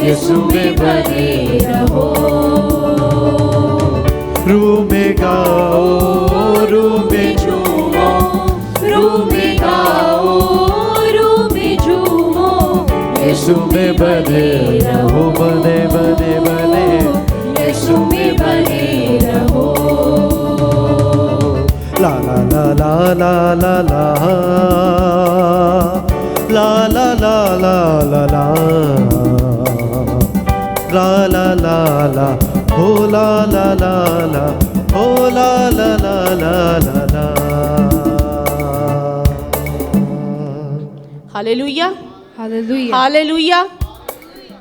यीशु में बने रहो। रूम में गाओ, रूम में झूमो, रूम में गाओ, रूम में झूमो, यीशु में बने रहो, बने बने बने, यीशु में बने रहो। ला ला ला ला ला ला ला ला ला ला ला ला ला ला ला ला, हो ला ला ला ला, हो ला ला ला ला ला ला। Hallelujah, hallelujah. हालेलुया।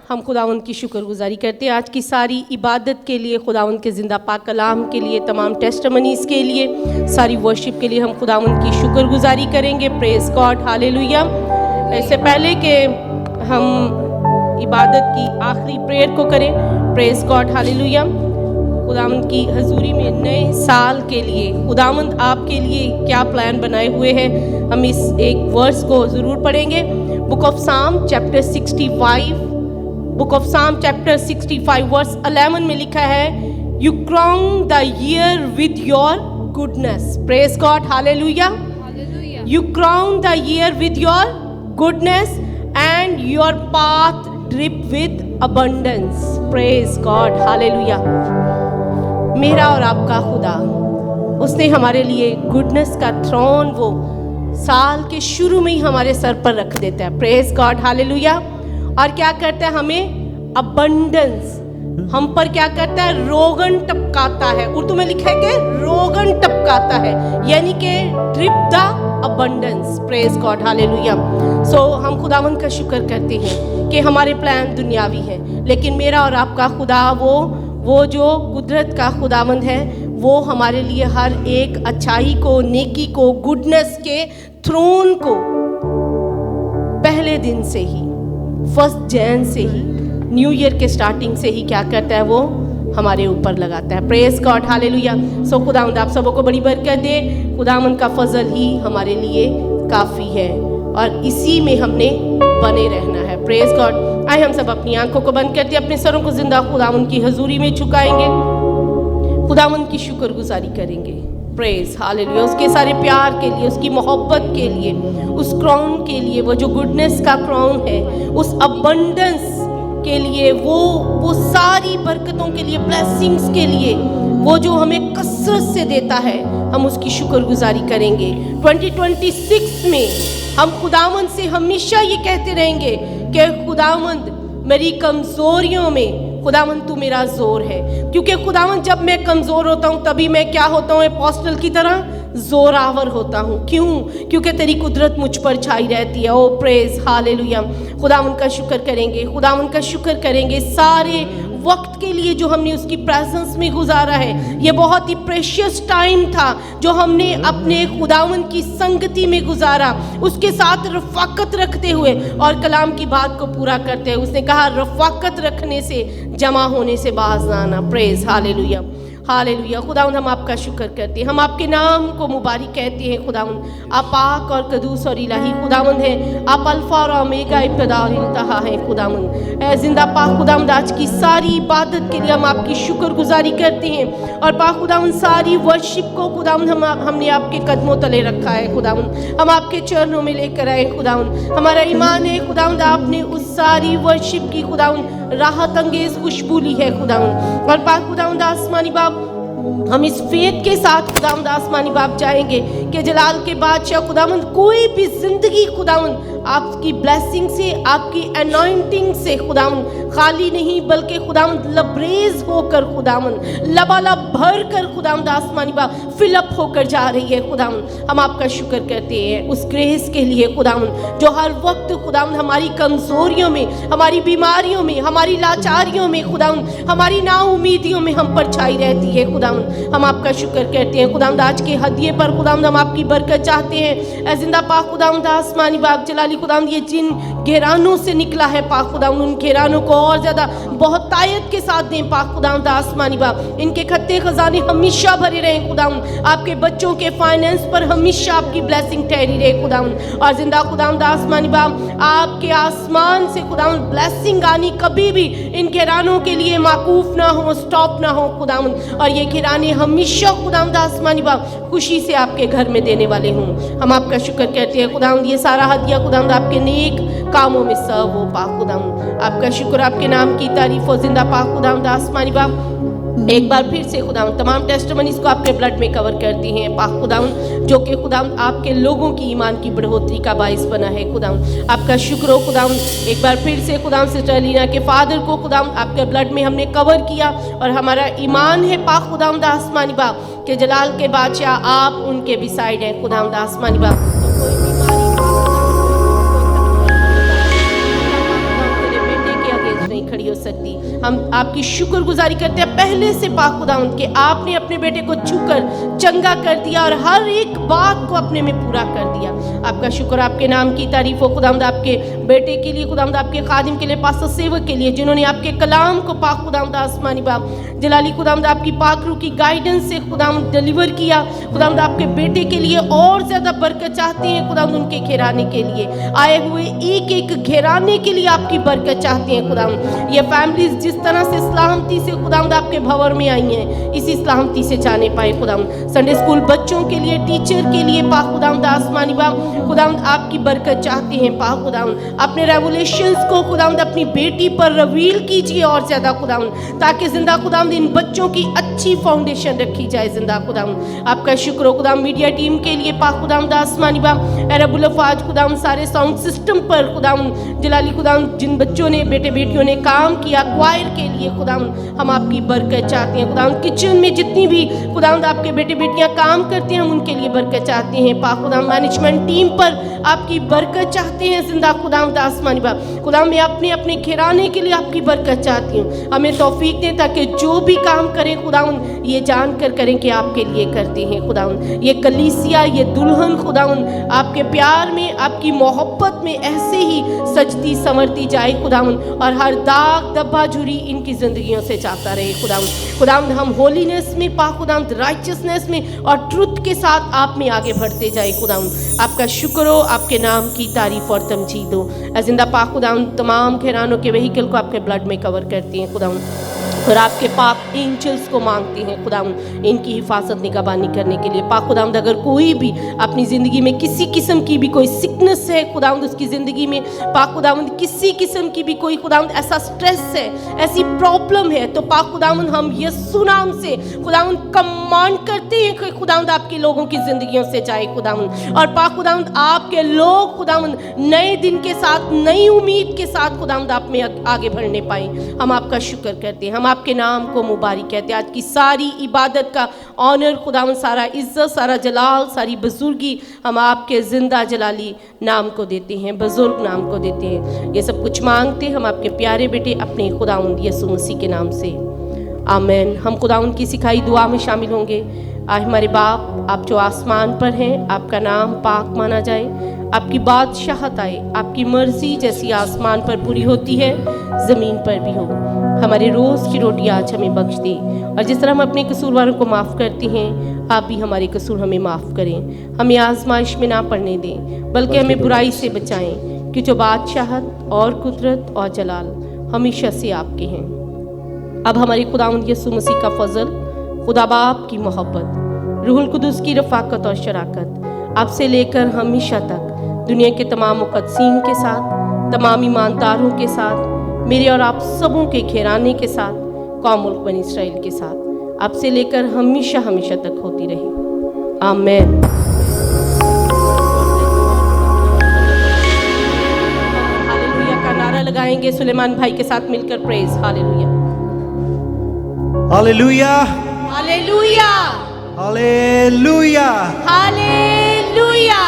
हम खुदावंद की शुक्रगुजारी करते हैं आज की सारी इबादत के लिए, खुदावंद के ज़िंदा पाक कलाम के लिए, तमाम टेस्टमनीज़ के लिए, सारी वर्शिप के लिए हम खुदावंद की शुक्रगुजारी करेंगे। Praise God, hallelujah. इससे पहले कि हम इबादत की आखिरी प्रेयर को करें, प्रेज़ गॉड, हालेलुया, खुदावंद की हजूरी में नए साल के लिए खुदावंद आपके लिए क्या प्लान बनाए हुए हैं, हम इस एक वर्स को ज़रूर पढ़ेंगे। बुक ऑफ साम चैप्टर 65, बुक ऑफ साम चैप्टर 65 वर्स 11 में लिखा है, you crown the year with your goodness. Praise God, hallelujah. You crown the year with your goodness and your path drip with abundance. Praise God, hallelujah. मेरा और आपका खुदा, उसने हमारे लिए गुडनेस का थ्रोन वो साल के शुरू में ही हमारे सर पर रख देता है। Praise God, hallelujah. और क्या करता है, हमें अबंडेंस, हम पर क्या करता है, रोगन टपकाता है। उर्दू में लिखा है कि रोगन टपकाता है, यानी कि drip the abundance. Praise God, hallelujah. So हम खुदावंद का शुक्र करते हैं कि हमारे प्लान दुनियावी हैं, लेकिन मेरा और आपका खुदा वो जो कुदरत का खुदावंद है, वो हमारे लिए हर एक अच्छाई को, नेकी को, गुडनेस के थ्रोन को पहले दिन से ही, 1 जनवरी से ही, न्यू ईयर के स्टार्टिंग से ही क्या करता है, वो हमारे ऊपर लगाता है। Praise God, hallelujah. सो खुदावंद आप सबों को बड़ी बरकत दे। खुदावंद का फजल ही हमारे लिए काफ़ी है और इसी में हमने बने रहना है। Praise God. आए हम सब अपनी आंखों को बंद करते अपने सरों को जिंदा खुदावंद की हजूरी में झुकाएंगे, खुदावंद की शुक्रगुजारी करेंगे। Praise, hallelujah. उसके सारे प्यार के लिए, उसकी मोहब्बत के लिए, उस क्राउन के लिए, वो जो गुडनेस का क्राउन है, उस अबंडेंस के लिए, वो सारी बरकतों के लिए, ब्लेसिंग्स के लिए, वो जो हमें कसरत से देता है, हम उसकी शुक्रगुजारी करेंगे। 2026 में हम खुदावंद से हमेशा ये कहते रहेंगे कि खुदावंद मेरी कमज़ोरियों में खुदावन तू मेरा जोर है, क्योंकि खुदावन जब मैं कमज़ोर होता हूँ तभी मैं क्या होता हूँ, अपोस्टल की तरह जोरावर होता हूँ। क्यों? क्योंकि तेरी कुदरत मुझ पर छाई रहती है। ओ प्रेज हालेलुया। खुदावन का शुक्र करेंगे, खुदावन का शुक्र करेंगे सारे वक्त के लिए जो हमने उसकी प्रेजेंस में गुजारा है। ये बहुत ही प्रेशियस टाइम था जो हमने अपने खुदावन की संगति में गुजारा, उसके साथ रफ़ाकत रखते हुए और कलाम की बात को पूरा करते हुए। उसने कहा रफ़ाकत रखने से, जमा होने से बाज ना आना। Praise hallelujah, hallelujah. खुदावंद हम आपका शुक्र करते हैं, हम आपके नाम को मुबारक कहते हैं। खुदावंद आप पाक और कदूस और इलाही खुदावंद हैं, आप अल्फा और ओमेगा, इब्तिदा और इंतहा हैं। खुदावंद ऐ जिंदा पाक खुदावंद, आज की सारी इबादत के लिए हम आपकी शुक्रगुजारी करते हैं। और पाक खुदावंद सारी वर्शिप को खुदावंद हमने आपके कदमों तले रखा है। खुदावंद हम आपके चरणों में लेकर आए। खुदावंद हमारा ईमान है खुदावंद आपने उस सारी वर्शिप की खुदावंद राहत अंगेज खुशबू ली है खुदावंद। और पाक खुदावंद आसमानी बाप, हम इस फेथ के साथ खुदावंद आसमानी बाप जाएंगे कि जलाल के बादशाह खुदावंद कोई भी जिंदगी खुदावंद आपकी ब्लेसिंग से, आपकी अनॉइंटिंग से खुदावंद खाली नहीं, बल्कि खुदावंद लबरेज होकर खुदावंद लबालब भर कर खुदावंद आसमानी बाप फिलअप होकर जा रही है। खुदावंद हम आपका शुक्र करते हैं उस ग्रेस के लिए खुदावंद जो हर वक्त खुदावंद हमारी कमजोरियों में, हमारी बीमारियों में, हमारी लाचारियों में खुदावंद हमारी नाउमीदियों में हम पर छाई रहती है। खुदावंद हम आपका शुक्र करते हैं। खुदावंद आज के हदिये पर खुदावंद हम आपकी बरकत चाहते हैं। ऐ जिंदा पाक खुदावंद आसमानी बाप जलाली खुदावंद, ये जिन घेरानों से निकला है पाक खुदावंद, उन घेरानों को और ज्यादा बहुत तायत के साथ दें पाक खुदावंद आसमानी बाप। इनके खत्ते खजाने हमेशा भरे रहें खुदावंद, आपके बच्चों के फाइनेंस पर हमेशा आपकी ब्लेसिंग ठहरी रहे खुदावंद। और जिंदा खुदावंद आसमानी बाप, आपके आसमान से खुदावंद ब्लेसिंग आनी कभी भी इन घेरानों के लिए माकूफ ना हो, स्टॉप ना हो खुदावंद। और ये घेराने हमेशा खुदावंद आसमानी बाप खुशी से आपके घर में देने वाले हों। हम आपका शुक्र करते हैं खुदावंद, ये सारा हदिया खुदावंद आपके नेक कामों में सर्व हो पाक खुदावंद। आपका शुक्र, आपके नाम की तारीफ हो जिंदा पाक खुदावंद आसमानी बाप। एक बार फिर से खुदावंद तमाम टेस्टमनीज को आपके ब्लड में कवर करती हैं पाक खुदावंद, जो कि खुदावंद आपके लोगों की ईमान की बढ़ोतरी का बाइस बना है खुदावंद। आपका शुक्र हो खुदावंद। एक बार फिर से खुदावंद सिस्टर लीना के फादर को खुदावंद आपके ब्लड में हमने कवर किया और हमारा ईमान है पाक खुदावंद आसमानी बाप के जलाल के बादशाह आप उनके बिसाइड हैं खुदावंद आसमानी बाप। खड़ी हो सकती। हम आपकी शुक्रगुजारी करते हैं पहले से पाक खुदावंद के आपने अपने बेटे को छूकर चंगा कर दिया और हर एक बात को अपने में पूरा कर दिया। आपका शुक्र, आपके नाम की तारीफ हो खुदावंद, आपके बेटे के लिए खुदावंद, आपके खादिम के लिए, पास्टर सेवक के लिए, जिन्होंने आपके कलाम को पाक खुदावंद आसमानी बाप जलाली खुदावंद आपकी पाक रूह की गाइडेंस से खुदावंद डिलीवर किया। खुदावंद आपके बेटे के लिए और ज्यादा बरकत चाहते हैं खुदावंद, उनके घेराने के लिए आए हुए एक एक घेराने के लिए आपकी बरकत चाहते हैं खुदावंद। ये फैमिलीज जिस तरह से सलामती से खुदावंद आपके भवर में आई हैं, इसी सलामती से जाने पाए खुदावंद। संडे स्कूल बच्चों के लिए, टीचर के लिए पाक खुदावंद आसमानी बाप खुदावंद आपकी बरकत चाहते हैं पाक खुदावंद। अपने रेवलेशंस को खुदावंद अपनी बेटी पर रिवील कीजिए और ज्यादा खुदावंद, ताकि जिंदा खुदावंद इन बच्चों की अच्छी फाउंडेशन रखी जाए जिंदा खुदावंद। आपका शुक्र हो खुदावंद मीडिया टीम के लिए पाक खुदावंद आसमानी बाप रब्बुल अफ़ाज खुदावंद सारे साउंड सिस्टम पर खुदावंद जलाली खुदावंद जिन बच्चों ने, बेटे बेटियों ने काम किया क्वायर के लिए खुदावंद हम आपकी बरकत चाहते हैं खुदावंद। किचन में जितनी भी खुदावंद आपके बेटे बेटियां काम करते हैं हम उनके लिए बरकत चाहते हैं पाक खुदावंद। मैनेजमेंट टीम पर आपकी बरकत चाहते हैं जिंदा खुदावंद आसमानी बाप। खुदावंद मैं अपने अपने घराने के लिए आपकी बरकत चाहती हूँ, हमें तौफीक दें ताकि जो भी काम करें खुदावंद ये जान कर करें कि आपके लिए करते हैं खुदावंद। ये कलीसिया, ये दुल्हन खुदावंद आपके प्यार में, आपकी मोहब्बत में ऐसे ही सजती संवरती जाए खुदावंद, और हर दाग धब्बा झुरी इनकी जिंदगियों से जाता रहे खुदावंद। खुदावंद हम होलीनेस में पाक खुदावंद, राइचियसनेस में और ट्रुथ के साथ आप में आगे बढ़ते जाए खुदावंद। आपका शुक्र हो, आपके नाम की तारीफ और तमजीद हो। जिंदा पाक खुदावंद तमाम घरानों के व्हीकल को आपके ब्लड में कवर करती हैं खुदावंद। और आपके पाक एंजल्स को मांगते हैं खुदावंद इनकी हिफाजत निगहबानी करने के लिए। पाक खुदावंद अगर कोई भी अपनी ज़िंदगी में किसी किस्म की भी कोई सिकनेस है खुदावंद उसकी ज़िंदगी में, पाक खुदावंद किसी किस्म की भी कोई खुदावंद ऐसा स्ट्रेस है, ऐसी प्रॉब्लम है, तो पाक खुदावंद हम यीशु नाम से खुदावंद कमांड करते हैं कि खुदावंद आपके लोगों की ज़िंदगियों से जाए खुदावंद। और पाक खुदावंद आपके लोग खुदावंद नए दिन के साथ, नई उम्मीद के साथ खुदावंद आप में आगे बढ़ने पाए। हम आपका शुक्र करते हैं, हम आपके नाम को मुबारक कहते हैं। आज की सारी इबादत का ऑनर खुदावंद, सारा इज्जत, सारा जलाल, सारी बुजुर्गी हम आपके ज़िंदा जलाली नाम को देते हैं, बुजुर्ग नाम को देते हैं। ये सब कुछ मांगते हम आपके प्यारे बेटे अपने खुदावंद यीशु मसीह के नाम से, आमीन। हम खुदावंद की सिखाई दुआ में शामिल होंगे। आज हमारे बाप, आप जो आसमान पर हैं, आपका नाम पाक माना जाए, आपकी बादशाहत आए, आपकी मर्जी जैसी आसमान पर पूरी होती है ज़मीन पर भी हो। हमारे रोज़ की रोटी आज हमें बख्श दे, और जिस तरह हम अपने कसूरवारों को माफ़ करते हैं, आप भी हमारे कसूर हमें माफ़ करें। हमें आजमाइश में ना पड़ने दें, बल्कि हमें बुराई से बचाएं, कि जो बादशाहत और कुदरत और जलाल हमेशा से आपके हैं। अब हमारे खुदावंद यीशु मसीह का फजल, खुदा बाप की मोहब्बत, रूहुल कुदुस की रफ़ाकत और शराकत आपसे लेकर हमेशा तक दुनिया के तमाम मुक़द्दसीन के साथ, तमाम ईमानदारों के साथ, मेरे और आप सबों के घराने के साथ, कौम मुल्क बनी इसराइल के साथ, आपसे लेकर हमेशा हमेशा तक होती रहे। आमीन। हालेलुया का नारा लगाएंगे सुलेमान भाई के साथ मिलकर। Praise hallelujah, hallelujah, hallelujah, hallelujah. Hallelujah.